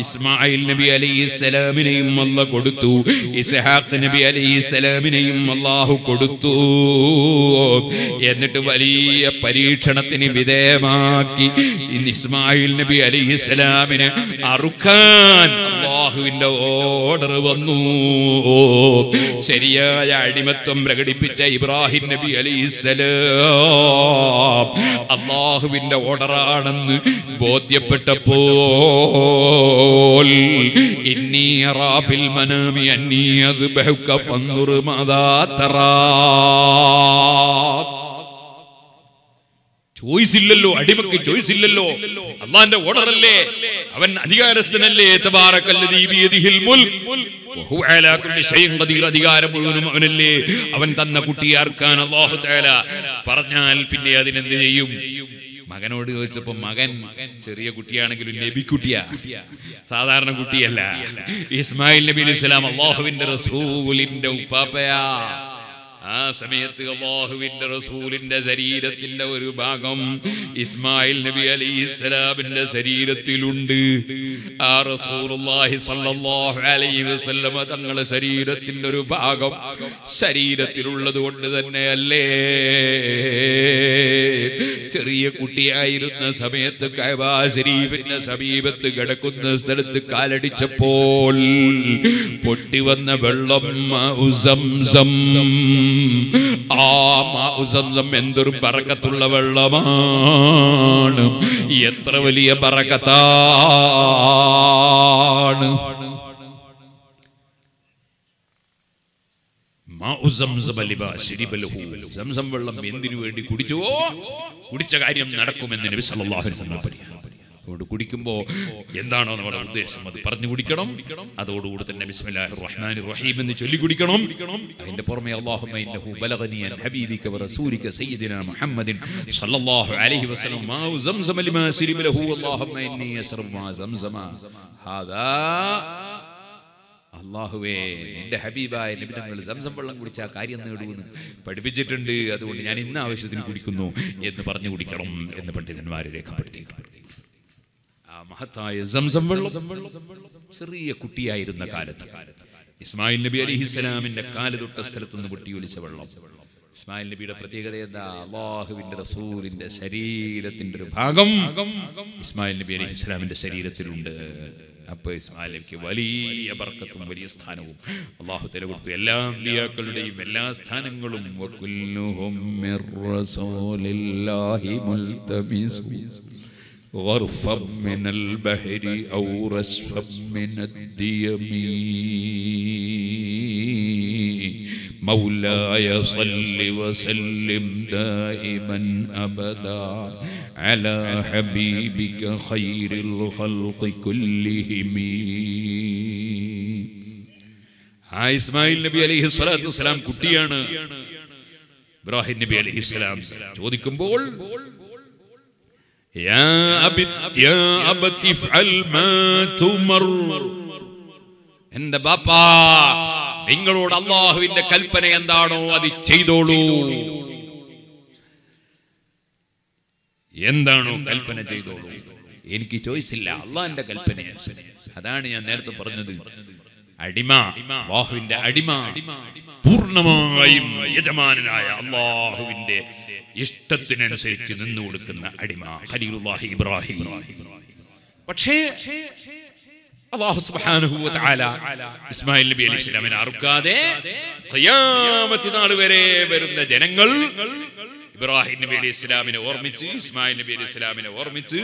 [SPEAKER 1] ഇസ്മായിൽ നബി അലൈഹിസ്സലാമിനെയും അല്ലാഹു കൊടുത്തു, ഇസ്ഹാഖ് നബി അലൈഹിസ്സലാമിനെയും അല്ലാഹു കൊടുത്തു. എന്നിട്ട് വലിയ പരീക്ഷണത്തിന് വിധേയമാക്കി ഇസ്മായിൽ നബി അലൈഹിസ്സലാമിനെ അറുക്കാൻ അല്ലാഹുവിന്റെ ഓർഡർ വന്നു. ശരിയായ അടിമത്വം പ്രകടിപ്പിച്ച ഇബ്രാഹിം നബി അലൈഹിസ്സലാം അല്ലാഹുവിന്റെ ഓർഡറാണെന്ന് ബോധ്യപ്പെട്ടപ്പോൾ ഇന്നി അറാ ഫിൽ മനാമി അന്നി അദ്ബഹുക ഫൻദുർ മാദാ തറാ. ചോയ്സ് ഇല്ലല്ലോ, അടിമക്ക് ചോയ്സ് ഇല്ലല്ലോ. അള്ളാന്റെ ഓർഡർ അല്ലേ, അവൻ അധികാരസ്ഥനല്ലേ. തബാറകല്ലദീ ബിയദിഹിൽ മുൽക് വഹുവ അലാ കുല്ലി ശൈഇൻ ഖദീർ. അധികാരം മുഴുവനും അവനല്ലേ. അവൻ തന്ന കുട്ടിയെ അറുക്കാൻ അല്ലാഹു തആല പറഞ്ഞാൽ പിന്നെ അതിനെന്ത് ചെയ്യും? മകനോട് ചോദിച്ചപ്പോ മകൻ ചെറിയ കുട്ടിയാണെങ്കിലും നബിക്കുട്ടിയാ, സാധാരണ കുട്ടിയല്ല. ഇസ്മായിൽ നബി അലൈഹി സ്വലാം അല്ലാഹുവിന്റെ റസൂലിന്റെ ഉപ്പാപ്പയാ. ആ സമയത്ത് അല്ലാഹുവിന്റെ റസൂലിന്റെ ശരീരത്തിന്റെ ഒരു ഭാഗം ഇസ്മായിൽ നബി അലൈഹിസ്സലാമിന്റെ ശരീരത്തിലുണ്ട്. ആ റസൂലുള്ളാഹി സ്വല്ലല്ലാഹു അലൈഹി വസല്ലമ തങ്ങളുടെ ശരീരത്തിന്റെ ഒരു ഭാഗം ശരീരത്തിലുള്ളത് കൊണ്ട് തന്നെയല്ലേ ചെറിയ കുട്ടിയായിരുന്ന സമയത്ത് കഅബ ശരീഫിന്റെ സമീപത്ത് കിടക്കുന്ന സ്ഥലത്ത് കാലടിച്ചപ്പോൾ പൊട്ടിവന്ന വെള്ളം മാഉ സംസം. ആ മാഉ സംസം എന്തൊരു ബറക്കത്തുള്ള വെള്ളമാണ്, എത്ര വലിയ ബറക്കത്താണ്. സംസം വെള്ളം എന്തിനു വേണ്ടി കുടിച്ചുവോ കുടിച്ച കാര്യം നടക്കുമെന്ന് നബി സല്ലല്ലാഹു അലൈഹി വസല്ലം പറഞ്ഞു. അതുകൊണ്ട് കുടിക്കുമ്പോൾ എന്താണോ നമ്മുടെ ഉദ്ദേശം അത് പറഞ്ഞു കുടിക്കണം. അതോടുകൂടി തന്നെ ബിസ്മില്ലാഹിർ റഹ്മാനിർ റഹീം എന്ന് ചൊല്ലി കുടിക്കണം. അതിന്റെ പുറമെ അല്ലാഹുമ്മ ഇന്നഹു ബലഗനി അൻ ഹബീബിക വറസൂലിക സയ്യിദിനാ മുഹമ്മദിൻ സല്ലല്ലാഹു അലൈഹി വസല്ലം മാഉ സംസം ലിമാ ശരിബ ലഹു അല്ലാഹുമ്മ ഇന്നി അശ്റബു മാ സംസമ ഹാദാ. അല്ലാഹുവേ, എന്റെ ഹബീബായ നബി തങ്ങൾ സംസം വെള്ളം കുടിച്ച കാര്യം നേടുമെന്ന് പഠിപ്പിച്ചിട്ടുണ്ട്. അതുകൊണ്ട് ഞാൻ ഇന്ന ആവശ്യത്തിന് കുടിക്കുന്നു എന്ന് പറഞ്ഞു കുടിക്കണം എന്ന് പണ്ഡിതന്മാരെ രേഖപ്പെടുത്തി. ആ മഹത്തായ സംസം വെള്ളം ചെറിയ കുട്ടിയായിരുന്ന കാലത്ത് ഇസ്മായിൽ നബി അലൈഹിസ്സലാമിന്റെ കാല് തൊട്ട സ്ഥലത്തുനിന്ന് പൊട്ടിയൊലിച്ച വെള്ളം. ഇസ്മായിൽ നബിയുടെ പ്രത്യേകത എന്താ? അല്ലാഹുവിന്റെ റസൂലിന്റെ ശരീരത്തിന്റെ ഒരു ഭാഗം ഇസ്മായിൽ നബി അലൈഹിസ്സലാമിന്റെ ശരീരത്തിലുണ്ട്. അപ്പൊ ഇസ്മായിൽ നബിക്ക് വലിയ ബർക്കത്തും വലിയ സ്ഥാനവും അല്ലാഹു തആല കൊടുത്തു. എല്ലാ അമ്പിയാക്കളുടെയും എല്ലാ സ്ഥാനങ്ങളും വകുല്ലുഹും മിർ റസൂലില്ലാഹി മുൽതമിസു ഗർഫം മിനൽ ബഹരി ഔ റസ്ഫം മിനദ്ദിയമി മൗലായ സല്ലി വസല്ലിം ദായിമൻ അബദാ അലാ ഹബീബിക ഖൈറിൽ ഖൽഖി കുല്ലിഹിം. ആ ഇസ്മായിൽ നബി അലൈഹിസ്സലാത്തു വസ്സലാം കുട്ടിയാണ്. ഇബ്രാഹിം നബി അലൈഹിസ്സലാം ചോദിക്കുമ്പോൾ യാ അബതി ഫഅൽ മാ തുമർ, എന്റെ ബാപ്പാ നിങ്ങളോട് അല്ലാഹുവിന്റെ കൽപ്പന എന്താണോ അത് ചെയ്തോളൂ. എന്താണോ കൽപ്പന ചെയ്തോളൂ, എനിക്ക് ചോയ്സ് ഇല്ല, അള്ളാഹിന്റെ കൽപ്പന. അതാണ് ഞാൻ നേരത്തെ പറഞ്ഞത്, അടിമ, അല്ലാഹുവിന്റെ അടിമ, പൂർണ്ണമായും യജമാനായ അല്ലാഹുവിന്റെ ഇഷ്ടത്തിനനുസരിച്ച് നിന്നു കൊടുക്കുന്ന അടിമ ഖലീലുല്ലാഹി ഇബ്രാഹിം. പക്ഷേ അല്ലാഹു സുബ്ഹാനഹു വ തആല ഇസ്മായിൽ നബി അലൈഹി സ്വലാമിനെ അറുക്കാതെ ഖിയാമത്ത് നാൾ വരെ വരുന്ന ജനങ്ങൾ ഇബ്രാഹിം നബി അലൈഹി സ്വലാമിനെ ഓർമ്മിച്ച്, ഇസ്മായിൽ നബി അലൈഹി സ്വലാമിനെ ഓർമ്മിച്ച്,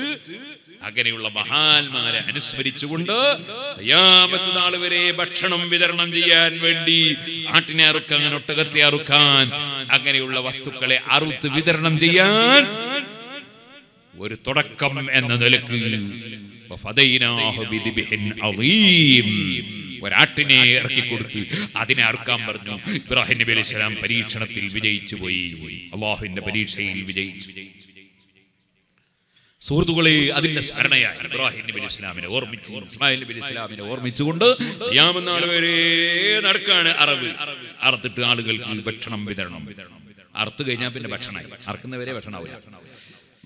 [SPEAKER 1] അങ്ങനെയുള്ള മഹാന്മാരെ അനുസ്മരിച്ചുകൊണ്ട് ഖിയാമത്ത് നാൾ വരെ ഭക്ഷണം വിതരണം ചെയ്യാൻ വേണ്ടി ആട്ടിനെ അറുക്കാൻ, ഒട്ടകത്തെ അറുക്കാൻ, അങ്ങനെയുള്ള വസ്തുക്കളെ അറുത്ത് വിതരണം ചെയ്യാൻ ഒരു തുടക്കം എന്ന നിലക്ക് ഒരാട്ടിനെ ഇറക്കിക്കൊടുത്ത് അതിനെ അറുക്കാൻ പറഞ്ഞു. ഇബ്രാഹിം നബി അലൈഹി സ്വലാം പരീക്ഷണത്തിൽ വിജയിച്ചു പോയി, അല്ലാഹുവിന്റെ പരീക്ഷയിൽ വിജയിച്ചു. സുഹൃത്തുക്കളെ, അതിന്റെ സ്മരണയായി ഇബ്രാഹിം നബി അലൈഹി സ്വലാമിനെ ഓർമ്മിച്ച്, ഇസ്മായിൽ നബി അലൈഹി സ്വലാമിനെ ഓർമ്മിച്ചുകൊണ്ട് ഖിയാമത്ത് നാൾ വരെ നടക്കാണ് അറവ്. അറുത്തിട്ട് ആളുകൾക്ക് ഭക്ഷണം വിതരണം. അറുത്ത് കഴിഞ്ഞാൽ പിന്നെ ഭക്ഷണമായി. അറുക്കുന്നവരെ ഭക്ഷണമാവില്ല.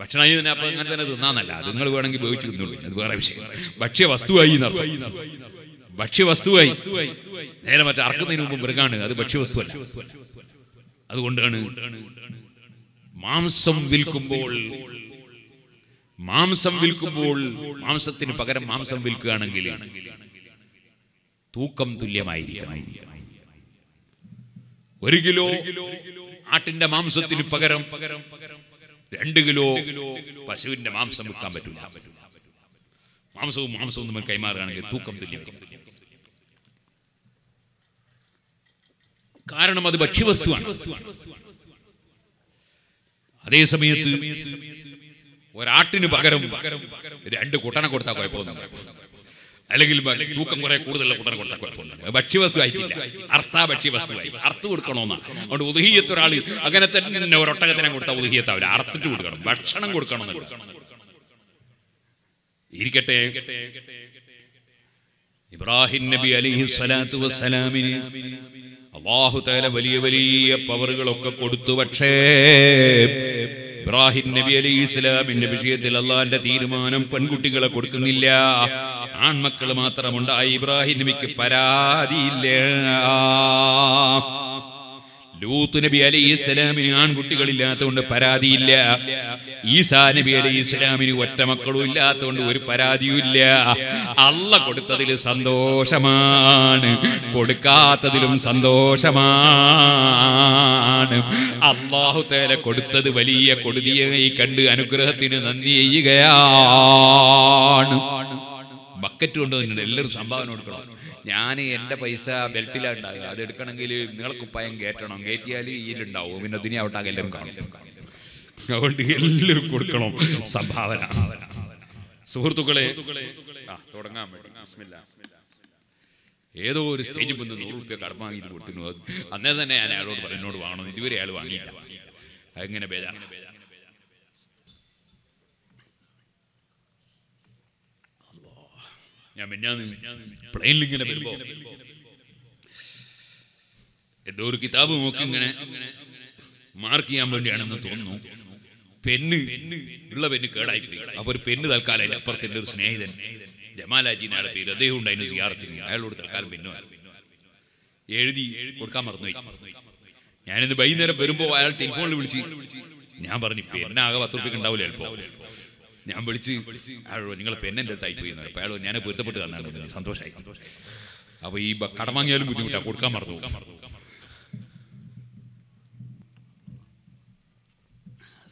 [SPEAKER 1] ഭക്ഷണമായി തന്നെ അപ്പം അങ്ങനെ തന്നെ തിന്നാന്നല്ല, അത് നിങ്ങൾ വേണമെങ്കിൽ ഉപയോഗിച്ച് തിന്നുള്ളൂ, അത് വേറെ വിഷയം. ഭക്ഷ്യവസ്തുവായി ഭക്ഷ്യവസ്തുവായി. നേരെ മറ്റേ അറക്കുന്നതിന് മുമ്പ് മൃഗാണ്, അത് ഭക്ഷ്യവസ്തുവല്ല. അതുകൊണ്ടാണ് മാംസം വിൽക്കുമ്പോൾ മാംസത്തിന് പകരം മാംസം വിൽക്കുകയാണെങ്കിൽ തൂക്കം തുല്യമായിരിക്കണം. 1 കിലോ ആട്ടിന്റെ മാംസത്തിന് പകരം 2 കിലോ പശുവിന്റെ മാംസം വിൽക്കാൻ പറ്റില്ല. മാംസവും നമ്മൾ കൈമാറുകയാണെങ്കിൽ തൂക്കം തുല്യം. കാരണം അത് ഭക്ഷ്യവസ്തുവാണ്. അതേസമയത്ത് ഒരാട്ടിന് പകരം 2 കുട്ടനെ കൊടുത്താൽ കുഴപ്പമൊന്നും, അല്ലെങ്കിൽ തൂക്കം കുറെ കൂടുതലുള്ള കുട്ടനെ കൊടുത്താൽ കുഴപ്പമൊന്നും. ഭക്ഷ്യവസ്തു ആയിട്ടില്ല, ഭക്ഷ്യവസ്തുവായി അർത്ഥ കൊടുക്കണമെന്നാണ്. അതുകൊണ്ട് ഉദഹിയത്ത് ഒരാൾ അങ്ങനെ തന്നെ ഒരൊട്ടകത്തിനെ കൊടുത്താൽ ഉദഹിയത്താവില്ല, അർത്ഥിട്ട് കൊടുക്കണം, ഭക്ഷണം കൊടുക്കണം. ഇരിക്കട്ടെ, ഇബ്രാഹിം നബി അലൈഹിസ്സലാത്തു വസ്സലാമിന് അല്ലാഹു തആല വലിയ വലിയ പവറുകളൊക്കെ കൊടുത്തു. പക്ഷേ ഇബ്രാഹിം നബി അലൈഹിസ്സലാമിന്റെ വിഷയത്തിൽ അള്ളാന്റെ തീരുമാനം പെൺകുട്ടികളെ കൊടുക്കുന്നില്ല, ആൺമക്കൾ മാത്രമുണ്ടായി. ഇബ്രാഹിം നബിക്ക് പരാതിയില്ല. ലൂത്ത് നബി അലൈഹിസ്സലാമിന് ആൺകുട്ടികളില്ലാത്തതുകൊണ്ട് പരാതിയില്ല. ഈസാ നബി അലൈഹിസ്സലാമിന് ഒറ്റ മക്കളും ഇല്ലാത്തതുകൊണ്ട് ഒരു പരാതിയുമില്ല. അല്ലാഹ് കൊടുത്തതിൽ സന്തോഷമാണ്, കൊടുക്കാത്തതിലും സന്തോഷമാണ്. അല്ലാഹു തആല കൊടുത്തത് വലിയ കൊടുതിയായി കണ്ട് അനുഗ്രഹത്തിന് നന്ദി ചെയ്യുകയാണ്. ബക്കറ്റ് കൊണ്ട് തന്നെ എല്ലാവരും സംഭാവന കൊടുക്കണം. ഞാൻ എൻ്റെ പൈസ ബെൽറ്റിലാണ് ഉണ്ടാകുക, അത് എടുക്കണമെങ്കിൽ നിങ്ങൾ കുപ്പായം കയറ്റണം, കയറ്റിയാൽ ഈലുണ്ടാവും, പിന്നെ ദുനിയാവട്ടാകെ എല്ലാവരും കാണും. അതുകൊണ്ട് എല്ലാവരും കൊടുക്കണം സംഭാവന. സുഹൃത്തുക്കളെ, തുടങ്ങാൻ വേണ്ടി ഏതോ ഒരു സ്റ്റേജിൽ വന്ന് 100 രൂപ കടം വാങ്ങിയിട്ട് കൊടുത്തിരുന്നു. അന്നേ തന്നെ ഞാൻ അയാളോട് പറഞ്ഞു എന്നോട് വാങ്ങണം, ഇതുവരെ അയാൾ വാങ്ങിയില്ല. അതെങ്ങനെ ബേജാറാണ്. ഞാൻ പ്ലെയിനിൽ ഇങ്ങനെ വരുമ്പോ എന്തോ ഒരു കിതാബ് നോക്കി ഇങ്ങനെ മാർക്ക് ചെയ്യാൻ വേണ്ടിയാണെന്ന് തോന്നുന്നു. പെണ്ണ് കേടായി പോയി. അപ്പൊ ഒരു പെണ്ണ് തൽക്കാലം അതിന്റെ അപ്പുറത്തിന്റെ ഒരു സ്നേഹിതൻ ജമാലാജി നാളെ പേര്, അദ്ദേഹം ഉണ്ടായിരുന്നു സിയാറത്തിന്. അയാളോട് തൽക്കാലം പെണ്ണു എഴുതി കൊടുക്കാൻ മറന്നുപോയി. ഞാനിന്ന് വൈകുന്നേരം വരുമ്പോ അയാൾ ടെലിഫോണിൽ വിളിച്ച് ഞാൻ പറഞ്ഞു പെണ്ണാകെ 10 രൂപയ്ക്ക് ഉണ്ടാവില്ല ചിലപ്പോ. ഞാൻ വിളിച്ച് അയാളോ നിങ്ങൾ പെണ്ണെൻ്റെ അടുത്തായി പോയി. അപ്പൊ അയാളോ ഞാൻ പൊരുത്തപ്പെട്ട് തന്നാണ്, സന്തോഷമായി. അപ്പൊ ഈ കടം വാങ്ങിയാലും ബുദ്ധിമുട്ടാണ്, കൊടുക്കാൻ മറന്നു.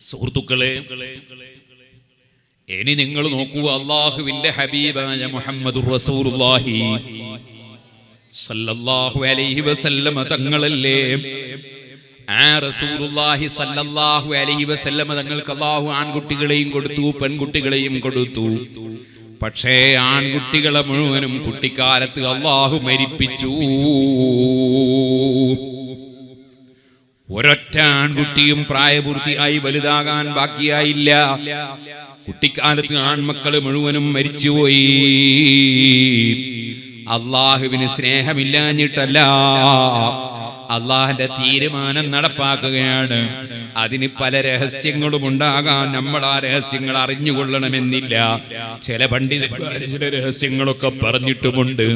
[SPEAKER 1] സുഹൃത്തുക്കളെ, ഇനി നിങ്ങൾ നോക്കൂ, അല്ലാഹുവിന്റെ ഹബീബായ മുഹമ്മദുർ റസൂലുള്ളാഹി സല്ലല്ലാഹു അലൈഹി വസല്ലം തങ്ങളല്ലേ, ആ റസൂലുള്ളാഹി സല്ലല്ലാഹു അലൈഹി വസല്ലം തങ്ങൾക്ക് അല്ലാഹു ആൺകുട്ടികളെയും കൊടുത്തു, പെൺകുട്ടികളെയും കൊടുത്തു. പക്ഷേ ആൺകുട്ടികളെ മുഴുവനും കുട്ടിക്കാലത്ത് അല്ലാഹു മരിപ്പിച്ചു. ഒരൊറ്റ ആൺകുട്ടിയും പ്രായപൂർത്തിയായി വലുതാകാൻ ബാക്കിയായില്ല. കുട്ടിക്കാലത്ത് ആൺമക്കള് മുഴുവനും മരിച്ചുപോയി. അല്ലാഹുവിന് സ്നേഹമില്ലാഞ്ഞിട്ടല്ല, അള്ളാഹിന്റെ തീരുമാനം നടപ്പാക്കുകയാണ്. അതിന് പല രഹസ്യങ്ങളും ഉണ്ടാകാൻ നമ്മൾ ആ രഹസ്യങ്ങൾ അറിഞ്ഞുകൊള്ളണമെന്നില്ല. ചില പണ്ഡിതന്മാർ ചില രഹസ്യങ്ങളൊക്കെ പറഞ്ഞിട്ടുമുണ്ട്.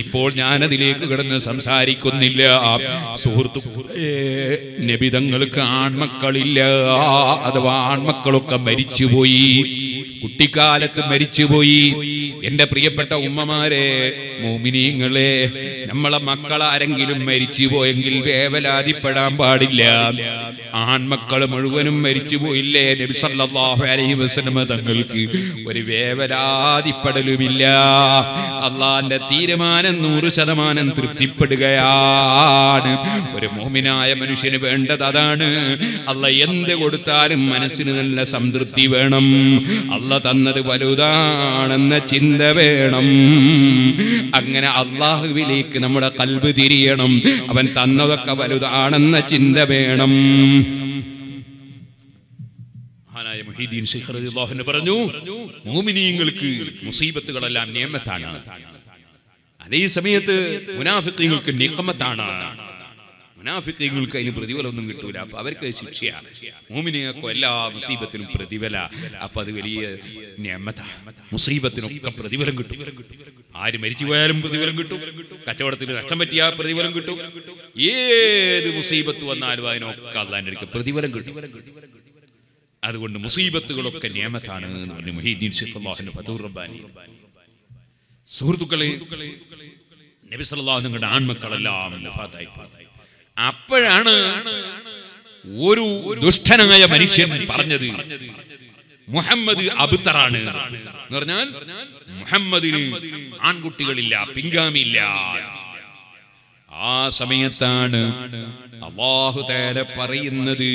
[SPEAKER 1] ഇപ്പോൾ ഞാനതിലേക്ക് കിടന്ന് സംസാരിക്കുന്നില്ല. സുഹൃത്തുക്കളെ, നബിതങ്ങൾക്ക് ആൺമക്കളില്ല, അഥവാ ആൺമക്കളൊക്കെ മരിച്ചുപോയി, കുട്ടിക്കാലത്ത് മരിച്ചുപോയി. എന്റെ പ്രിയപ്പെട്ട ഉമ്മമാരെ, മോമിനീങ്ങളെ, നമ്മളെ മക്കളാരെങ്കിലും മരിച്ചുപോയെങ്കിൽ വേവലാതിപ്പെടാൻ പാടില്ല. ആൺമക്കൾ മുഴുവനും മരിച്ചുപോയില്ലേ, നബി സല്ലല്ലാഹു അലൈഹി വസല്ലം തങ്ങൾക്ക് ഒരു വേവലാതിപ്പെടലുമില്ല. അള്ളാന്റെ തീരുമാനം 100% തൃപ്തിപ്പെടുകയാണ്. ഒരു മോമിനായ മനുഷ്യന് വേണ്ടത് അതാണ്. അള്ളാഹ് എന്ത് കൊടുത്താലും മനസ്സിന് നല്ല സംതൃപ്തി വേണം. അള്ളാഹ് തന്നത് വലുതാണെന്ന ചിന്ത വേണം. അങ്ങനെ അള്ളാഹുവിലേക്ക് നമ്മുടെ ഖൽബ് തിരിയണം. അവൻ തന്നതൊക്കെ വലുതാണെന്ന ചിന്ത വേണം. മഹാനായ മുഹീദ്ദീൻ ശൈഖ് റളിയല്ലാഹു അൻഹു പറഞ്ഞു, മുഅ്മിനീങ്ങൾക്ക് മുസീബത്തുകളെല്ലാം നിഅമത്താണ്, അതേ സമയത്ത് മുനാഫിഖീങ്ങൾക്ക് നിഖമത്താണ്. മുനാഫിഖീങ്ങൾക്ക് അതിന് പ്രതിഫലമൊന്നും കിട്ടൂല. അപ്പൊ അവർക്ക് ശിക്ഷയാണ്. മുഅ്മിനീങ്ങൾക്ക് എല്ലാ മുസീബത്തിനും പ്രതിഫല. അപ്പൊ അത് വലിയ നിഅമത്താ. മുസീബത്തിനൊക്കെ പ്രതിഫലം കിട്ടും. ആര് മരിച്ചു പോയാലും പ്രതിഫലം കിട്ടും. കച്ചവടത്തിൽ നഷ്ടം പറ്റിയാൽ പ്രതിഫലം കിട്ടും. ഏത് മുസീബത്ത് വന്നാലും അതിനൊക്കെ അല്ലാഹുവിന്റെ അടുക്കൽ പ്രതിഫലം കിട്ടും. അതുകൊണ്ട് മുസീബത്തുകളൊക്കെ നിഅമത്താണ് എന്ന് പറഞ്ഞു മുഹീദ്ദീൻ ശൈഖ് അല്ലാഹുവിന്റെ ഫതൂർ റബ്ബാനി. സുഹൃത്തുക്കളെ, നബി സല്ലല്ലാഹു അലൈഹി വസല്ലം ആൺമക്കളെല്ലാം വഫാത്തായി. അപ്പോഴാണ് ഒരു ദുഷ്ടനായ മനുഷ്യൻ പറഞ്ഞത് മുഹമ്മദ് അബ്തറാണ് എന്ന് പറഞ്ഞാൽ മുഹമ്മദിന് ആൺകുട്ടികളില്ല, പിൻഗാമിയില്ല. ആ സമയത്താണ് അല്ലാഹു തആല പറയുന്നത്,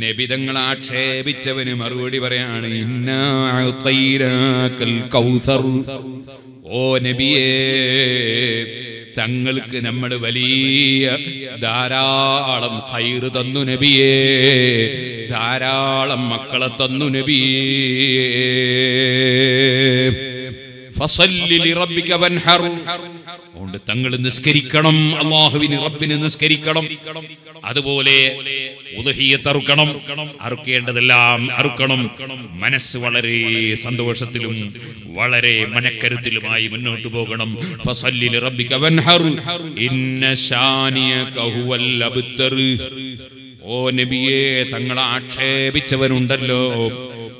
[SPEAKER 1] നബി തങ്ങളെ ആക്ഷേപിച്ചവന് മറുപടി പറയാണ്, ഇന്നാ അഅ്തൈനാകൽ കൗസർ. ഓ നബിയേ, തങ്ങൾക്ക് നമ്മൾ വലിയ ധാരാളം ഖൈർ തന്നു നബിയേ, ധാരാളം മക്കളെ തന്നു നബിയേ. ഫസല്ലി ലിറബ്ബിക വൻഹർ. അതുകൊണ്ട് തങ്ങൾ നിസ്കരിക്കണം, അല്ലാഹുവിന് റബ്ബിന് നിസ്കരിക്കണം. അതുപോലെ ഉദ്ഹിയ്യത്ത് അറുക്കണം, അറുക്കേണ്ടതെല്ലാം അറുക്കണം. മനസ്സ് വളരെ സന്തോഷത്തിലും വളരെ മനക്കരുത്തിലുമായി മുന്നോട്ട് പോകണം. ഫസല്ലി ലിറബ്ബിക വൻഹർ ഇന്ന ശാനിയക ഹുവൽ അബ്തർ. ഓ നബിയേ, തങ്ങളെ ആക്ഷേപിച്ചവനുണ്ടല്ലോ,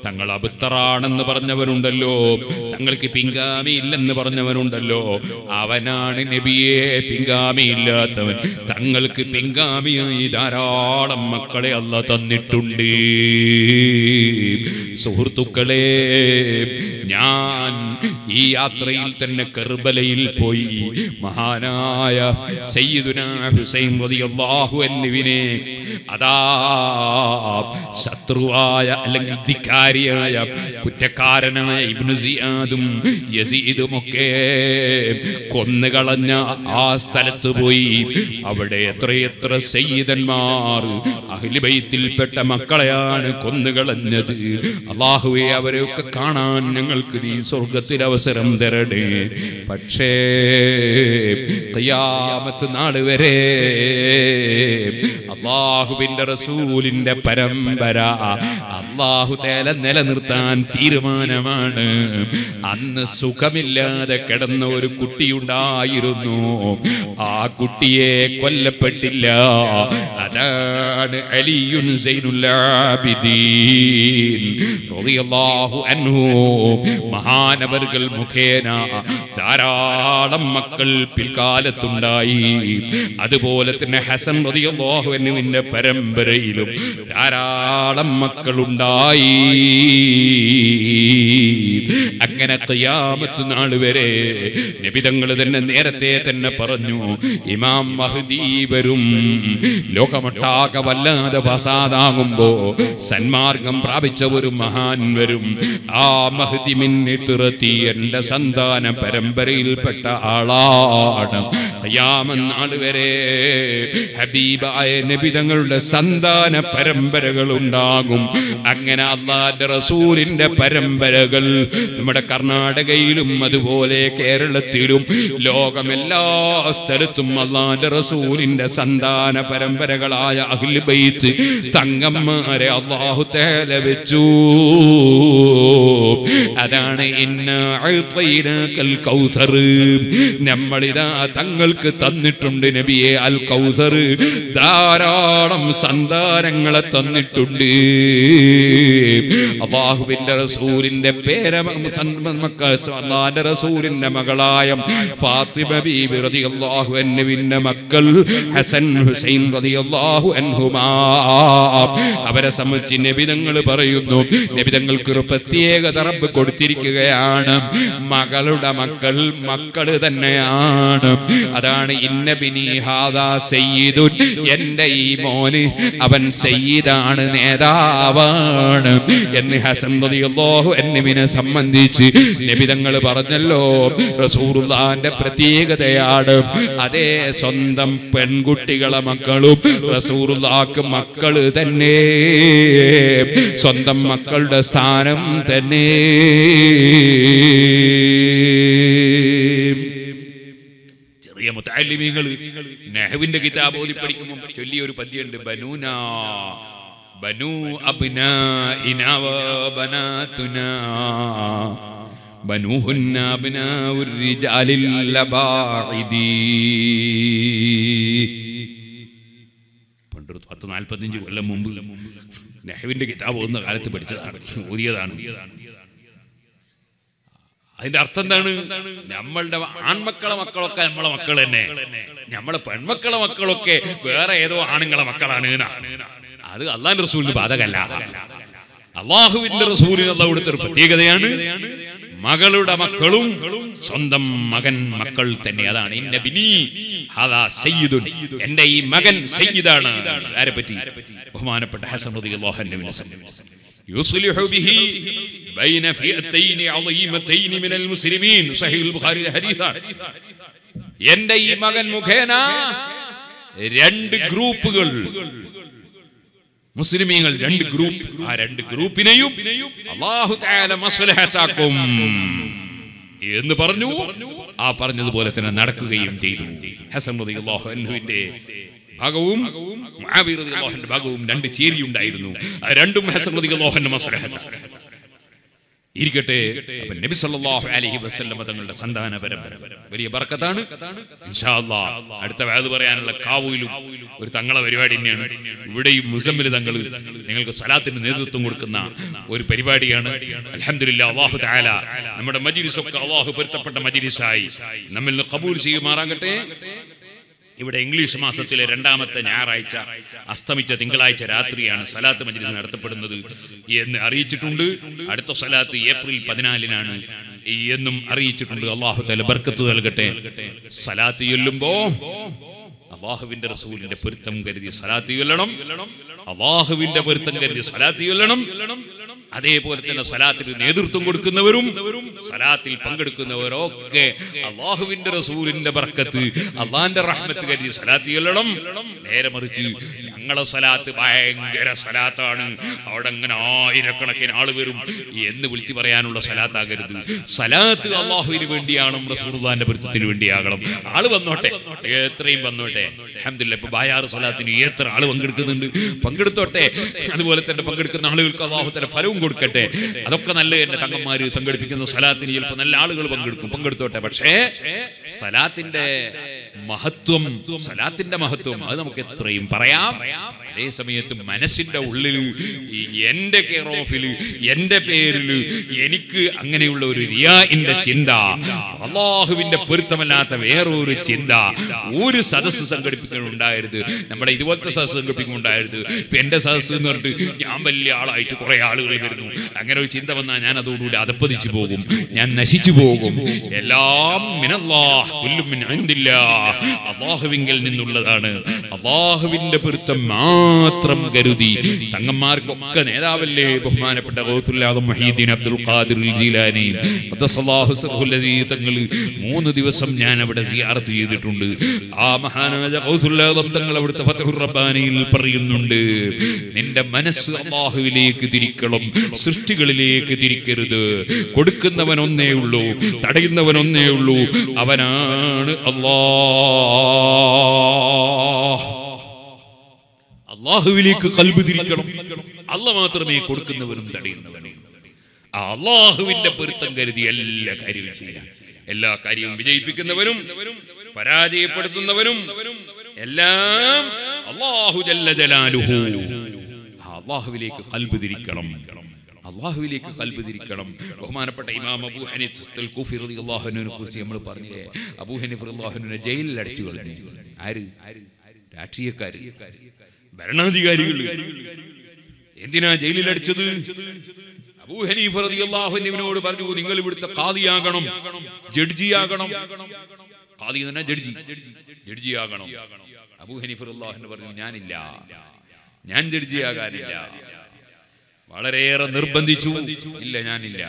[SPEAKER 1] തങ്ങൾ അബ്തറാണെന്ന് പറഞ്ഞവനുണ്ടല്ലോ, തങ്ങൾക്ക് പിൻഗാമി ഇല്ലെന്ന് പറഞ്ഞവനുണ്ടല്ലോ, അവനാണ് നബിയെ പിൻഗാമിയില്ലാത്തവൻ. തങ്ങൾക്ക് പിൻഗാമിയായി ധാരാളം മക്കളെ അല്ലാഹു തന്നിട്ടുണ്ട്. സുഹൃത്തുക്കളെ, ഞാൻ ഈ യാത്രയിൽ തന്നെ കർബലയിൽ പോയി മഹാനായ സയ്യിദുനാ ഹുസൈൻ റളിയല്ലാഹു അൻഹുവിനെ അതാ ശത്രുവായ അല്ലെങ്കിൽ ധിക്കാരിയായ കുറ്റക്കാരനായ ഇബ്നു സിയാദും യസീദും ഒക്കെ കൊന്നുകളഞ്ഞ ആ സ്ഥലത്ത് പോയി. അവിടെ എത്രയെത്ര സയ്യിദന്മാർ അഹ്ലു ബൈത്തിൽപ്പെട്ട മക്കളെയാണ് കൊന്നുകളഞ്ഞത്. അല്ലാഹുവേ, അവരെയൊക്കെ കാണാൻ ഞങ്ങൾക്ക് നീ സ്വർഗ്ഗത്തിൽ അവസരം തരണേ. പക്ഷേ ഖിയാമത്ത് നാൾ വരെ അല്ലാഹുവിന്റെ റസൂലിന്റെ പരമ്പര അല്ലാഹു തആല നിലനിർത്താൻ തീരുമാനമാണ്. അന്ന് സുഖമില്ലാതെ കിടന്ന ഒരു കുട്ടിയുണ്ടായിരുന്നു. ആ കുട്ടിയെ കൊല്ലപ്പെട്ടില്ല. അതാണ് അലിയുൻ സൈനുൽ ആബിദീൻ റളിയല്ലാഹു അൻഹു. മഹാനവറുകൾ മുഖേന ധാരാളം മക്കൾ പിൽക്കാലത്തുണ്ടായി. അതുപോലെ തന്നെ ഹസൻ റളിയല്ലാഹു അൻഹുവിന്റെ പരമ്പരയിലും ധാരാളം മക്കളുണ്ടായി. അങ്ങനെ ഖിയാമത്ത് നാൾ വരെ നബി തങ്ങൾ തന്നെ നേരത്തെ തന്നെ പറഞ്ഞു, ഇമാം മഹ്ദി വരും. ലോകമൊട്ടാകെ വല്ലാതെ ഫസാദാകുമ്പോ സന്മാർഗം പ്രാപിച്ച ഒരു മഹാൻ വരും. ആ മഹ്ദി മിൻ ഇത്റതി, എന്റെ സന്താന പരമ്പരയിൽപ്പെട്ട ആളാണ്. ഖിയാമത്ത് നാൾ വരെ ഹബീബായ നബി തങ്ങളുടെ സന്താന പരമ്പരകൾ ഉണ്ടാകും. അങ്ങനെ അല്ലാഹുവിന്റെ റസൂലിന്റെ പരമ്പരകൾ നമ്മുടെ കർണാടകയിലും അതുപോലെ കേരളത്തിലും ലോകമെല്ലാ സ്ഥലത്തും അല്ലാഹുവിന്റെ റസൂലിന്റെ സന്താന പരമ്പരകളായ അഹ്ലു ബൈത്ത് തങ്ങന്മാരെ അല്ലാഹു തആല വെച്ചു. അതാണ് ഇന്നാ അഅ്തൈനാകൽ കൗസർ. നമ്മളിതാ തങ്ങൾക്ക് തന്നിട്ടുണ്ട് നബിയെ അൽ കൗസർ. ധാരാളം സന്താനങ്ങളെ തന്നിട്ടുണ്ട്. അല്ലാഹുവിന്റെ റസൂലിന്റെ അല്ലാഹുവിന്റെ റസൂലിന്റെ മകളായ ഫാത്തിമ ബീബി റളിയല്ലാഹു അൻഹുവിന്റെ മക്കൾ ഹസൻ ഹുസൈൻ റളിയല്ലാഹു അൻഹുമാ. അവരെ സംബന്ധിച്ച് നബി തങ്ങൾ പറയുന്നു, നബി തങ്ങൾക്ക് ഒരു പ്രത്യേകത റബ്ബ് കൊടുത്തിരിക്കുകയാണ്. മകളുടെ മക്കൾ തന്നെയാണ്. അതാണ് ഇന്ന ബിനി ഹാദാ സയ്യിദുൻ, എന്റെ ഈ മോന് അവൻ സയ്യിദാണ്, നേതാവാണ് എന്ന് ഹസൻ റളിയല്ലാഹു അൻഹുവിനെ സംബന്ധിച്ച് നബി തങ്ങൾ പറഞ്ഞല്ലോ. റസൂലുള്ളാഹിന്റെ പ്രത്യേകതയാണ്. അതേ സ്വന്തം പെൺകുട്ടികളെ മക്കളും റസൂലുള്ളാഹിക്ക് മക്കള് തന്നെ, സ്വന്തം മക്കളുടെ സ്ഥാനം തന്നെ. ചെറിയ പ്രിയ മുതഅല്ലിമീങ്ങൾ നഹ്വിന്റെ കിതാബ് ഓതി പഠിക്കുമ്പോൾ ചൊല്ലിയ ഒരു പദ്യമുണ്ട്, ബനൂനാ ബനൂ അബ്നാഇനാ വ ബനാതുനാ ബനൂഹുന്ന അബ്നാഉർ റിജാലിൽ ലബാഇദി. 10-45 കൊല്ലം മുമ്പ് നഹ്വിന്റെ കിതാബ് ഓതുന്ന കാലത്ത് പഠിച്ചതാണ്, ഓതിയതാണ്. അതിന്റെ അർത്ഥം എന്താണ്? നമ്മളുടെ ആൺമക്കളെ മക്കളൊക്കെ നമ്മളെ മക്കൾ തന്നെ, നമ്മളെ പെൺമക്കളെ മക്കളൊക്കെ വേറെ ഏതോ ആണുങ്ങളെ മക്കളാണ്. അത് അള്ളാഹുവിന്റെ റസൂലിന് ബാധകല്ല. അള്ളാഹുവിന്റെ റസൂലിന് അള്ളാഹു കൊടുത്ത ഒരു പ്രത്യേകതയാണ്, മകളുടെ മക്കളും സ്വന്തം മകൻ മക്കൾ തന്നെ. അതാണ് ഇന്ന ബിനി ഹദാ സയ്യിദുൻ, എന്റെ ഈ മകൻ സയ്യിദാണ്. ആരെ പറ്റി? ബഹുമാനപ്പെട്ട ഹസൻ റളിയല്ലാഹു അൻഹുവിനെ സംബന്ധിച്ച്. യുസ്ലിഹു ബിഹി ബൈന ഫിഅതൈൻ അളീമതൈൻ മിനൽ മുസ്ലിമീൻ. സഹീഹുൽ ബുഖാരിയിലെ ഹദീസാണ്. എന്റെ ഈ മകൻ മുഖേന രണ്ട് ഗ്രൂപ്പുകൾ, മുസ്ലിമീങ്ങൾ രണ്ട് ഗ്രൂപ്പ്, ആ രണ്ട് ഗ്രൂപ്പിനെയും അല്ലാഹു തആല മസ്ലഹത്താക്കും എന്ന് പറഞ്ഞു. ആ പറഞ്ഞതുപോലെ തന്നെ നടക്കുകയും ചെയ്തു. ഹസൻ റളിയല്ലാഹു അൻഹുവിന്റെ ഭാഗവും മുആവിയ റളിയല്ലാഹു അൻഹുവിന്റെ ഭാഗവും രണ്ട് ചേരിയുണ്ടായിരുന്നു. ആ രണ്ടും ഹസൻ റളിയല്ലാഹു അൻഹു മസ്ലഹത്താക്കി ഇരിക്കട്ടെ. നബി സല്ലല്ലാഹു അലൈഹി വസല്ലം തങ്ങളുടെ സന്താന പരമ്പര വലിയ ബർക്കത്താണ്. ഇൻഷാ അല്ലാഹ് അടുത്ത വഅദ് പറയാനുള്ള കാവൂലും ഒരു തങ്ങളെ പരിപാടി തന്നെയാണ്. ഇവിടെയും മുസമ്മിൽ തങ്ങൾ നിങ്ങൾക്ക് സ്വലാത്തിന് നേതൃത്വം കൊടുക്കുന്ന ഒരു പരിപാടിയാണ്. അൽഹംദുലില്ലാഹ്, അല്ലാഹു തആല നമ്മുടെ മജ്ലിസ് ഒക്കെ അല്ലാഹു പൊരുത്തപ്പെട്ട മജ്ലിസായി നമ്മിൽ നിന്ന് ഖബൂൽ ചെയ്യുമാറാകട്ടെ. ഇവിടെ ഇംഗ്ലീഷ് മാസത്തിലെ 2ാമത്തെ ഞായറാഴ്ച അസ്തമിച്ച തിങ്കളാഴ്ച രാത്രിയാണ് സലാത്ത് മജ്ലിസ് നടത്തപ്പെടുന്നത് എന്ന് അറിയിച്ചിട്ടുണ്ട്. അടുത്ത സലാത്ത് ഏപ്രിൽ 14-നാണ് എന്നും അറിയിച്ചിട്ടുണ്ട്. അല്ലാഹു തആല ബർക്കത്ത് നൽകട്ടെ. സലാത്ത് ചൊല്ലുമ്പോ അല്ലാഹുവിന്റെ റസൂലിന്റെ പൊരുത്തം കരുതി സലാത്ത് ചൊല്ലണം. അല്ലാഹുവിന്റെ പൊരുത്തം കരുതി സലാത്ത് ചൊല്ലണം. അതേപോലെ തന്നെ സലാത്തിന് നേതൃത്വം കൊടുക്കുന്നവരും സലാത്തിൽ പങ്കെടുക്കുന്നവരൊക്കെ അല്ലാഹുവിന്റെ റസൂലിന്റെ ബർക്കത്ത്, അല്ലാഹുവിന്റെ റഹ്മത്ത് കരുതി സലാത്ത് ചൊല്ലണം. നേരെ മറിച്ച് ഞങ്ങളെ സലാത്ത് ഭയങ്കര സലാത്താണ്, അവിടെ അങ്ങനെ ആയിരക്കണക്കിന് ആള് വരും എന്ന് വിളിച്ചു പറയാനുള്ള സലാത്താകരുത്. സലാത്ത് അല്ലാഹുവിന് വേണ്ടിയാണ്, റസൂലുള്ളാഹിന്റെ പൊരുത്തത്തിന് വേണ്ടിയാകണം. ആള് വന്നോട്ടെ, എത്രയും വന്നോട്ടെ. അൽഹംദുലില്ലാഹ്, ഇപ്പൊ ബായാറ് സലാത്തിന് എത്ര ആള് പങ്കെടുക്കുന്നുണ്ട്, പങ്കെടുത്തോട്ടെ. അതുപോലെ തന്നെ പങ്കെടുക്കുന്ന ആളുകൾക്ക് അല്ലാഹു തആല ഫലവും കൊടുക്കട്ടെ. അതൊക്കെ നല്ല എന്റെ തങ്ങന്മാര് സംഘടിപ്പിക്കുന്ന സലാത്തിന് ചിലപ്പോൾ നല്ല ആളുകൾ പങ്കെടുത്തോട്ടെ. പക്ഷേ സലാത്തിന്റെ മഹത്വം അത് നമുക്ക് എത്രയും പറയാം. അതേ സമയത്ത് മനസ്സിന്റെ ഉള്ളിൽ എന്റെ കെയർ ഓഫില്, എന്റെ പേരില് എനിക്ക് അങ്ങനെയുള്ള ഒരു റിയാഇന്റെ ചിന്ത, അല്ലാഹുവിന്റെ പൊരുത്തമല്ലാത്ത വേറൊരു ചിന്ത ഒരു സദസ്സ് സംഘടിപ്പിക്കുന്നുണ്ടായിരുന്നു. നമ്മുടെ ഇതുപോലത്തെ സദസ്സ് സംഘടിപ്പിക്കുന്നുണ്ടായിരുന്നു. ഇപ്പൊ എന്റെ സദസ്സ് എന്ന് പറഞ്ഞിട്ട് ഞാൻ വലിയ ആളായിട്ട് കുറെ ആളുകൾ വരുന്നു, അങ്ങനെ ഒരു ചിന്ത വന്നാൽ ഞാൻ അതോടുകൂടി അധപ്പതിച്ചു പോകും, ഞാൻ നശിച്ചു പോകും. എല്ലാം മിനല്ലാഹ് കുല്ലും മിൻ ഇൻദില്ലാഹ്, അല്ലാഹുവിങ്കൽ നിന്നുള്ളതാണ്. അല്ലാഹുവിന്റെ പൊരുത്തം മാത്രം കരുതി തങ്ങന്മാർക്കൊക്കെ നേതാവല്ലേ ബഹുമാനപ്പെട്ട ഗൗസുൽ ആദം മുഹീദ്ദീൻ അബ്ദുൽ ഖാദിർ ജീലാനി ഖദ്ദസല്ലാഹു സിർഹുൽ അസീസ് തങ്ങൾ 3 ദിവസം ഞാൻ അവിടെ സിയാറത്ത് ചെയ്തിട്ടുണ്ട്. ആ മഹാനായ ഗൗസുൽ ആദം തങ്ങൾ അവിടുത്തെ ഫത്ഹുർ റബ്ബാനിയിൽ പറയുന്നുണ്ട്, നിന്റെ മനസ്സ് അല്ലാഹുവിലേക്ക് തിരിക്കണം, സൃഷ്ടികളിലേക്ക് തിരിക്കരുത്. കൊടുക്കുന്നവൻ ഒന്നേ ഉള്ളൂ, തടയുന്നവൻ ഒന്നേ ഉള്ളൂ, അവനാണ് അല്ലാഹ്. അല്ലാഹുവിലേക്ക് ഖൽബ് തിരിക്കണം. അല്ലാഹ് മാത്രമേ കൊടുക്കുന്നവനും തടയുന്നവനും. ആ അല്ലാഹുവിന്റെ പൊരുത്തം കരുതി എല്ലാ കാര്യവും ചെയ്യാം. എല്ലാ കാര്യവും വിജയിപ്പിക്കുന്നവനും പരാജയപ്പെടുത്തുന്നവനും എല്ലാം അല്ലാഹു ജല്ല ജലാലുഹു. അല്ലാഹുവിലേക്ക് ഖൽബ് തിരിക്കണം, അല്ലാഹുവിലേക്ക് ഖൽബ് തിരിക്കണം. ബഹുമാനപ്പെട്ട ഇമാം അബൂ ഹനീഫ അൽ കൂഫി റളിയല്ലാഹു അൻഹുവിനെ കുറിച്ച് നമ്മൾ പറഞ്ഞില്ലേ, അബൂ ഹനീഫ റളിയല്ലാഹു അൻഹുവിനെ ജയിലിൽ അടച്ചു കളഞ്ഞു. ആര്? രാഷ്ട്രീയക്കാര്, ഭരണാധികാരികൾ. എന്തിനാ ജയിലിൽ അടിച്ചത്? അബൂ ഹനീഫ റളിയല്ലാഹു അൻഹുവിനോട് പറഞ്ഞു, നിങ്ങൾ ഇവിടുത്തെ ഖാദിയാകണം, ജഡ്ജിയാകണം. ഖാദി എന്ന് പറഞ്ഞാൽ ജഡ്ജിയാകണം. അബൂ ഹനീഫ റളിയല്ലാഹു അൻഹു പറഞ്ഞു, ഞാനില്ല, ഞാൻ ജഡ്ജിയാകാനില്ല. വളരെയേറെ നിർബന്ധിച്ചു, ഇല്ല ഞാനില്ല,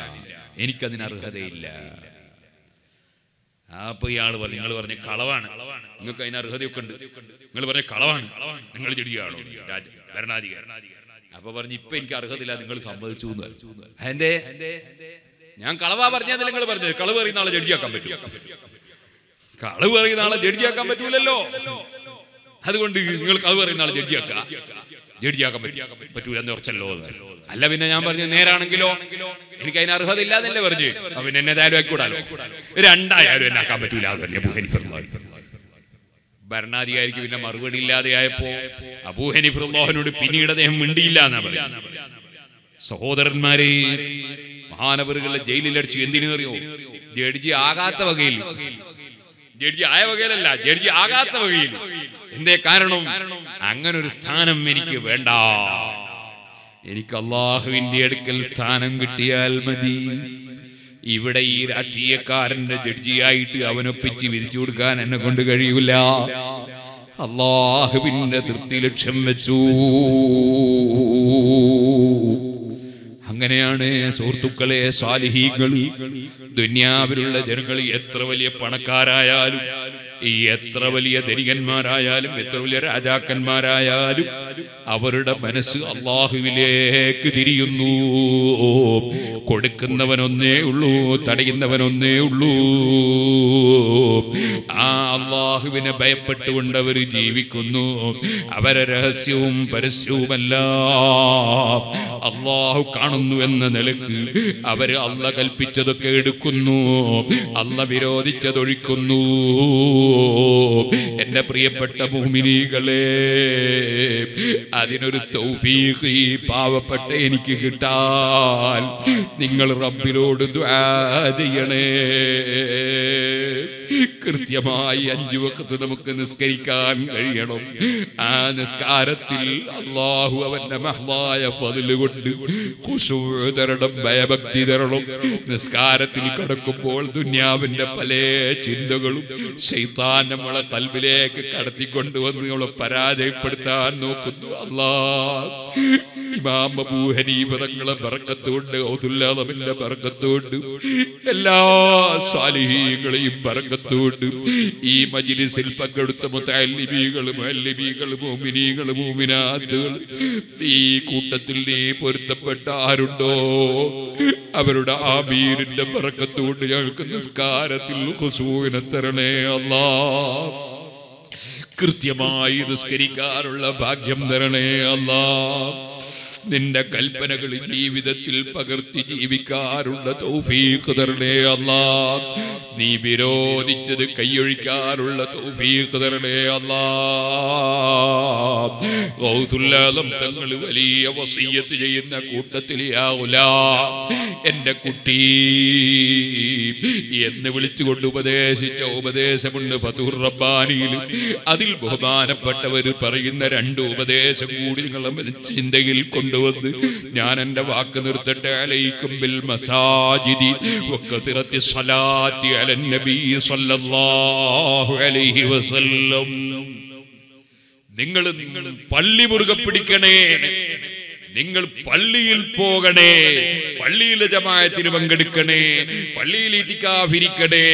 [SPEAKER 1] എനിക്കതിന് അർഹതയില്ല. അപ്പൊ ഇയാള് പറഞ്ഞു, നിങ്ങൾ പറഞ്ഞ കളവാണ്, നിങ്ങൾക്ക് അതിന് അർഹതയൊക്കെ ഉണ്ട്, നിങ്ങൾ പറഞ്ഞ കളവാണ്, നിങ്ങൾ ജഡ്ജിയാണോ ഭരണാധികാരി? അപ്പൊ പറഞ്ഞു, ഇപ്പൊ എനിക്ക് അർഹതയില്ല, നിങ്ങൾ സമ്മതിച്ചു. എന്റെ ഞാൻ കളവാ പറഞ്ഞാൽ നിങ്ങൾ പറഞ്ഞത് കളവ് പറയുന്ന ആളെ ജഡ്ജിയാക്കാൻ പറ്റും? കളവ് പറയുന്ന ആളെ ജഡ്ജിയാക്കാൻ പറ്റൂലല്ലോ. അതുകൊണ്ട് നിങ്ങൾ കളവ് പറയുന്ന ആളെ ജഡ്ജിയാക്കാൻ പറ്റൂല എന്ന് ഉറച്ചല്ലോ. അല്ല പിന്നെ ഞാൻ പറഞ്ഞു നേരാണെങ്കിലോ എനിക്ക് അതിന് അർഹത ഇല്ലാന്നല്ലേ പറഞ്ഞു. പിന്നെ എന്നെ ഏതായാലും ആയിക്കൂടാലോ, രണ്ടായാലും എന്നെ ആക്കാൻ പറ്റൂല. അബൂ ഹനീഫ ഭരണാധികാരിക്ക് പിന്നെ മറുപടി ഇല്ലാതെയായപ്പോ അബൂ ഹനീഫ റളിയല്ലാഹുവിനോട് പിന്നീട് അദ്ദേഹം മിണ്ടിയില്ല എന്നാ പറയുന്നത്. സഹോദരന്മാരെ, മഹാനവറുകളെ ജയിലിലടിച്ചു. എന്തിനു അറിയോ? ജഡ്ജി ആകാത്ത വകയിൽ, ജഡ്ജി ആയ വകയിലല്ല, ജഡ്ജി ആകാത്ത വകയിൽ. എന്തേ കാരണം? അങ്ങനൊരു സ്ഥാനം എനിക്ക് വേണ്ട. എനിക്ക് അള്ളാഹുവിന്റെ അടുക്കൽ സ്ഥാനം കിട്ടിയാൽ മതി. ഇവിടെ ഈ രാഷ്ട്രീയക്കാരന്റെ ജഡ്ജിയായിട്ട് അവനൊപ്പിച്ച് വിധിച്ചു കൊടുക്കാൻ എന്നെ കൊണ്ട് കഴിയൂല. അള്ളാഹുവിന്റെ തൃപ്തി ലക്ഷ്യം വെച്ചു. അങ്ങനെയാണ് സുഹൃത്തുക്കളെ, സാലിഹീങ്ങൾ, ദുനിയാവിലുള്ള ജനങ്ങൾ എത്ര വലിയ പണക്കാരായാലും, എത്ര വലിയ ധനികന്മാരായാലും, എത്ര വലിയ രാജാക്കന്മാരായാലും അവരുടെ മനസ്സ് അള്ളാഹുവിലേക്ക് തിരിയുന്നു. കൊടുക്കുന്നവനൊന്നേ ഉള്ളൂ, തടയുന്നവനൊന്നേ ഉള്ളൂ. ആ അള്ളാഹുവിനെ ഭയപ്പെട്ടുകൊണ്ട് അവർ ജീവിക്കുന്നു. അവരെ രഹസ്യവും പരസ്യവുമല്ല അള്ളാഹു കാണുന്നു എന്ന നിലക്ക് അവര് അള്ളാഹ് കൽപ്പിച്ചതൊക്കെ എടുക്കുന്നു, അള്ളാഹ് വിരോധിച്ചതൊഴിക്കുന്നു. എന്റെ പ്രിയപ്പെട്ട മുഅ്മിനീകളെ, അതിനൊരു തൗഫീഖ് ഈ പാവപ്പെട്ട എനിക്ക് കിട്ടാൻ നിങ്ങൾ റബ്ബിനോട് ദുആ ചെയ്യണേ. കൃത്യമായി 5 വഖത്ത് നമുക്ക് നിസ്കരിക്കാൻ കഴിയണം. ആ നിസ്കാരത്തിൽ അല്ലാഹു അവന്റെ മഹ്ലായ ഫദ്ല് കൊണ്ട് ഖുശൂഅ് തരണം, ഭയഭക്തി തരണം. നിസ്കാരത്തിൽ കിടക്കുമ്പോൾ ദുനിയാവിന്റെ പല ചിന്തകളും ശൈത്താൻ നമ്മളെ ഖൽബിലേക്ക് കടത്തിക്കൊണ്ടുവന്ന് നമ്മളെ പരാജയപ്പെടുത്താൻ നോക്കുന്നു. അല്ലാഹ്, ഇമാം അബൂ ഹനീഫ തങ്ങളെ ബർക്കത്തുകൊണ്ട്, ഔസുല്ലാദമിന്റെ ബർക്കത്തുകൊണ്ട്, എല്ലാ സാലിഹീങ്ങളെയും ബർക്കത്തുകൊണ്ട് ഈ മജ്ലിസിൽ പങ്കെടുത്ത മുതഅല്ലിമീകൾ, മുഅല്ലിമീകൾ, മുഅ്മിനീകൾ, മുഅ്മിനാത്തുകൾ, ഈ കൂട്ടത്തിൽ നീ പൊരുത്തപ്പെട്ട ആരുണ്ടോ അവരുടെ ആമീനിന്റെ ബർക്കത്തുകൊണ്ട് ഞങ്ങൾക്ക് നിസ്കാരത്തിൽ ഖുശൂഇനെ തരണേ അല്ലാഹ്. കൃത്യമായി നിസ്കരിക്കാനുള്ള ഭാഗ്യം തരണേ അല്ലാഹ്. നിന്റെ കൽപ്പനകൾ ജീവിതത്തിൽ പകർത്തി ജീവിക്കാനുള്ള തൗഫീഖ് തരണേ അല്ലാഹ്. നീ വിരോധിച്ചത് കൈയൊഴിക്കാനുള്ള തൗഫീഖ് തരണേ അല്ലാഹ്. ഗൗസുൽ ആലം തങ്ങൾ വലിയ വസിയ്യത്ത് ചെയ്യുന്ന കൂട്ടത്തിൽ യാ ഗുലാം, എന്റെ കുട്ടി എന്ന് വിളിച്ചുകൊണ്ട് ഉപദേശിച്ച ഉപദേശമുണ്ട് ഫതുർ റബ്ബാനിയിൽ. അതിൽ ബഹുമാനപ്പെട്ടവർ പറയുന്ന 2 ഉപദേശം കൂടി നിങ്ങളെ ചിന്തയിൽ കൊണ്ടുവന്ന് ഞാൻ എന്റെ വാക്ക് നിർത്തട്ടെ. അലൈക്കും ബിൽ മസാജിദി വകതിറത്തി സ്വലാത്തി അലൻ നബി സല്ലല്ലാഹു അലൈഹി വസല്ലം. നിങ്ങൾ പള്ളി മുറുകെ പിടിക്കണേ. നിങ്ങൾ പള്ളിയിൽ പോകണേ, പള്ളിയിലെ ജമാഅത്തിന് പങ്കെടുക്കണേ, പള്ളിയിൽ ഇത്തികാഫിരിക്കണേ,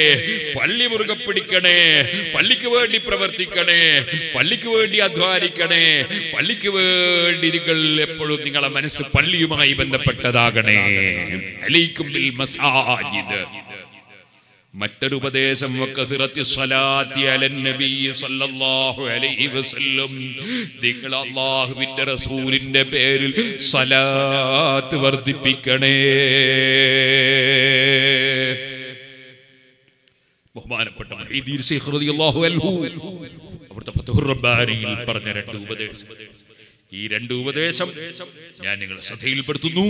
[SPEAKER 1] പള്ളി മുറുകെ പിടിക്കണേ, പള്ളിക്ക് വേണ്ടി പ്രവർത്തിക്കണേ, പള്ളിക്ക് വേണ്ടി അധ്വാനിക്കണേ, പള്ളിക്ക് വേണ്ടി നിങ്ങൾ എപ്പോഴും നിങ്ങളെ മനസ്സ് പള്ളിയുമായി ബന്ധപ്പെട്ടതാകണേ. അലൈക്കും ബിൽ മസാജിദ്. മറ്റൊരു ഉപദേശം വകസിറത്തി സ്വലാത്തി അലൻ നബി സല്ലല്ലാഹു അലൈഹി വസല്ലം. നിങ്ങൾ അല്ലാഹുവിന്റെ റസൂലിന്റെ പേരിൽ സ്വലാത്ത് വർദ്ധിപ്പിക്കണേ. ബഹുമാനപ്പെട്ട മുഹീദ്ദീൻ ശൈഖ് റളിയല്ലാഹു അൻഹു അവിടുത്തെ ഫതുഹുർ റബ്ബാനിയിൽ പറഞ്ഞ 2 ഉപദേശം. ഈ 2 ഉപദേശം ഞാൻ നിങ്ങളെ ശ്രദ്ധയിൽപ്പെടുത്തുന്നു.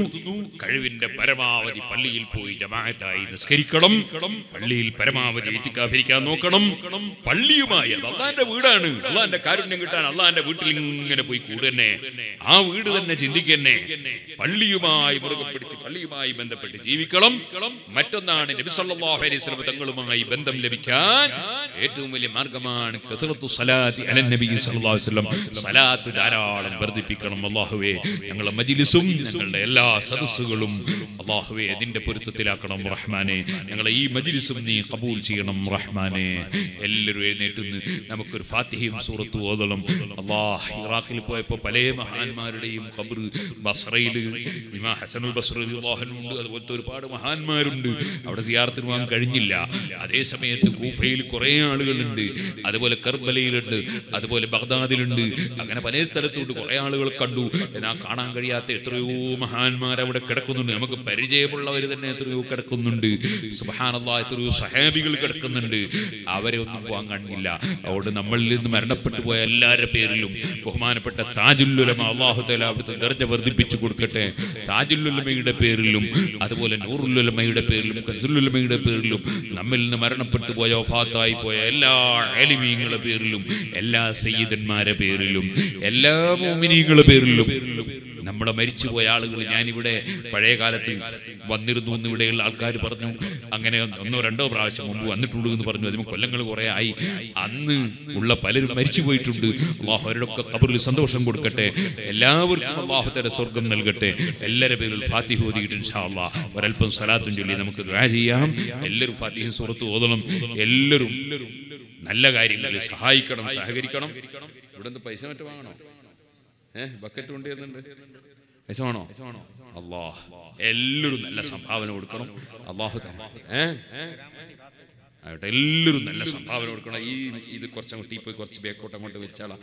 [SPEAKER 1] കഴിവിന്റെ പരമാവധി പള്ളിയിൽ പോയി ജമാഅത്തായി നിസ്കരിക്കണം. പള്ളിയിൽ പരമാവധി ഇത്തികാഫിരിക്കാൻ നോക്കണം. പള്ളിയുമായി, അത് അള്ളാന്റെ വീടാണ്, അള്ളാന്റെ കാരുണ്യം കിട്ടാൻ അള്ളാന്റെ വീട്ടിൽ ഇങ്ങനെ പോയി കൂടന്നെ, ആ വീട് തന്നെ ചിന്തിക്കന്നെ. പള്ളിയുമായി മുറുകെ പിടിച്ച് പള്ളിയുമായി ബന്ധപ്പെട്ട് ജീവിക്കണം. മറ്റൊന്നാണ് നബി സല്ലല്ലാഹു അലൈഹി വസല്ലം തങ്ങളുമായി ബന്ധം ലഭിക്കാൻ ഏറ്റവും വലിയ മാർഗമാണ് കസറത്തു സ്വലാത്തി അലൻ നബി സല്ലല്ലാഹു അലൈഹി വസല്ലം. സ്വലാത്ത് ധാരാളം വർദ്ധിപ്പിക്കണം. അല്ലാഹുവേ, ഞങ്ങളുടെ മജ്ലിസും ഞങ്ങളുടെ എല്ലാ സദസ്സുകളും അല്ലാഹുവേ അതിന്റെ പൊരുത്തത്തിലാക്കണം റഹ്മാനെ. ഞങ്ങളെ ഈ മജ്ലിസും നീ ഖബൂൽ ചെയ്യണം റഹ്മാനെ. എല്ലാവരും എഴുന്നേറ്റ് നമുക്കൊരു ഫാത്തിഹയും സൂറത്തും ഓതണം. അല്ലാഹ്, ഇറാഖിൽ പോയപ്പോൾ പല മഹാന്മാരുടെയും ഖബർ, ബസ്രയിൽ ഇമാം ഹസനുൽ ബസ്രി റളിയല്ലാഹു അൻഹു ഉണ്ട്, അതുപോലത്തെ ഒരുപാട് മഹാന്മാരുണ്ട്. അവിടെ സിയാറത്തിന് പോകാൻ കഴിഞ്ഞില്ല. അതേ സമയത്ത് കൂഫയിൽ കുറേ ആളുകളുണ്ട്. അതുപോലെ കർബലയിലുണ്ട്, അതുപോലെ ബഗ്ദാദിലുണ്ട്. അങ്ങനെ പല സ്ഥലത്തുണ്ട്. കുറെ ആളുകൾ കണ്ടു. എന്നാൽ കാണാൻ കഴിയാത്ത എത്രയോ മഹാന്മാർ അവിടെ കിടക്കുന്നുണ്ട്. നമുക്ക് പരിചയമുള്ളവർ തന്നെ എത്രയോ കിടക്കുന്നുണ്ട്. സുബ്ഹാനല്ലാഹ്, എത്രയോ സഹാബികൾ കിടക്കുന്നുണ്ട്. അവരെ ഒന്നും പോകാൻ കാണില്ല. അതുകൊണ്ട് നമ്മളിൽ നിന്ന് മരണപ്പെട്ടു പോയ എല്ലാവരുടെ പേരിലും ബഹുമാനപ്പെട്ട താജുൽ ഉലമ അല്ലാഹു തആല അവിടുത്തെ ദർജ വർദ്ധിപ്പിച്ചു കൊടുക്കട്ടെ. താജുൽ ഉലമയുടെ പേരിലും അതുപോലെ നൂറുൽ ഉലമയുടെ പേരിലും കൻസുൽ ഉലമയുടെ പേരിലും നമ്മിൽ നിന്ന് മരണപ്പെട്ടു പോയ വഫാത്തായി പോയ എല്ലാ ആലിമീങ്ങളുടെ പേരിലും എല്ലാ സയ്യിദന്മാരുടെ പേരിലും എല്ലാ മുഅ്മിനീങ്ങളുടെ പേരിലും നമ്മുടെ മരിച്ചുപോയ ആളുകൾ, ഞാനിവിടെ പഴയ കാലത്ത് വന്നിരുന്നു എന്ന് ഇവിടെയുള്ള ആൾക്കാർ പറഞ്ഞു. അങ്ങനെ 1-2 പ്രാവശ്യം മുമ്പ് വന്നിട്ടുള്ളൂ എന്ന് പറഞ്ഞു. അതിന് കൊല്ലങ്ങൾ കുറേ ആയി. അന്ന് ഉള്ള പലരും മരിച്ചു പോയിട്ടുണ്ട്. അല്ലാഹു അവരുടെയൊക്കെ ഖബറിൽ സന്തോഷം കൊടുക്കട്ടെ. എല്ലാവർക്കും അല്ലാഹു തആല സ്വർഗ്ഗം നൽകട്ടെ. എല്ലാവരുടെ പേരിൽ ഫാത്തിഹ ഓതിയിട്ട് ഇൻഷാ അല്ലാഹ് ഒരൽപ്പം സ്വലാത്തും ചൊല്ലി നമുക്ക് ദുആ ചെയ്യാം. എല്ലാവരും ഫാത്തിഹ സൂറത്ത് ഓതണം. എല്ലാവരും നല്ല കാര്യങ്ങളിൽ സഹായിക്കണം, സഹകരിക്കണം. ഇവിടെ നിന്ന് പൈസ മറ്റു വാങ്ങണോ? ബക്കറ്റ് കൊണ്ടുവരുന്നുണ്ട്. പൈസ വേണോ? അല്ലാഹ് എല്ലാവരും നല്ല സംഭാവന കൊടുക്കണം. അല്ലാഹു എല്ലാവരും നല്ല സംഭാവന കൊടുക്കണം. ഇത് കുറച്ചങ്ങോട്ട് പോയി കുറച്ച് ബേക്കോട്ട് അങ്ങോട്ട് വിരിച്ചാളാ.